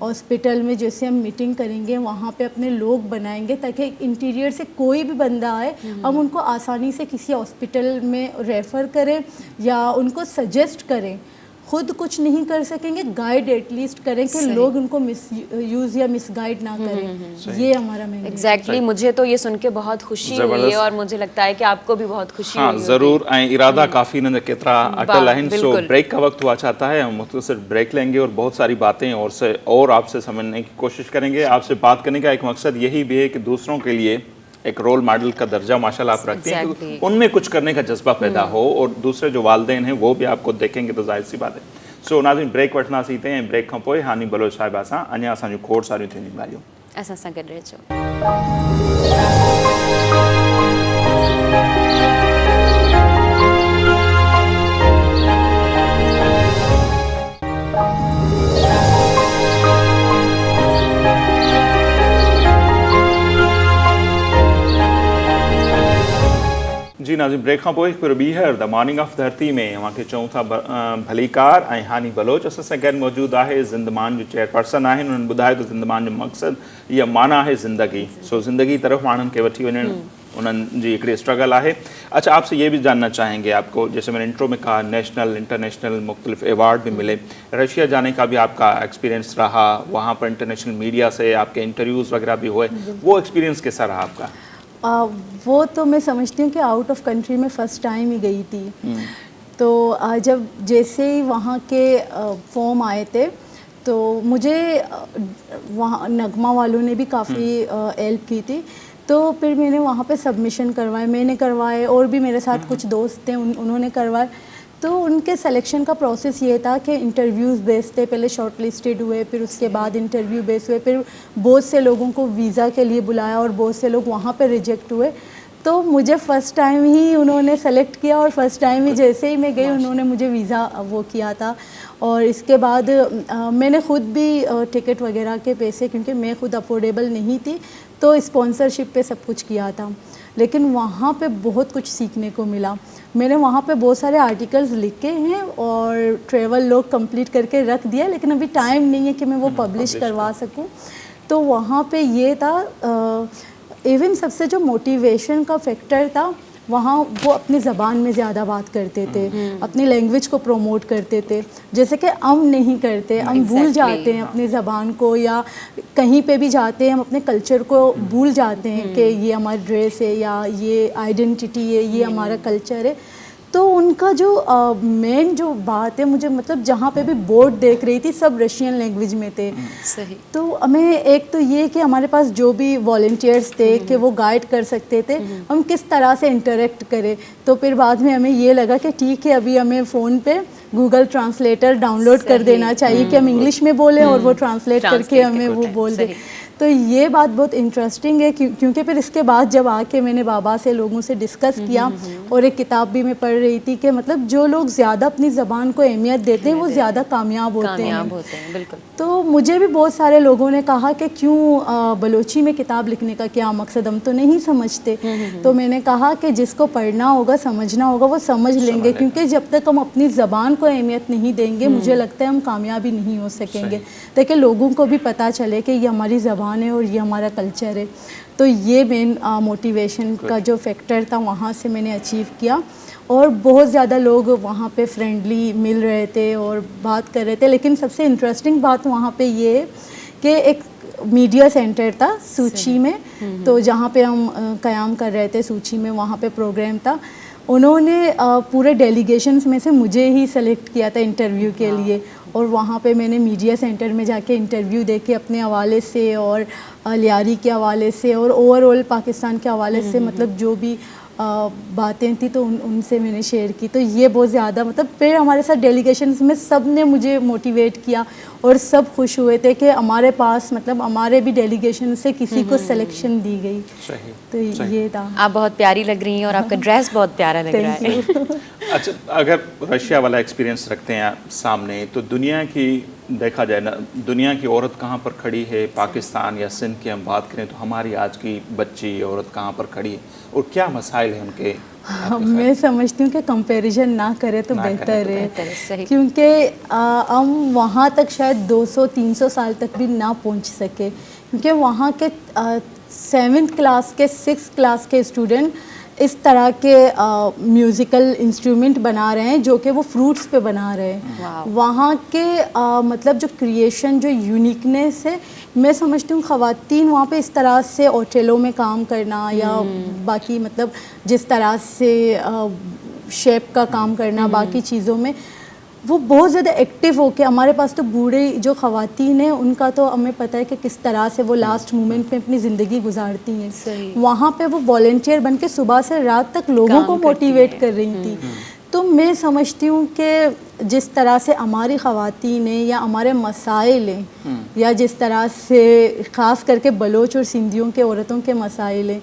हॉस्पिटल में जैसे हम मीटिंग करेंगे वहाँ पे अपने लोग बनाएंगे ताकि इंटीरियर से कोई भी बंदा आए हम उनको आसानी से किसी हॉस्पिटल में रेफ़र करें या उनको सजेस्ट करें। खुद कुछ नहीं कर सकेंगे, गाइड एटलीस्ट करें कि लोग उनको मिस यूज़ या मिस गाइड ना करें। ये हमारा मेन एग्जैक्टली। मुझे तो ये सुन के बहुत खुशी हुई है और मुझे लगता है कि आपको भी बहुत खुशी हुई होगी। ज़रूर। इरादा काफ़ी न केतरा अटल आहिन। सो ब्रेक का वक्त हुआ चाहता है, हम मुख्तसर ब्रेक लेंगे और बहुत सारी बातें और आपसे समझने की कोशिश करेंगे। आपसे बात करने का एक मकसद यही भी है कि दूसरों के लिए एक रोल मॉडल का दर्जा माशाल्लाह आप रखते हैं, तो उनमें कुछ करने का जज्बा पैदा हो और दूसरे जो वालिदैन हैं वो भी आपको देखेंगे तो जाहिर सी बात है। सो नाज़रीन, ब्रेक वठना सीते हैं। ब्रेक खां पोइ हानी बलोच साहिबा सां अञा असांजूं खोड़ सारियूं थींदियूं ॻाल्हियूं। असां सां गॾु रहिजो। जी नाज़रीन, ब्रेक खां पोइ फिर ॿीहर द मॉर्निंग ऑफ धरती में अव्हांखे चऊं था भलीकार ऐं हानी बलोच असां सां गॾु मौजूदु आहे। ज़िंदमान जो चेयरपर्सन आहिनि। उन्हनि ॿुधायो त ज़िंदमान जो मक़सदु इहा माना आहे ज़िंदगी। सो ज़िंदगी तरफ़ माण्हुनि खे वठी वञणु उन्हनि जी हिकिड़ी स्ट्रगल है। अच्छा, आपसे ये भी जानना चाहेंगे, आपको जैसे मैंने इंट्रो में कहा नेशनल इंटरनेशनल मुख्तलिफ अवार्ड भी मिले, रशिया जाने का भी आपका एक्सपीरियंस रहा, वहाँ पर इंटरनेशनल मीडिया से आपके इंटरव्यूज़ वगैरह भी हुए, वो एक्सपीरियंस कैसा रहा आपका? वो तो मैं समझती हूँ कि आउट ऑफ कंट्री में फ़र्स्ट टाइम ही गई थी। तो जब जैसे ही वहाँ के फॉर्म आए थे तो मुझे वहाँ नगमा वालों ने भी काफ़ी हेल्प की थी। तो फिर मैंने वहाँ पे सबमिशन करवाए, मैंने करवाए और भी मेरे साथ कुछ दोस्त थे उन्होंने करवाए। तो उनके सिलेक्शन का प्रोसेस ये था कि इंटरव्यूज़ बेस थे, पहले शॉर्ट लिस्टेड हुए, फिर उसके बाद इंटरव्यू बेस हुए, फिर बहुत से लोगों को वीज़ा के लिए बुलाया और बहुत से लोग वहाँ पे रिजेक्ट हुए। तो मुझे फ़र्स्ट टाइम ही उन्होंने सेलेक्ट किया और फ़र्स्ट टाइम ही जैसे ही मैं गई उन्होंने मुझे वीज़ा वो किया था। और इसके बाद मैंने ख़ुद भी टिकट वगैरह के पैसे, क्योंकि मैं ख़ुद अफोर्डेबल नहीं थी, तो स्पॉन्सरशिप पे सब कुछ किया था। लेकिन वहाँ पे बहुत कुछ सीखने को मिला। मैंने वहाँ पे बहुत सारे आर्टिकल्स लिखे हैं और ट्रैवल लॉग कंप्लीट करके रख दिया, लेकिन अभी टाइम नहीं है कि मैं वो पब्लिश करवा सकूँ। तो वहाँ पे ये था, इवन सबसे जो मोटिवेशन का फैक्टर था वहाँ, वो अपनी ज़बान में ज़्यादा बात करते थे, अपनी लैंग्वेज को प्रमोट करते थे, जैसे कि हम नहीं करते। हम भूल जाते हैं अपनी ज़बान को, या कहीं पे भी जाते हैं हम अपने कल्चर को भूल जाते हैं कि ये हमारी ड्रेस है या ये आइडेंटिटी है, ये हमारा कल्चर है। तो उनका जो मेन जो बात है, मुझे मतलब जहाँ पे भी बोर्ड देख रही थी सब रशियन लैंग्वेज में थे। सही। तो हमें एक तो ये कि हमारे पास जो भी वॉलंटियर्स थे कि वो गाइड कर सकते थे हम किस तरह से इंटरेक्ट करें। तो फिर बाद में हमें ये लगा कि ठीक है, अभी हमें फ़ोन पे गूगल ट्रांसलेटर डाउनलोड कर देना चाहिए कि हम इंग्लिश में बोलें और वो ट्रांसलेट करके हमें वो बोल दे। تو یہ بات بہت انٹرسٹنگ ہے کیونکہ پھر اس کے بعد جب آ کے میں نے بابا سے لوگوں سے ڈسکس کیا اور ایک کتاب بھی میں پڑھ رہی تھی کہ مطلب جو لوگ زیادہ اپنی زبان کو اہمیت دیتے ہیں وہ زیادہ کامیاب ہوتے ہیں. بالکل. تو مجھے بھی بہت سارے لوگوں نے کہا کہ کیوں بلوچی میں کتاب لکھنے کا کیا مقصد, ہم تو نہیں سمجھتے. تو میں نے کہا کہ جس کو پڑھنا ہوگا سمجھنا ہوگا وہ سمجھ لیں گے, کیونکہ جب تک ہم اپنی زبان کو اہمیت نہیں دیں گے مجھے لگتا ہے ہم کامیابی نہیں ہو سکیں گے, تاکہ لوگوں کو بھی پتہ چلے کہ یہ ہماری زبان ہے اور یہ ہمارا کلچر ہے. تو یہ مین موٹیویشن کا جو فیکٹر تھا وہاں سے میں نے اچیو کیا, اور بہت زیادہ لوگ وہاں پہ فرینڈلی مل رہے تھے اور بات کر رہے تھے. لیکن سب سے انٹرسٹنگ بات وہاں پہ یہ کہ ایک میڈیا سینٹر تھا سوچی میں, تو جہاں پہ ہم قیام کر رہے تھے سوچی میں, وہاں پہ پروگرام تھا. انہوں نے پورے ڈیلیگیشنز میں سے مجھے ہی سلیکٹ کیا تھا انٹرویو کے لیے, اور وہاں پہ میں نے میڈیا سینٹر میں جا کے انٹرویو دے کے اپنے حوالے سے اور لیاری کے حوالے سے اور اوور آل پاکستان کے حوالے سے مطلب جو بھی باتیں تھیں تو ان سے میں نے شیئر کی. تو یہ بہت زیادہ مطلب پھر ہمارے ساتھ ڈیلیگیشنز میں سب نے مجھے موٹیویٹ کیا اور سب خوش ہوئے تھے کہ ہمارے پاس مطلب ہمارے بھی ڈیلیگیشن سے کسی کو سلیکشن دی گئی. تو یہ تھا. آپ بہت پیاری لگ رہی ہیں اور آپ کا ڈریس بہت پیارا لگ رہا ہے. اچھا, اگر رشیا والا ایکسپیرینس رکھتے ہیں سامنے, تو دنیا کی دیکھا جائے نا, دنیا کی عورت کہاں پر کھڑی ہے, پاکستان یا سندھ کی ہم بات کریں تو ہماری آج کی بچی عورت کہاں پر کھڑی ہے اور کیا مسائل ہیں ان کے؟ میں سمجھتی ہوں کہ کمپیریزن نہ کرے تو بہتر ہے, کیونکہ ہم وہاں تک شاید 200-300 سال تک بھی نہ پہنچ سکے, کیونکہ وہاں کے 7th کلاس کے 6th کلاس کے اسٹوڈنٹ اس طرح کے میوزیکل انسٹرومنٹ بنا رہے ہیں جو کہ وہ فروٹس پہ بنا رہے ہیں. وہاں کے مطلب جو کریشن, جو یونیکنیس ہے, میں سمجھتی ہوں خواتین وہاں پہ اس طرح سے ہوٹلوں میں کام کرنا یا باقی مطلب جس طرح سے شیپ کا کام کرنا باقی چیزوں میں, وہ بہت زیادہ ایکٹیو ہو کے. ہمارے پاس تو بوڑھے جو خواتین ہیں ان کا تو ہمیں پتہ ہے کہ کس طرح سے وہ لاسٹ مومنٹ میں اپنی زندگی گزارتی ہیں. وہاں پہ وہ والنٹیئر بن کے صبح سے رات تک لوگوں کو موٹیویٹ کر رہی تھی. تو میں سمجھتی ہوں کہ جس طرح سے ہماری خواتین ہیں یا ہمارے مسائل ہیں یا جس طرح سے خاص کر کے بلوچ اور سندھیوں کے عورتوں کے مسائل ہیں,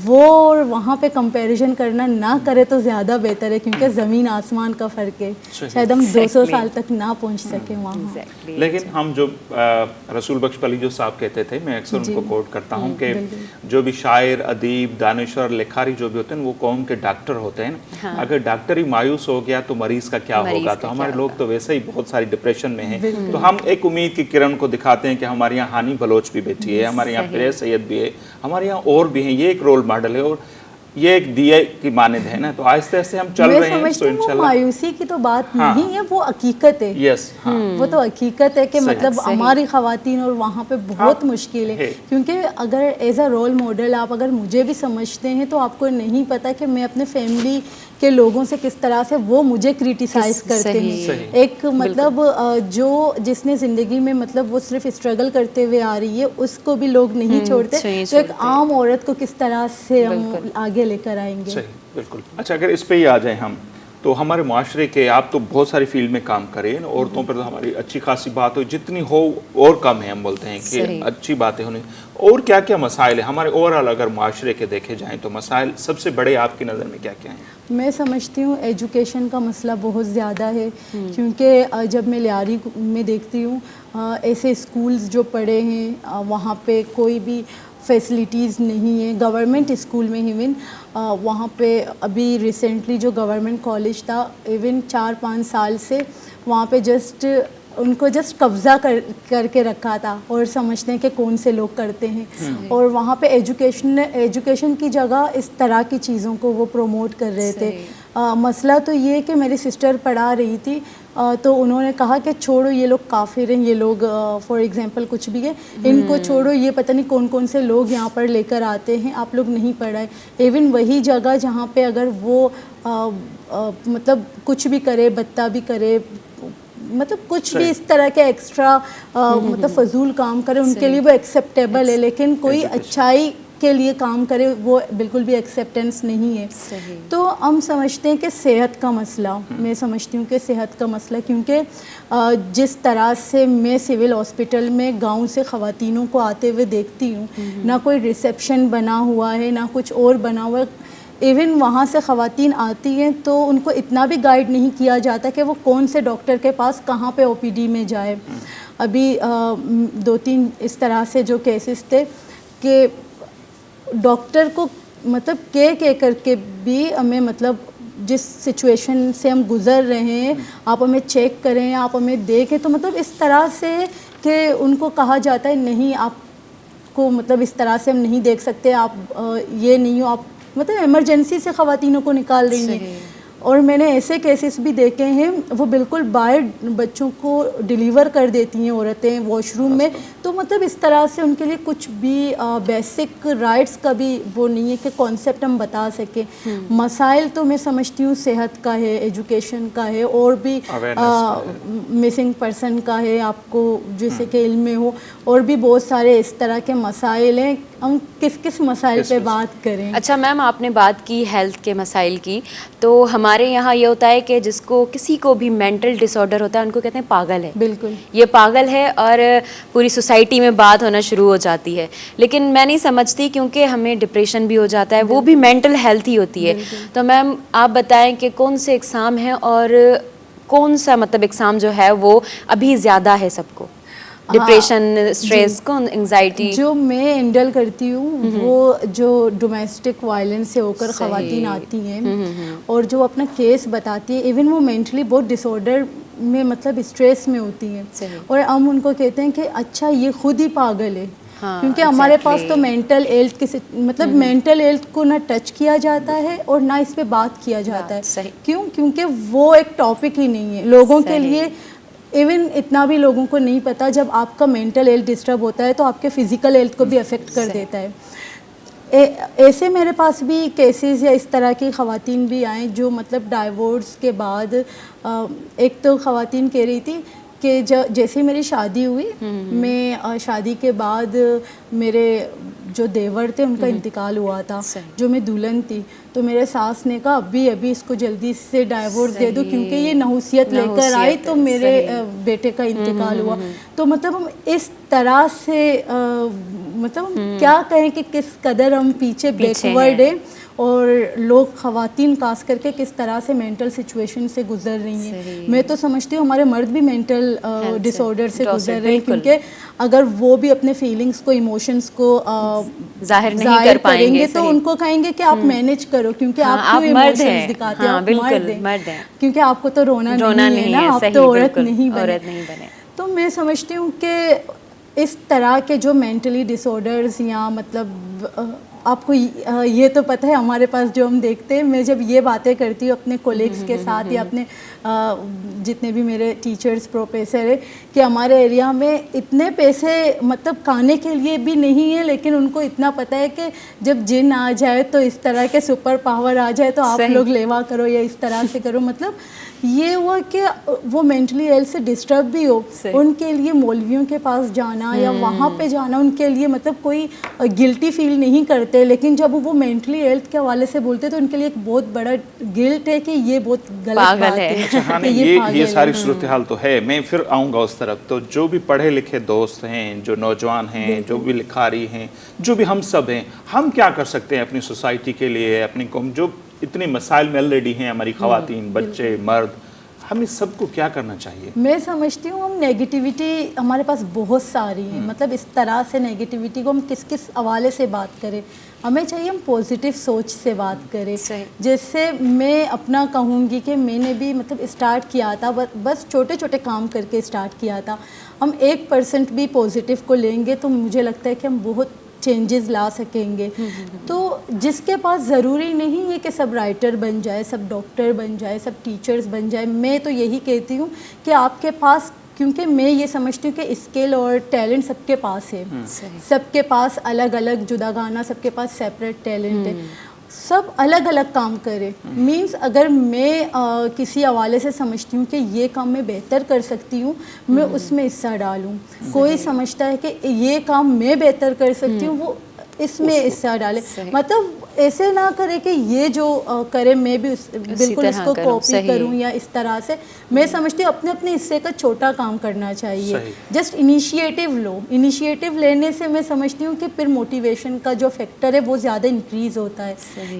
وہ وہاں پہ کمپیریزن کرنا نہ کرے تو زیادہ بہتر ہے, کیونکہ زمین آسمان کا فرق ہے. شاید ہم 200 سال تک نہ پہنچ سکیں وہاں. لیکن ہم جو رسول بخش پلیجو صاحب کہتے تھے, میں اکثر ان کو کوٹ کرتا ہوں کہ جو بھی شاعر, ادیب, دانشور, لکھاری جو بھی ہوتے ہیں وہ قوم کے ڈاکٹر ہوتے ہیں. اگر ڈاکٹر ہی مایوس ہو گیا تو مریض کا کیا ہوگا؟ تو ہمارے لوگ تو ویسے ہی بہت ساری ڈپریشن میں ہیں. تو ہم ایک امید کی کرن کو دکھاتے ہیں کہ ہمارے یہاں ہانی بلوچ بھی بیٹھی ہے, ہمارے یہاں پیر سید بھی ہے, ہمارے یہاں اور بھی ہیں. یہ ایک رول ماڈل ہے اور یہ ایک دیے کی مانند ہے نا. تو آہستہ آہستہ ہم چل رہے ہیں. تو انشاءاللہ مایوسی کی تو بات نہیں ہے, وہ حقیقت ہے. وہ تو حقیقت ہے کہ مطلب ہماری خواتین اور وہاں پہ بہت مشکل ہے, کیونکہ اگر ایز اے رول ماڈل آپ اگر مجھے بھی سمجھتے ہیں تو آپ کو نہیں پتا کہ میں اپنے فیملی کے لوگوں سے کس طرح سے وہ مجھے کریٹیسائز کرتے ہیں. ایک مطلب جو جس نے زندگی میں مطلب وہ صرف اسٹرگل کرتے ہوئے آ رہی ہے اس کو بھی لوگ نہیں چھوڑتے, تو ایک عام عورت کو کس طرح سے ہم آگے لے کر آئیں گے. صحیح, بالکل. اچھا, اگر اس پہ ہی آ جائیں ہم, تو ہمارے معاشرے کے, آپ تو بہت ساری فیلڈ میں کام کریں, عورتوں پر تو ہماری اچھی خاصی بات ہو, جتنی ہو اور کم ہے. ہم بولتے ہیں کہ اچھی باتیں ہونی, اور کیا کیا مسائل ہیں ہمارے اوورآل اگر معاشرے کے دیکھے جائیں تو مسائل سب سے بڑے آپ کی نظر میں کیا کیا ہیں؟ میں سمجھتی ہوں ایجوکیشن کا مسئلہ بہت زیادہ ہے, کیونکہ جب میں لیاری میں دیکھتی ہوں ایسے اسکولز جو پڑھے ہیں وہاں پہ کوئی بھی فیسلٹیز نہیں ہیں. گورنمنٹ اسکول میں ایون وہاں پہ ابھی ریسنٹلی جو گورنمنٹ کالج تھا, ایون 4-5 سال سے وہاں پہ جسٹ ان کو جسٹ قبضہ کر کے رکھا تھا اور سمجھتے ہیں کہ کون سے لوگ کرتے ہیں. اور وہاں پہ ایجوکیشن کی جگہ اس طرح کی چیزوں کو وہ پروموٹ کر رہے تھے. مسئلہ تو یہ کہ میری سسٹر پڑھا رہی تھی تو انہوں نے کہا کہ چھوڑو یہ لوگ کافر ہیں, یہ لوگ فار ایگزامپل کچھ بھی ہے, ان کو چھوڑو, یہ پتہ نہیں کون کون سے لوگ یہاں پر لے کر آتے ہیں, آپ لوگ نہیں پڑھائیں. ایون وہی جگہ جہاں پہ اگر وہ مطلب کچھ بھی کرے, بتہ بھی کرے, مطلب کچھ بھی اس طرح کے ایکسٹرا مطلب فضول کام کرے, ان کے لیے وہ ایکسیپٹیبل ہے. لیکن کوئی اچھائی کے لیے کام کرے وہ بالکل بھی ایکسیپٹنس نہیں ہے. تو ہم سمجھتے ہیں کہ صحت کا مسئلہ, میں سمجھتی ہوں کہ صحت کا مسئلہ, کیونکہ جس طرح سے میں سول ہاسپٹل میں گاؤں سے خواتینوں کو آتے ہوئے دیکھتی ہوں, نہ کوئی ریسیپشن بنا ہوا ہے نہ کچھ اور بنا ہوا ہے. ایون وہاں سے خواتین آتی ہیں تو ان کو اتنا بھی گائیڈ نہیں کیا جاتا کہ وہ کون سے ڈاکٹر کے پاس کہاں پہ OPD میں جائے. ابھی 2-3 اس طرح سے جو کیسز تھے کہ ڈاکٹر کو مطلب کہہ کر کے بھی ہمیں مطلب جس سچویشن سے ہم گزر رہے ہیں آپ ہمیں چیک کریں, آپ ہمیں دیکھیں, تو مطلب اس طرح سے کہ ان کو کہا جاتا ہے نہیں آپ کو مطلب اس طرح سے ہم نہیں دیکھ سکتے, آپ یہ نہیں ہو, آپ مطلب ایمرجنسی سے خواتینوں کو نکال رہی ہیں. اور میں نے ایسے کیسز بھی دیکھے ہیں وہ بالکل باہر بچوں کو ڈیلیور کر دیتی ہیں عورتیں واش روم میں. تو مطلب اس طرح سے ان کے لیے کچھ بھی بیسک رائٹس کا بھی وہ نہیں ہے کہ کانسیپٹ ہم بتا سکیں. مسائل تو میں سمجھتی ہوں صحت کا ہے, ایجوکیشن کا ہے, اور بھی مسنگ پرسن کا ہے, آپ کو جیسے کہ علم میں ہو, اور بھی بہت سارے اس طرح کے مسائل ہیں. ہم کس مسائل پہ بات کریں؟ اچھا میم, آپ نے بات کی ہیلتھ کے مسائل کی, تو ہمارے یہاں یہ ہوتا ہے کہ جس کو کسی کو بھی مینٹل ڈس آرڈر ہوتا ہے ان کو کہتے ہیں پاگل ہے. بالکل, یہ پاگل ہے, اور پوری سوسائٹی میں بات ہونا شروع ہو جاتی ہے. لیکن میں نہیں سمجھتی, کیونکہ ہمیں ڈپریشن بھی ہو جاتا ہے, وہ بھی مینٹل ہیلتھ ہی ہوتی ہے. تو میم آپ بتائیں کہ کون سے اقسام ہیں اور کون سا مطلب اقسام جو ہے وہ ابھی زیادہ ہے سب کو, ڈپریشن, اسٹریس, کون, انگزائٹی؟ جو میں ہینڈل کرتی ہوں وہ جو ڈومیسٹک وائلنس سے ہو کر خواتین آتی ہیں اور جو اپنا کیس بتاتی ہیں, ایون وہ مینٹلی بہت ڈس آرڈر میں مطلب اسٹریس میں ہوتی ہیں, اور ہم ان کو کہتے ہیں کہ اچھا یہ خود ہی پاگل ہے. کیونکہ ہمارے پاس تو مینٹل ہیلتھ مطلب مینٹل ہیلتھ کو نہ ٹچ کیا جاتا ہے اور نہ اس پہ بات کیا جاتا ہے. کیوں؟ کیونکہ وہ ایک ٹاپک ہی نہیں ہے لوگوں کے لیے. ایون اتنا بھی لوگوں کو نہیں پتہ, جب آپ کا مینٹل ہیلتھ ڈسٹرب ہوتا ہے تو آپ کے فزیکل ہیلتھ کو بھی افیکٹ کر دیتا ہے. ایسے میرے پاس بھی کیسز یا اس طرح کی خواتین بھی آئیں جو مطلب ڈائیورس کے بعد, ایک تو خواتین کہہ رہی تھی کہ جیسے میری شادی ہوئی, میں شادی کے بعد میرے جو دیور تھے ان کا انتقال ہوا تھا, جو میں دلہن تھی, تو میرے ساس نے کہا ابھی اس کو جلدی سے ڈائیورس دے دو کیونکہ یہ نحوست لے کر آئی تو میرے بیٹے کا انتقال ہوا. تو مطلب ہم اس طرح سے مطلب ہم کیا کہیں کہ کس قدر ہم پیچھے بیکورڈ ہیں, اور لوگ خواتین خاص کر کے کس طرح سے مینٹل سچویشن سے گزر رہی ہیں. میں تو سمجھتی ہوں ہمارے مرد بھی مینٹل ڈس آرڈر سے گزر رہے ہیں, کیونکہ اگر وہ بھی اپنے فیلنگس کو, ایموشنز کو ظاہر نہیں کر پائیں گے تو ان کو کہیں گے کہ آپ مینیج کرو, کیونکہ آپ کیوں ایموشنز دکھاتے ہیں, آپ مرد ہیں, کیونکہ آپ کو تو رونا نہیں ہے نا, آپ تو عورت نہیں بنے. تو میں سمجھتی ہوں کہ اس طرح کے جو مینٹلی ڈس آرڈرز یا مطلب آپ کو یہ تو پتہ ہے ہمارے پاس جو ہم دیکھتے ہیں, میں جب یہ باتیں کرتی ہوں اپنے کولیگس کے ساتھ یا اپنے جتنے بھی میرے ٹیچرز پروفیسر ہیں کہ ہمارے ایریا میں اتنے پیسے مطلب کھانے کے لیے بھی نہیں ہے, لیکن ان کو اتنا پتہ ہے کہ جب جن آ جائے تو اس طرح کے سپر پاور آ جائے تو آپ لوگ لیوا کرو یا اس طرح سے کرو. مطلب یہ ہوا کہ وہ مینٹلی ہیلتھ سے ڈسٹرب بھی ہو, ان کے لیے مولویوں کے پاس جانا یا وہاں پہ جانا ان کے لیے مطلب کوئی گلٹی فیل نہیں کرتے, لیکن جب وہ مینٹلی ہیلتھ کے حوالے سے بولتے تو ان کے لیے ایک بہت بڑا گلٹ ہے کہ یہ بہت غلط بات ہے. یہ ساری صورتحال تو ہے. میں پھر آؤں گا اس طرف. تو جو بھی پڑھے لکھے دوست ہیں, جو نوجوان ہیں, جو بھی لکھاری ہیں, جو بھی ہم سب ہیں, ہم کیا کر سکتے ہیں اپنی سوسائٹی کے لیے, اپنی قوم, جو اتنے مسائل میں آلریڈی ہیں, ہماری خواتین, بچے, مرد, ہمیں سب کو کیا کرنا چاہیے؟ میں سمجھتی ہوں ہم نیگیٹیوٹی ہمارے پاس بہت ساری ہیں, مطلب اس طرح سے نیگیٹیوٹی کو ہم کس حوالے سے بات کریں. ہمیں چاہیے ہم پازیٹیو سوچ سے بات کریں. جیسے میں اپنا کہوں گی کہ میں نے بھی مطلب اسٹارٹ کیا تھا, بس چھوٹے چھوٹے کام کر کے اسٹارٹ کیا تھا. ہم 1% بھی پازیٹیو کو لیں گے تو مجھے لگتا ہے کہ ہم بہت چینجز لا سکیں گے. تو جس کے پاس ضروری نہیں ہے کہ سب رائٹر بن جائے, سب ڈاکٹر بن جائے, سب ٹیچرز بن جائے. میں تو یہی کہتی ہوں کہ آپ کے پاس, کیونکہ میں یہ سمجھتی ہوں کہ اسکل اور ٹیلنٹ سب کے پاس ہے, سب کے پاس الگ الگ جدا گانا, سب کے پاس سیپریٹ ٹیلنٹ ہے, سب الگ الگ کام کرے. مینس اگر میں کسی حوالے سے سمجھتی ہوں کہ یہ کام میں بہتر کر سکتی ہوں, میں اس میں حصہ ڈالوں. کوئی سمجھتا ہے کہ یہ کام میں بہتر کر سکتی ہوں, وہ इसमें हिस्सा डाले, मतलब ऐसे ना करे कि ये जो करे मैं भी बिल्कुल इसको कॉपी करूं या इस तरह से। मैं समझती हूँ अपने अपने हिस्से का छोटा काम करना चाहिए, जस्ट इनिशिएटिव लो। इनिशिएटिव लेने से मैं समझती हूँ कि फिर मोटिवेशन का जो फैक्टर है वो ज़्यादा इंक्रीज होता है,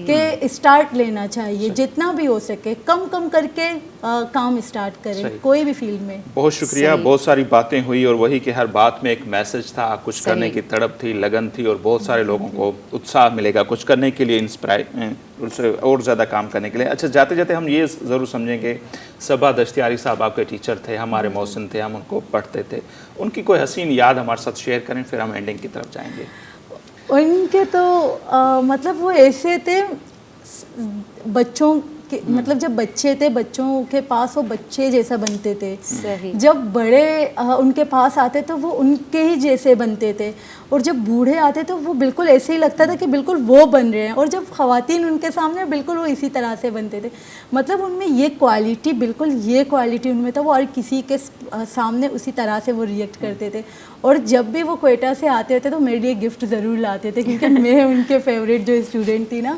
कि स्टार्ट लेना चाहिए जितना भी हो सके, कम कम करके काम स्टार्ट करें कोई भी फील्ड में। बहुत शुक्रिया, बहुत सारी बातें हुई और वही कि हर बात में एक मैसेज था, कुछ करने की तड़प थी, लगन थी और बहुत सारे लोगों को उत्साह मिलेगा कुछ करने के लिए, इंस्पायर उससे और ज़्यादा काम करने के लिए। अच्छा, जाते जाते हम ये ज़रूर समझेंगे, सबा दश्तियारी साहब आपके टीचर थे, हमारे मौसिन थे, हम उनको पढ़ते थे, उनकी कोई हसीन याद हमारे साथ शेयर करें, फिर हम एंडिंग की तरफ जाएंगे। उनके तो मतलब वो ऐसे थे बच्चों के, मतलब जब बच्चे थे बच्चों के पास वो बच्चे जैसा बनते थे, जब बड़े उनके पास आते तो वो उनके ही जैसे बनते थे, और जब बूढ़े आते तो वो बिल्कुल ऐसे ही लगता था कि बिल्कुल वो बन रहे हैं, और जब ख़वातीन उनके सामने बिल्कुल वो इसी तरह से बनते थे। मतलब उनमें ये क्वालिटी, बिल्कुल ये क्वालिटी उनमें था, वो और किसी के सामने उसी तरह से वो रिएक्ट करते थे। और जब भी वो क्वेटा से आते थे तो मेरे लिए गिफ्ट ज़रूर लाते थे, क्योंकि मैं उनके फेवरेट जो स्टूडेंट थी ना।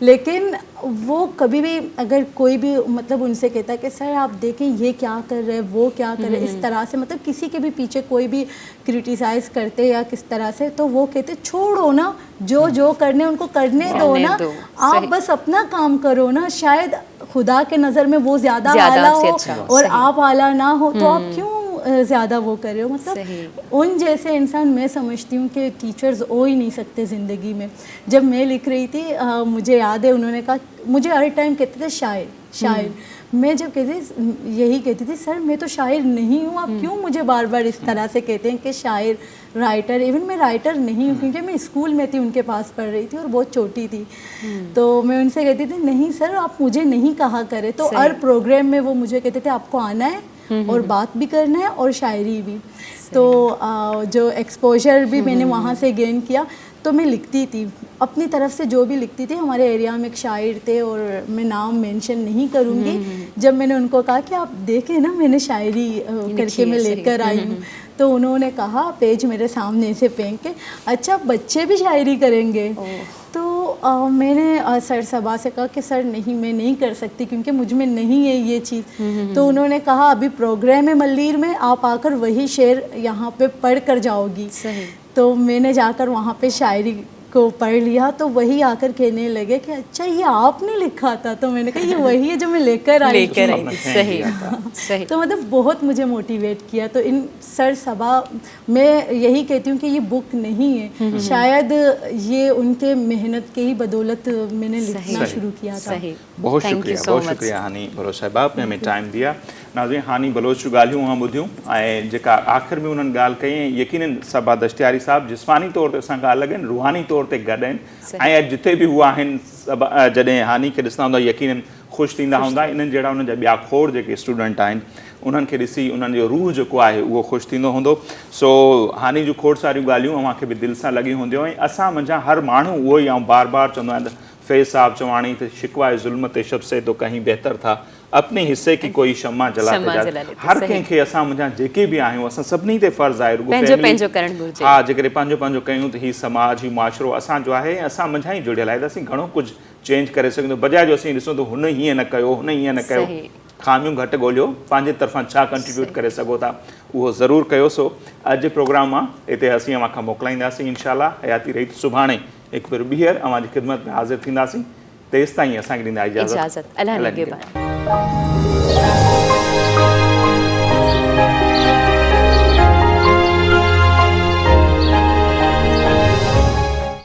लेकिन वो कभी भी अगर कोई भी मतलब उनसे कहता कि सर आप देखें ये क्या कर रहे हैं, वो क्या कर रहे हैं, इस तरह से मतलब किसी के भी पीछे कोई भी क्रिटिसाइज़ करते या किस तरह से, तो वो कहते छोड़ो ना, जो जो करने उनको करने दो ना, आप बस अपना काम करो ना, शायद खुदा के नज़र में वो ज़्यादा आला हो और आप आला ना हो, तो आप क्यों ज़्यादा वो कर रहे हो। मतलब उन जैसे इंसान मैं समझती हूँ कि टीचर्स हो ही नहीं सकते ज़िंदगी में। जब मैं लिख रही थी मुझे याद है उन्होंने कहा, मुझे हर टाइम कहते थे शायर शायर, मैं जब कहती यही कहती थी सर मैं तो शायर नहीं हूँ, आप क्यों मुझे बार बार इस तरह से कहते हैं कि शायर, राइटर। इवन मैं राइटर नहीं हूँ, क्योंकि मैं स्कूल में थी, उनके पास पढ़ रही थी और बहुत छोटी थी, तो मैं उनसे कहती थी नहीं सर आप मुझे नहीं कहा करें। तो हर प्रोग्राम में वो मुझे कहते थे आपको आना है और बात भी करना है और शायरी भी। तो जो एक्सपोजर भी मैंने वहाँ से गेन किया, तो मैं लिखती थी अपनी तरफ से जो भी लिखती थी। हमारे एरिया में एक शायर थे और मैं नाम मेंशन नहीं करूँगी, जब मैंने उनको कहा कि आप देखें ना मैंने शायरी करके मैं लेकर आई हूँ, तो उन्होंने कहा पेज मेरे सामने से फेंक के, अच्छा बच्चे भी शायरी करेंगे। तो मैंने सर सबा से कहा कि सर नहीं मैं नहीं कर सकती क्योंकि मुझ में नहीं है ये चीज़। तो उन्होंने कहा अभी प्रोग्राम है मल्लीर में, आप आकर वही शेर यहाँ पे पढ़ कर जाओगी। तो मैंने जाकर वहाँ पे शायरी को पढ़ लिया, तो वही आकर कहने लगे कि अच्छा ये आपने लिखा था। तो मैंने कहा ये वही है जो मैं लेकर आई थी। सही। तो मतलब बहुत मुझे मोटिवेट किया। तो इन सर सबा मैं यही कहती हूँ कि ये बुक नहीं है, शायद ये उनके मेहनत के ही बदौलत मैंने लिखना शुरू किया था। बहुत शुक्रिया हानी बलोच साहिबा, आपने हमें टाइम दिया। नाज़रीन, हानी बलोच जूं ॻाल्हियूं असां ॿुधियूं ऐं जेका आख़िर में उन्हनि ॻाल्हि कई, यकीनन सबा दश्तियारी साहब जिस्मानी तौर ते असां खां अलॻि आहिनि, रूहानी तौर ते गॾु आहिनि, ऐं अॼु जिते बि हुआ आहिनि जॾहिं हानी खे ॾिसंदा हूंदा यकीनन ख़ुशि थींदा हूंदा। इन्हनि जहिड़ा उन्हनि जा ॿिया खोड़ जेके स्टूडेंट आहिनि उन्हनि खे ॾिसी उन्हनि जो रूह जेको आहे उहो ख़ुशि थींदो हूंदो। सो हानी जूं खोड़ सारियूं ॻाल्हियूं अव्हांखे बि दिलि सां लॻी हूंदियूं, ऐं असां मुंहिंजा हर माण्हू उहो ई आऊं बार बार चवंदो आहियां फैज़ साहब चवाणी त शिकवाए ज़ुल्म ते शब से तो कहीं बेहतर था, अपने हिस्से की कोई शम्मा जलाते जाते। हर कंहिंखे असां मुंहिंजा जेके बि आहियूं असां सभिनी ते फ़र्ज़ु आहे हा, जेकॾहिं पंहिंजो पंहिंजो कयूं त हीउ समाज हीउ मुआशिरो असांजो आहे, असां मुंझा ई जुड़ियल आहे त असीं घणो कुझु चेंज करे सघूं। बजाए जो असीं ॾिसूं त हुन हीअं न कयो, हुन हीअं न कयो, खामियूं घटि ॻोल्हियो, पंहिंजे तरफ़ां छा कंट्रीब्यूट करे सघो था उहो ज़रूरु कयो। सो अॼु जे प्रोग्राम मां हिते असीं अव्हां खां मोकिलाईंदासीं इंशाअल्लाह। हयाती रही त सुभाणे हिकु भेरो ॿीहर अव्हांजी ख़िदमत में हाज़िर थींदासीं। तेसि ताईं असांखे ॾींदा इजाज़त।